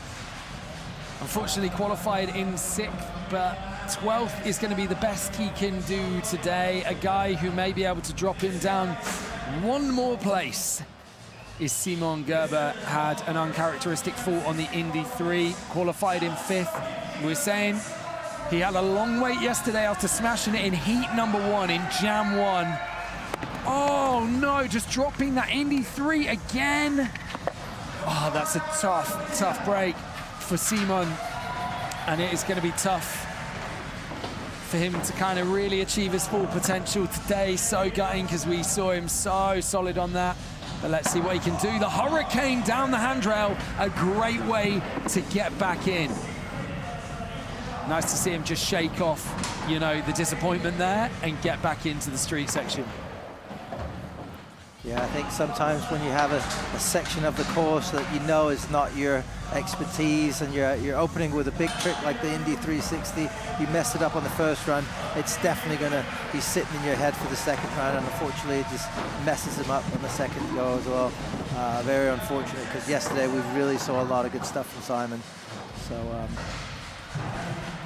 Unfortunately qualified in 6th, but 12th is going to be the best he can do today. A guy who may be able to drop him down one more place is Simon Gerber. Had an uncharacteristic fault on the Indy 3, qualified in 5th. We were saying he had a long wait yesterday after smashing it in heat number 1 in Jam 1. Oh no, just dropping that Indy 3 again. Oh, that's a tough break for Simon, and it is going to be tough for him to kind of really achieve his full potential today. So gutting, because we saw him so solid on that. But let's see what he can do. The hurricane down the handrail, a great way to get back in. Nice to see him just shake off, you know, the disappointment there and get back into the street section. Yeah, I think sometimes when you have a section of the course that you know is not your expertise, and you're opening with a big trick like the Indy 360, you messed it up on the first run, it's definitely going to be sitting in your head for the second run, and unfortunately it just messes him up on the second go as well. Very unfortunate, because yesterday we really saw a lot of good stuff from Simon. So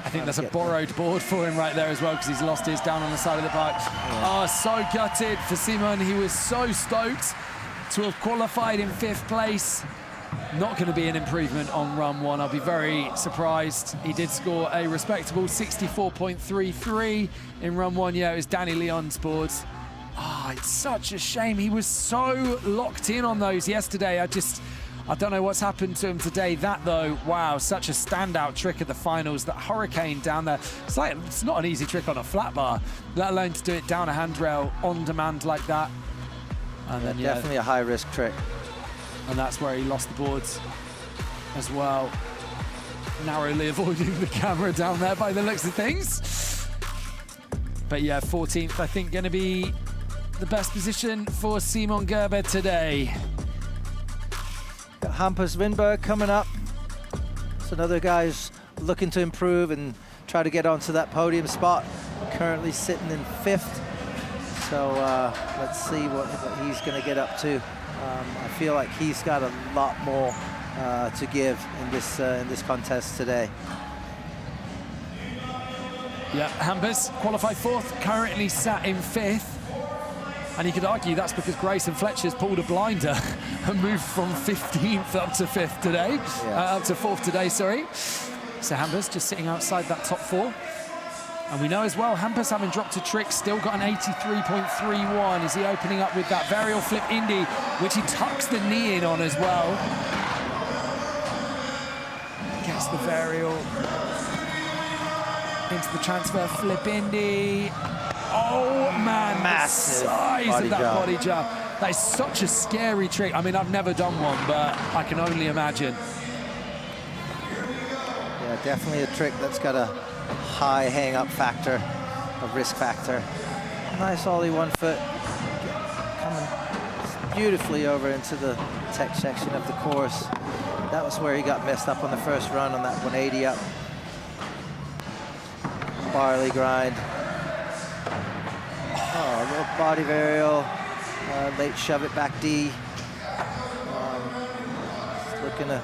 I think that's a borrowed board for him right there as well, because he's lost his down on the side of the bike. Yeah. Oh, so gutted for Simon. He was so stoked to have qualified in 5th place. Not going to be an improvement on run 1. I'll be very surprised. He did score a respectable 64.33 in run 1. Yeah, it was Danny Leon's boards. Oh, it's such a shame. He was so locked in on those yesterday. I don't know what's happened to him today. That though, wow, such a standout trick at the finals. That hurricane down there. It's not an easy trick on a flat bar, let alone to do it down a handrail on demand like that. And then definitely a high risk trick. And that's where he lost the boards as well. Narrowly avoiding the camera down there by the looks of things. But yeah, 14th, I think, going to be the best position for Simon Gerber today. Got Hampus Winberg coming up. So another guy's looking to improve and try to get onto that podium spot. Currently sitting in 5th. So let's see what he's going to get up to. I feel like he's got a lot more to give in this contest today. Yeah, Hampus qualified 4th, currently sat in 5th. And you could argue that's because Greyson Fletcher's pulled a blinder and moved from 15th up to 5th today, up to 4th today, sorry. So Hampus just sitting outside that top 4. And we know as well, Hampus, having dropped a trick, still got an 83.31. Is he opening up with that varial flip Indy, which he tucks the knee in on as well. Gets the varial into the transfer flip Indy. Oh man, massive the size of that jump. body jump. That is such a scary trick. I mean, I've never done one, but I can only imagine. Yeah, definitely a trick that's got a high hang-up factor, a risk factor. Nice ollie 1 foot, coming beautifully over into the tech section of the course. That was where he got messed up on the first run on that 180 up. Barley grind. Oh, a little body varial, late shove it back D. Looking to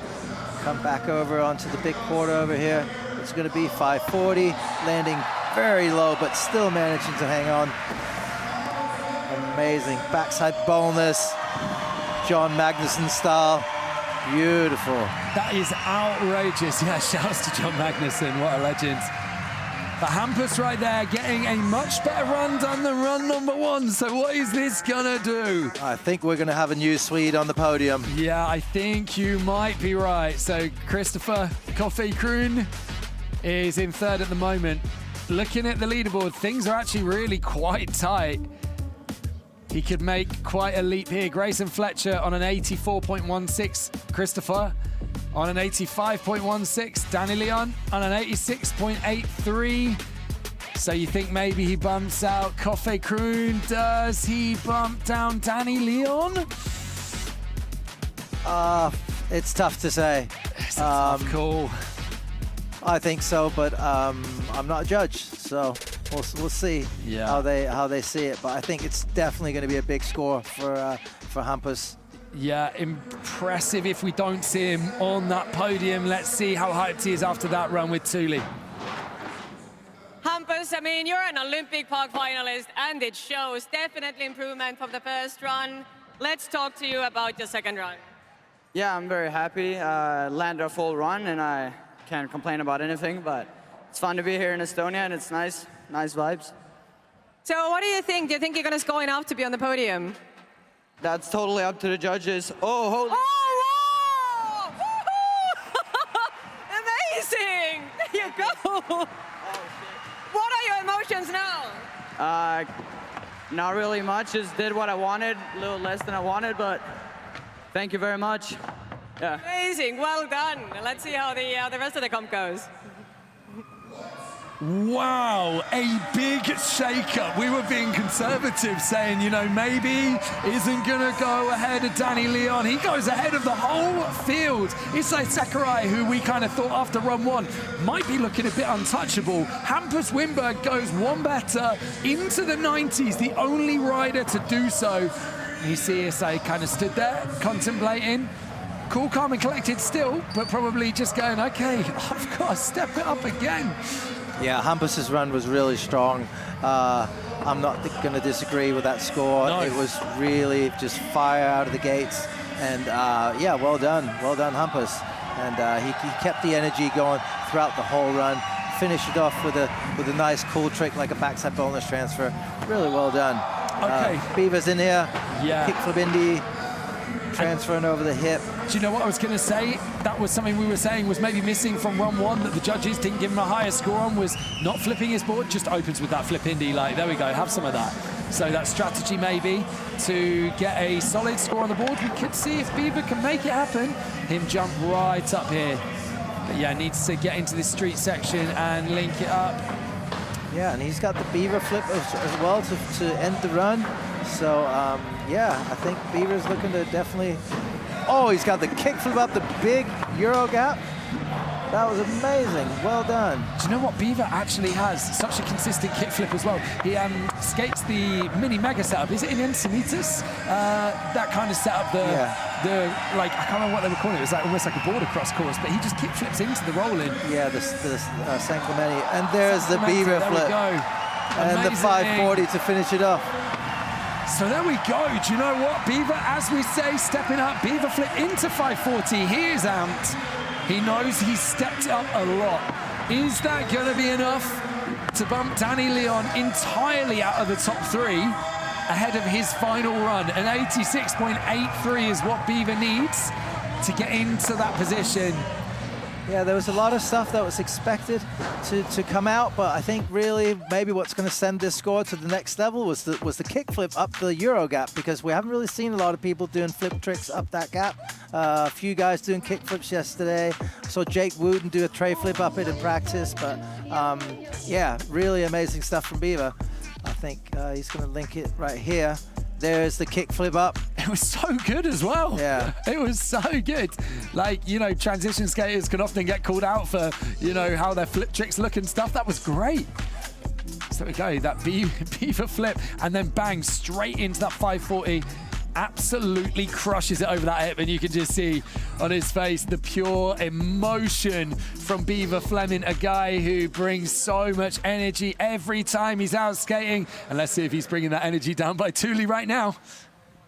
come back over onto the big quarter over here. It's going to be 540, landing very low, but still managing to hang on. Amazing backside boneless, John Magnuson style. Beautiful. That is outrageous. Yeah, shouts to John Magnuson, what a legend. But Hampus right there getting a much better run done than run number 1. So what is this gonna do? I think we're gonna have a new Swede on the podium. Yeah, I think you might be right. So Kristoffer Kroon is in 3rd at the moment. Looking at the leaderboard, things are actually really quite tight. he could make quite a leap here. Greyson Fletcher on an 84.16, Kristoffer on an 85.16, Danny Leon on an 86.83. So you think maybe he bumps out Kristoffer Kroon. Does he bump down Danny Leon? It's tough to say. It's a tough call. I think so, but I'm not a judge, so we'll see how they see it. But I think it's definitely going to be a big score for Hampus. Yeah, impressive if we don't see him on that podium. Let's see how hyped he is after that run with Thule. Hampus, I mean, you're an Olympic park finalist, and it shows definitely improvement from the first run. Let's talk to you about your second run. Yeah, I'm very happy. Landed a full run, and I can't complain about anything, but it's fun to be here in Estonia, and it's nice vibes. So what do you think? Do you think you're going to score enough to be on the podium? That's totally up to the judges. Oh, holy... Oh, wow! Amazing! There you go! What are your emotions now? Not really much, just did what I wanted, a little less than I wanted, but thank you very much. Yeah. Amazing, well done. Let's see how the rest of the comp goes. Wow, a big shake-up. We were being conservative, saying, you know, maybe isn't going to go ahead of Danny Leon. He goes ahead of the whole field. Issei Sakurai, who we kind of thought after run one might be looking a bit untouchable. Hampus Wimberg goes one better into the 90s, the only rider to do so. You see Issei kind of stood there, contemplating. Cool, calm and collected still, but probably just going, okay, I've got to step it up again. Yeah, Hampus's run was really strong. I'm not going to disagree with that score. No. It was really just fire out of the gates. And yeah, well done, Hampus. And he kept the energy going throughout the whole run. Finished it off with a nice cool trick like a backside bonus transfer. Really well done. Okay. Beaver's in here. Yeah. Kickflip Indy. Transferring over the hip. Do you know what I was going to say? That was something we were saying was maybe missing from run one that the judges didn't give him a higher score on, was not flipping his board, just opens with that flip Indy. Like, there we go, have some of that. So that strategy maybe to get a solid score on the board. We could see if Beaver can make it happen. Him jump right up here. But yeah, needs to get into this street section and link it up. Yeah, and he's got the Beaver flip as well to end the run. So, yeah, I think Beaver's looking to definitely... Oh, he's got the kickflip up, the big Euro gap. That was amazing. Well done. Do you know what? Beaver actually has such a consistent kickflip as well. He skates the mini mega setup. Is it in Encinitas? That kind of setup, the like, I can't remember what they were calling it. It was like almost like a border cross course, but he just kickflips into the roll-in. Yeah, the San Clemente. And there's the Beaver flip. There we go. And Amazing. the 540 to finish it off. So there we go. Do you know what? Beaver, as we say, stepping up. Beaver flip into 540. He is amped. He knows he's stepped up a lot. Is that going to be enough to bump Danny Leon entirely out of the top three ahead of his final run? An 86.83 is what Beaver needs to get into that position. Yeah, there was a lot of stuff that was expected to come out, but I think really maybe what's going to send this score to the next level was the kickflip up the Euro gap, because we haven't really seen a lot of people doing flip tricks up that gap. A few guys doing kickflips yesterday. I saw Jake Wooten do a tray flip up it in practice, but yeah, really amazing stuff from Beaver. I think he's going to link it right here. There's the kickflip up. It was so good as well. Yeah. It was so good. Like, you know, transition skaters can often get called out for, you know, how their flip tricks look and stuff. That was great. So there we go, that Beaver flip, and then bang, straight into that 540. Absolutely crushes it over that hip, and you can just see on his face the pure emotion from Beaver Fleming, a guy who brings so much energy every time he's out skating. And let's see if he's bringing that energy down by Thule right now.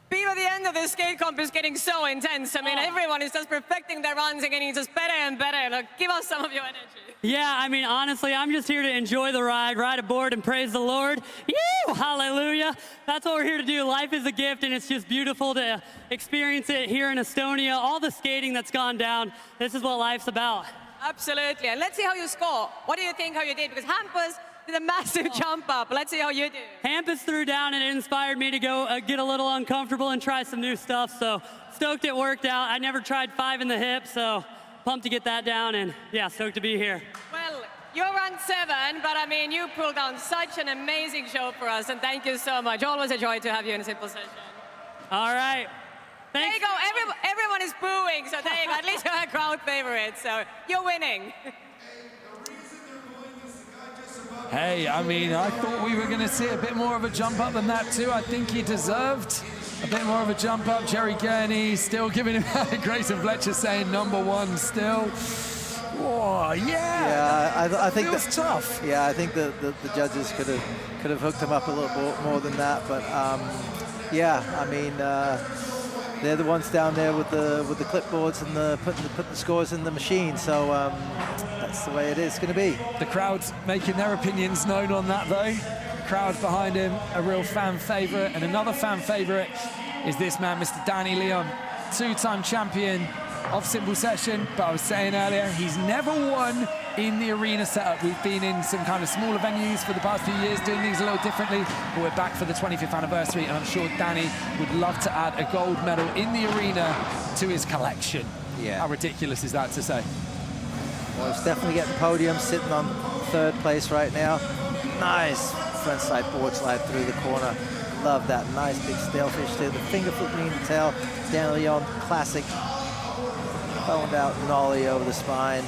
Beaver, the end of this skate comp is getting so intense. I mean, everyone is just perfecting their runs and getting just better and better. Look, give us some of your energy. Yeah, I mean, honestly, I'm just here to enjoy the ride aboard and praise the Lord. Yee! Hallelujah. That's what we're here to do. Life is a gift, and it's just beautiful to experience it here in Estonia. All the skating that's gone down, this is what life's about. Absolutely. And let's see how you score. What do you think how you did? Because Hampus the massive jump up. Let's see how you do. Hampus threw down and it inspired me to go get a little uncomfortable and try some new stuff. So stoked it worked out. I never tried 5 in the hip, so pumped to get that down, and yeah, stoked to be here. Well, you're ranked 7, but I mean, you pulled on such an amazing show for us, and thank you so much. Always a joy to have you in a simple session. All right. There you go. Everyone is booing, so there you go. At least you're a crowd favorite, so you're winning. Hey, I mean, I thought we were going to see a bit more of a jump up than that too. I think he deserved a bit more of a jump up. Jerry Gurney still giving him Greyson Fletcher saying #1 still. Whoa, yeah. Yeah, I think that's tough. Yeah, I think the judges could have hooked him up a little bit more than that, but yeah, I mean, they're the ones down there with the clipboards and putting the scores in the machine. So that's the way it is going to be. The crowd's making their opinions known on that, though. Crowd behind him, a real fan favorite, and another fan favorite is this man, Mr. Danny Leon, 2-time champion of simple session. But I was saying earlier, he's never won in the arena setup. We've been in some kind of smaller venues for the past few years, doing things a little differently, but we're back for the 25th anniversary, and I'm sure Danny would love to add a gold medal in the arena to his collection. Yeah. How ridiculous is that to say? Well, he's definitely getting podium, sitting on 3rd place right now. Nice frontside board slide through the corner. Love that nice big stalefish too. The finger flip knee to tail. Danny Leon, classic. Boned out nollie over the spine.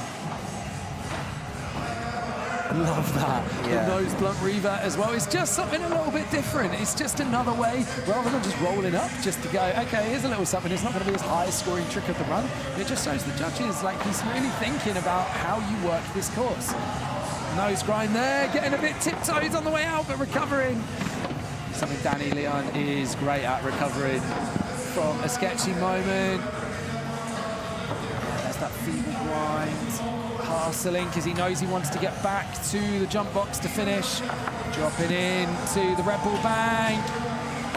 Love that. Yeah. The nose blunt reaver as well. It's just something a little bit different. It's just another way, rather than just rolling up, just to go, okay, here's a little something. It's not going to be this high scoring trick of the run. It just shows the judges like he's really thinking about how you work this course. Nose grind there, getting a bit tiptoes on the way out, but recovering. Something Danny Leon is great at, recovering from a sketchy moment. There's that feeble grind. Hustling because he knows he wants to get back to the jump box to finish. Dropping in to the Red Bull bank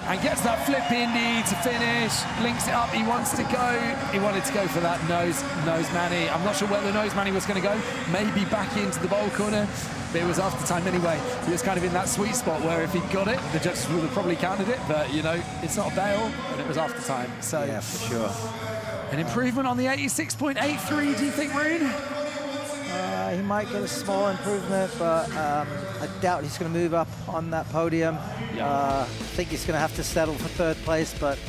and gets that flip indie to finish. Links it up, he wants to go. He wanted to go for that nose manny. I'm not sure where the nose manny was going to go. Maybe back into the bowl corner, but it was after time anyway. He was kind of in that sweet spot where if he got it, the judges would have probably counted it, but you know, it's not a bail, and it was after time. So yeah, for sure. An improvement on the 86.83, do you think, Rune? He might get a small improvement, but I doubt he's going to move up on that podium. I think he's going to have to settle for 3rd place, but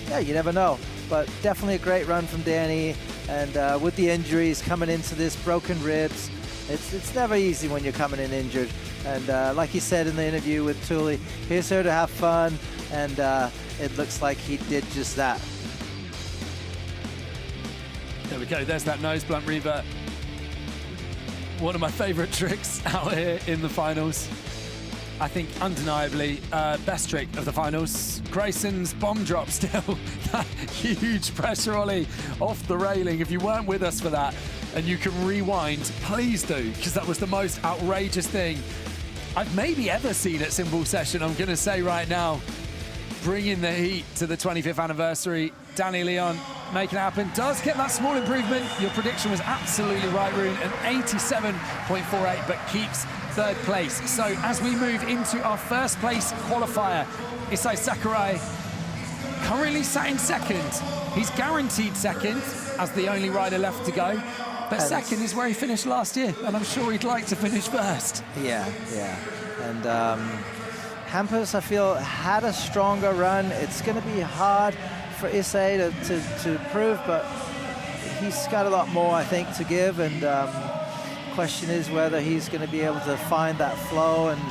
yeah, you never know. But definitely a great run from Danny, and with the injuries coming into this, broken ribs, it's never easy when you're coming in injured. And like he said in the interview with Thule, he's here to have fun, and it looks like he did just that. There we go, there's that nose blunt reaver. One of my favorite tricks out here in the finals. I think undeniably best trick of the finals. Greyson's bomb drop still. That huge pressure ollie off the railing. If you weren't with us for that and you can rewind, please do, because that was the most outrageous thing I've maybe ever seen at Simple Session, I'm going to say right now. Bringing the heat to the 25th anniversary. Danny Leon making it happen. Does get that small improvement. Your prediction was absolutely right, Rune. An 87.48, but keeps 3rd place. So as we move into our 1st place qualifier, Issei Sakurai currently sat in 2nd. He's guaranteed 2nd as the only rider left to go. But 2nd is where he finished last year, and I'm sure he'd like to finish 1st. Yeah. And Hampus, I feel, had a stronger run. It's going to be hard for Issei to prove, but he's got a lot more, I think, to give. And the question is whether he's going to be able to find that flow and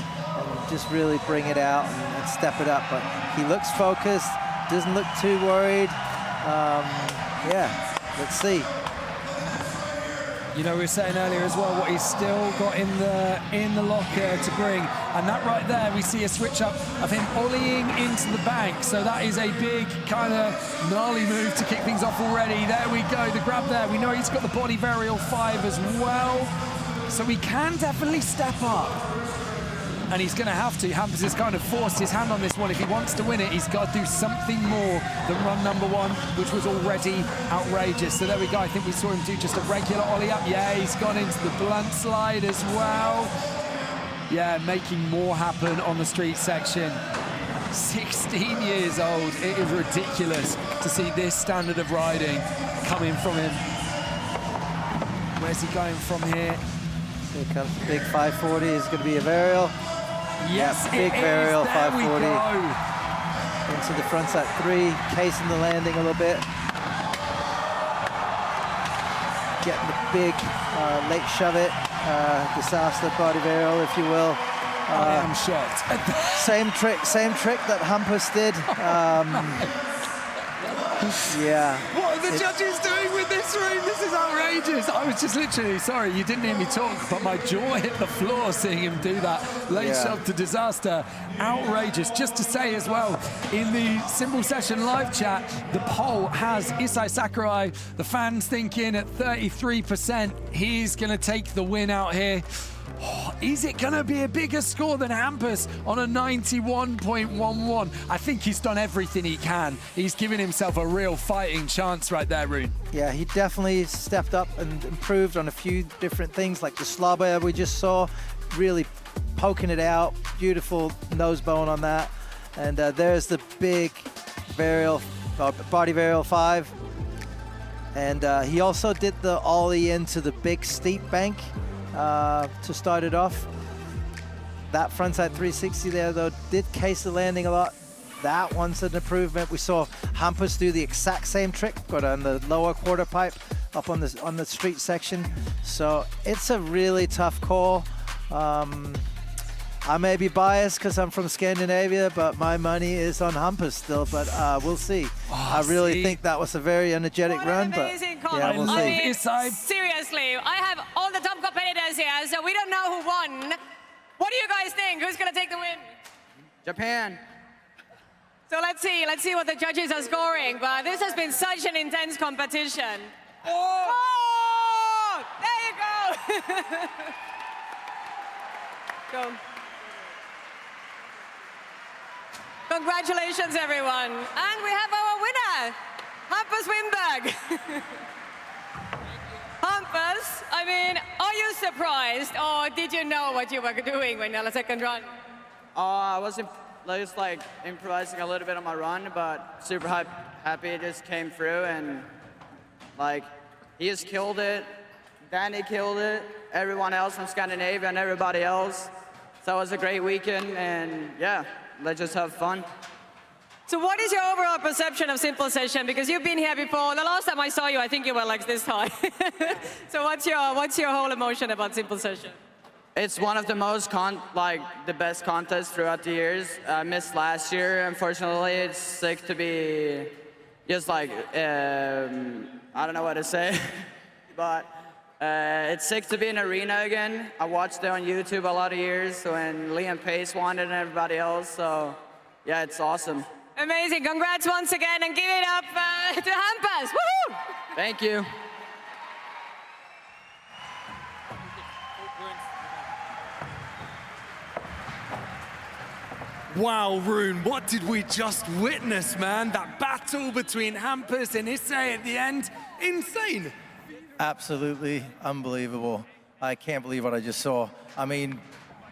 just really bring it out and step it up. But he looks focused, doesn't look too worried. Yeah, let's see. You know, we were saying earlier as well what he's still got in the locker to bring. And that right there, we see a switch up of him ollieing into the bank. So that is a big kind of gnarly move to kick things off already. There we go, the grab there. We know he's got the body varial 5 as well. So he can definitely step up. And he's going to have to. Hampus has kind of forced his hand on this one. If he wants to win it, he's got to do something more than run #1, which was already outrageous. So there we go. I think we saw him do just a regular ollie up. Yeah, he's gone into the blunt slide as well. Yeah, making more happen on the street section. 16 years old. It is ridiculous to see this standard of riding coming from him. Where's he going from here? Here comes the big 540. It's going to be a varial. Yes, big varial 540. Go. Into the frontside 3, casing the landing a little bit. Getting the big late shove it, disaster body varial, if you will. I am shocked. Same trick that Hampus did. Yeah. What are the judges doing with this room? This is outrageous. I was just literally, sorry, you didn't hear me talk, but my jaw hit the floor seeing him do that. Late shove to disaster. Outrageous. Just to say as well, in the Simple Session live chat, the poll has Issei Sakurai, the fans thinking at 33%, he's going to take the win out here. Oh, is it going to be a bigger score than Hampus on a 91.11? I think he's done everything he can. He's given himself a real fighting chance right there, Rune. Yeah, he definitely stepped up and improved on a few different things, like the slob air we just saw, really poking it out. Beautiful nose bone on that. And there's the big varial, body varial 5. And he also did the ollie into the big steep bank. To start it off. That frontside 360 there, though, did case the landing a lot. That one's an improvement. We saw Hampus do the exact same trick, but on the lower quarter pipe up on the street section. So it's a really tough call. I may be biased because I'm from Scandinavia, but my money is on Hampus still, but we'll see. I really think that was a very energetic run, but yeah, we'll see. I mean, seriously, I have all the top competitors here, so we don't know who won. What do you guys think? Who's going to take the win? Japan. So let's see what the judges are scoring, but this has been such an intense competition. Oh! There you go! Go. Congratulations, everyone. And we have our winner, Hampus Wimberg. Hampus, I mean, are you surprised, or did you know what you were doing when on the second run? I was just like improvising a little bit on my run, but super happy it just came through, and like he just killed it. Danny killed it. Everyone else from Scandinavia and everybody else. So it was a great weekend, and yeah, let's just have fun. So what is your overall perception of Simple Session? Because you've been here before. The last time I saw you, I think you were like this high. So what's your whole emotion about Simple Session? It's one of the most the best contests throughout the years. I missed last year, unfortunately. It's sick to be just like I don't know what to say, but it's sick to be in arena again. I watched it on YouTube a lot of years when Liam Pace won it and everybody else. So yeah, it's awesome. Amazing. Congrats once again, and give it up to Hampus. Woohoo! Thank you. Wow, Rune, what did we just witness, man? That battle between Hampus and Issei at the end, insane. Absolutely unbelievable. I can't believe what I just saw. I mean,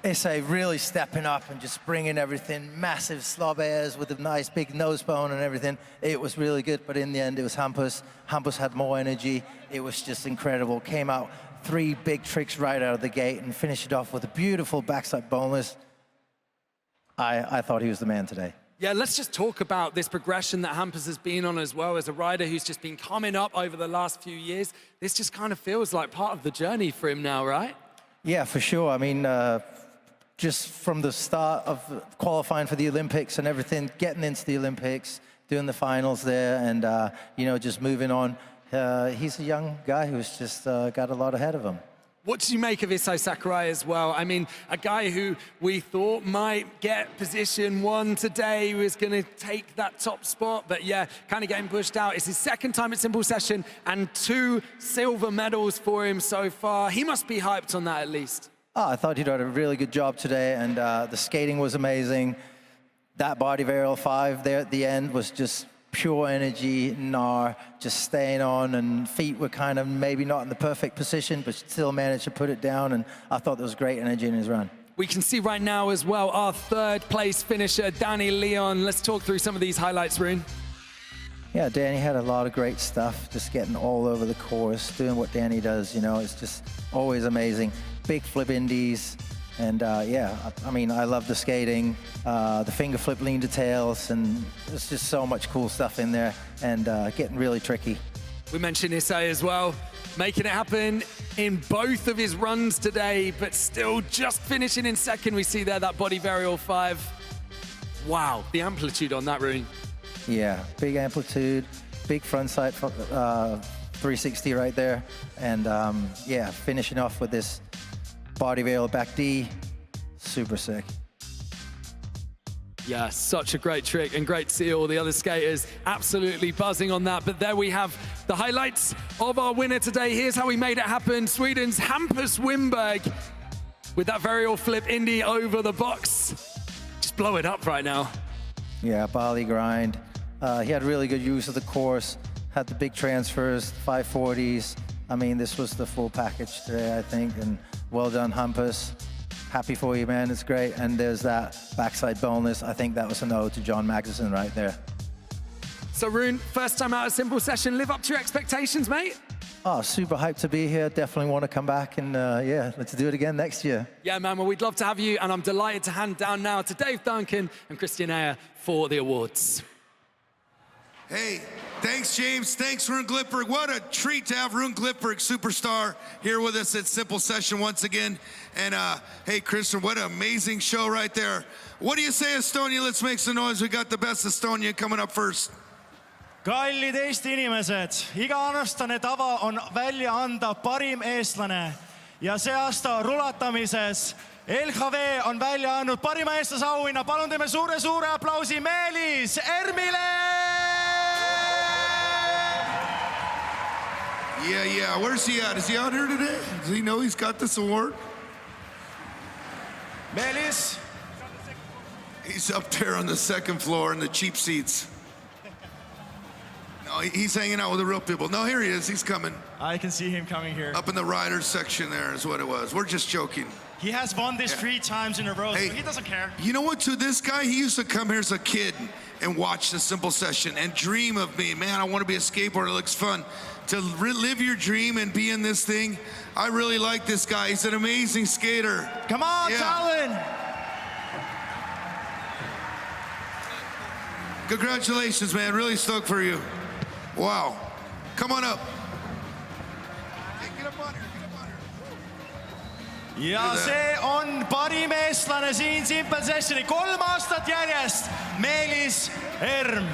Issei really stepping up and just bringing everything, massive slob airs with a nice big nose bone and everything. It was really good, but in the end, it was Hampus. Hampus had more energy. It was just incredible. Came out 3 big tricks right out of the gate and finished it off with a beautiful backside boneless. I thought he was the man today. Yeah, let's just talk about this progression that Hampus has been on as well as a rider who's just been coming up over the last few years. This just kind of feels like part of the journey for him now, right? Yeah, for sure. I mean, just from the start of qualifying for the Olympics and everything, getting into the Olympics, doing the finals there, and you know, just moving on. He's a young guy who's just got a lot ahead of him. What did you make of Issei Sakurai as well? I mean, a guy who we thought might get position 1 today, was going to take that top spot, but yeah, kind of getting pushed out. It's his second time at Simple Session and 2 silver medals for him so far. He must be hyped on that at least. Oh, I thought he did a really good job today, and the skating was amazing. That body varial 5 there at the end was just pure energy, gnar, just staying on, and feet were kind of maybe not in the perfect position, but still managed to put it down, and I thought there was great energy in his run. We can see right now as well our third place finisher, Danny Leon. Let's talk through some of these highlights, Rune. Yeah, Danny had a lot of great stuff, just getting all over the course, doing what Danny does, you know, it's just always amazing. Big flip indies, and yeah, I mean, I love the skating, the finger flip lean details, and there's just so much cool stuff in there, and getting really tricky. We mentioned Issei as well, making it happen in both of his runs today, but still just finishing in second. We see there that body varial 5. Wow, the amplitude on that, Rune. Yeah, big amplitude, big frontside 360 right there. And yeah, finishing off with this body varial back D, super sick. Yeah, such a great trick, and great to see all the other skaters absolutely buzzing on that. But there we have the highlights of our winner today. Here's how we made it happen. Sweden's Hampus Wimberg with that varial flip indie over the box. Just blow it up right now. Yeah, Bali grind. He had really good use of the course, had the big transfers, 540s. I mean, this was the full package today, I think, and well done, Hampus. Happy for you, man, it's great. And there's that backside bonus. I think that was an ode to John Magnuson right there. So, Rune, first time out of Simple Session, live up to your expectations, mate? Oh, super hyped to be here. Definitely want to come back, and yeah, let's do it again next year. Yeah, man, well, we'd love to have you, and I'm delighted to hand down now to Dave Duncan and Christian Ayer for the awards. Hey, thanks, James. Thanks, Rune Glipberg. What a treat to have Rune Glipberg, superstar, here with us at Simple Session once again. And hey, Christian, what an amazing show right there. What do you say, Estonia? Let's make some noise. We got the best Estonia coming up first. Kallid Eesti inimesed, iga-aastane tava on välja anda parim eestlane ja see aasta rulatamises LHV on välja andnud parima eestlase auhinna. Palun teeme suure aplausi Meelis Ermile! Yeah, where's he at? Is he out here today? Does he know he's got this award? Meelis? He's up there on the second floor in the cheap seats. No, he's hanging out with the real people. No, here he is. He's coming. I can see him coming here. Up in the riders section there is what it was. We're just joking. He has won this 3 times in a row, Hey, so he doesn't care. You know what, to this guy, he used to come here as a kid and watch the Simple Session and dream of me. Man, I want to be a skateboarder. It looks fun. To live your dream and be in this thing, I really like this guy. He's an amazing skater. Come on, Tallinn! Congratulations, man. Really stoked for you. Wow. Come on up. Hey, get up on here. Ja see on parim eestlane siin Simple Sessioni 3 aastat järjest, Meelis Erm.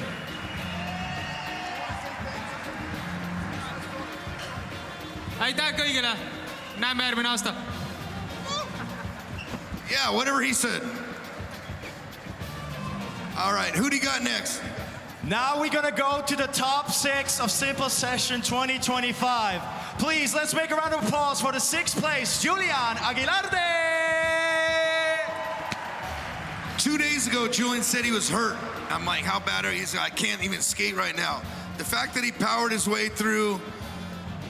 Aitäh kõigile. Näeme järgmine aasta. Yeah, whatever he said. All right, who do you got next? Now we're gonna go to the top 6 of Simple Session 2025. Please, let's make a round of applause for the 6th place, Julian Aguilarde! 2 days ago, Julian said he was hurt. I'm like, how bad are you? He's like, I can't even skate right now. The fact that he powered his way through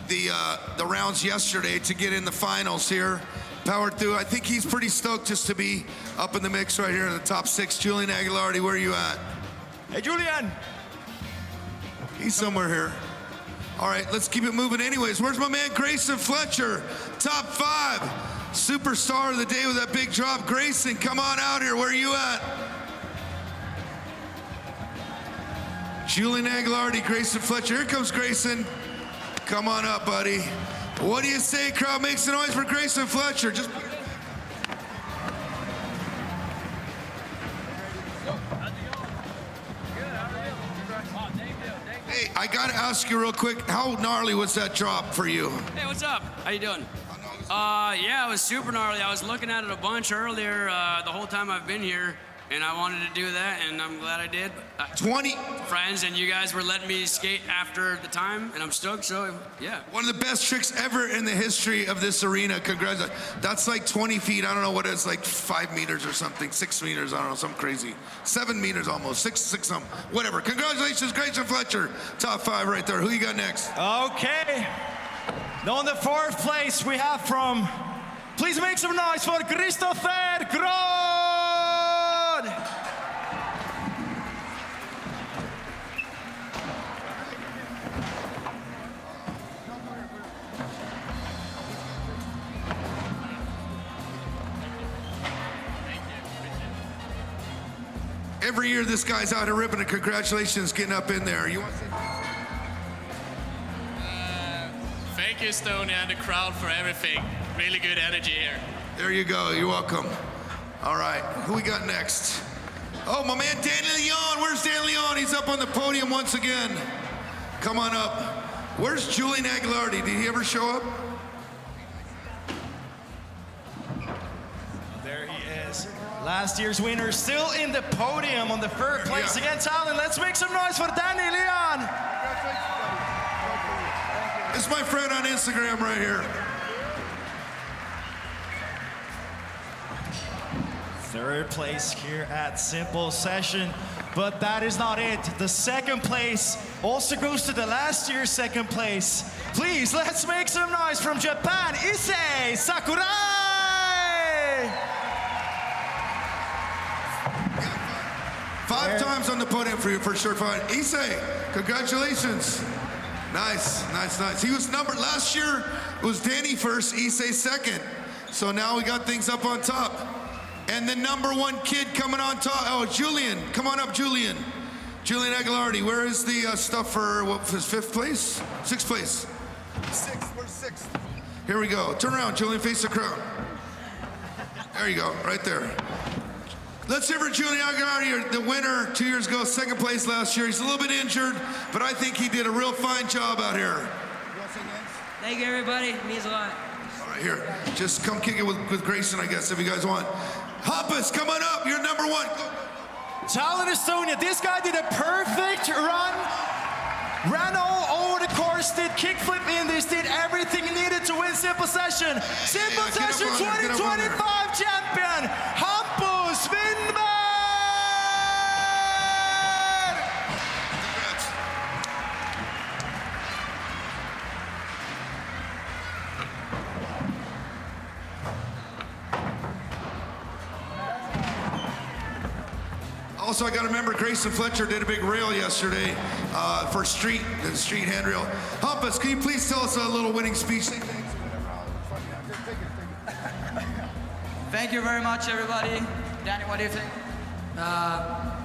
the rounds yesterday to get in the finals here, powered through, I think he's pretty stoked just to be up in the mix right here in the top 6. Julian Aguilarde, where are you at? Hey, Julian! He's somewhere here. All right, let's keep it moving anyways. Where's my man Greyson Fletcher? Top 5. Superstar of the day with that big drop. Greyson, come on out here. Where are you at? Julian Aguilarde, Greyson Fletcher. Here comes Greyson. Come on up, buddy. What do you say, crowd? Make some noise for Greyson Fletcher. Just Hey, I gotta ask you real quick, how gnarly was that drop for you? Hey, what's up? How you doing? Yeah, it was super gnarly. I was looking at it a bunch earlier the whole time I've been here, and I wanted to do that, and I'm glad I did. 20 friends, and you guys were letting me skate after the time, and I'm stoked, so yeah. One of the best tricks ever in the history of this arena. Congratulations. That's like 20 feet. I don't know what it is, like 5 meters or something, 6 meters. I don't know, something crazy. 7 meters almost, six something, whatever. Congratulations, Greyson Fletcher. Top 5 right there. Who you got next? Okay. On the 4th place we have from, please Please make some noise for Kristoffer Kroon! Every year this guy's out here ripping it. Congratulations getting up in there. You want to Thank you, Estonia, and the crowd for everything. Really good energy here. There you go. You're welcome. All right. Who we got next? Oh, my man, Dan Leon. Where's Dan Leon? He's up on the podium once again. Come on up. Where's Julian Aguilardi? Did he ever show up? There he is. Last year's winner still in the podium on the third place against Tallinn. Let's make some noise for Danny Leon. This is my friend on Instagram right here. Third place here at Simple Session, but that is not it. The second place also goes to the last year's second place. Please, let's make some noise from Japan, Issei Sakurai! Five times on the podium for you for sure. Fine. Issei, congratulations. Nice, nice, nice. He was numbered last year. It was Danny first, Issei second. So now we got things up on top. And the number one kid coming on top. Oh, Julian. Come on up, Julian. Julian Aguilardi. Where is the stuff for what was fifth place? Sixth place. Sixth. Where's sixth? Here we go. Turn around, Julian. Face the crowd. There you go. Right there. Let's hear for Julian Aguilardi, the winner 2 years ago, second place last year. He's a little bit injured, but I think he did a real fine job out here. Thank you, everybody. It means a lot. All right, here. Just come kick it with Greyson, I guess, if you guys want. Hoppus, come on up. You're number one. Tallinn, Estonia. This guy did a perfect run. Ran all over the course, did kickflip in this, did everything he needed to win Simple Session. Simple Session 2025 champion, Hampus Windberg! Also, I got to remember Greyson Fletcher did a big rail yesterday for street handrail. Hampus, can you please tell us a little winning speech? Thank you very much, everybody. Danny, what do you think?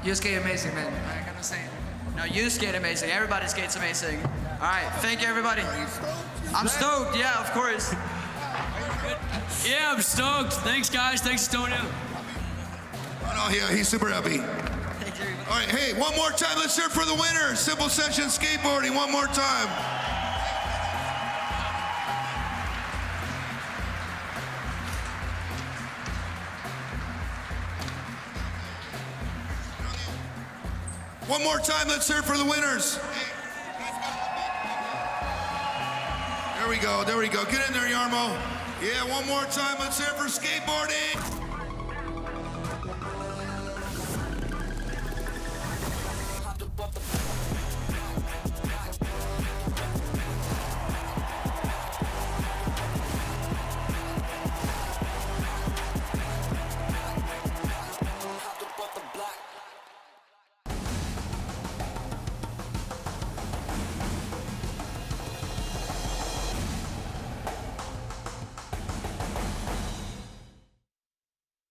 You skate amazing, man. I gotta say. No, you skate amazing. Everybody skates amazing. All right, thank you, everybody. I'm stoked, yeah, of course. Yeah, I'm stoked. Thanks, guys. Thanks, Estonia. Oh, yeah, he's super happy. All right, hey, one more time. Let's hear it for the winner. Simple Session Skateboarding, one more time. One more time, let's hear it for the winners. There we go, there we go. Get in there, Yarmo. Yeah, one more time, let's hear it for skateboarding.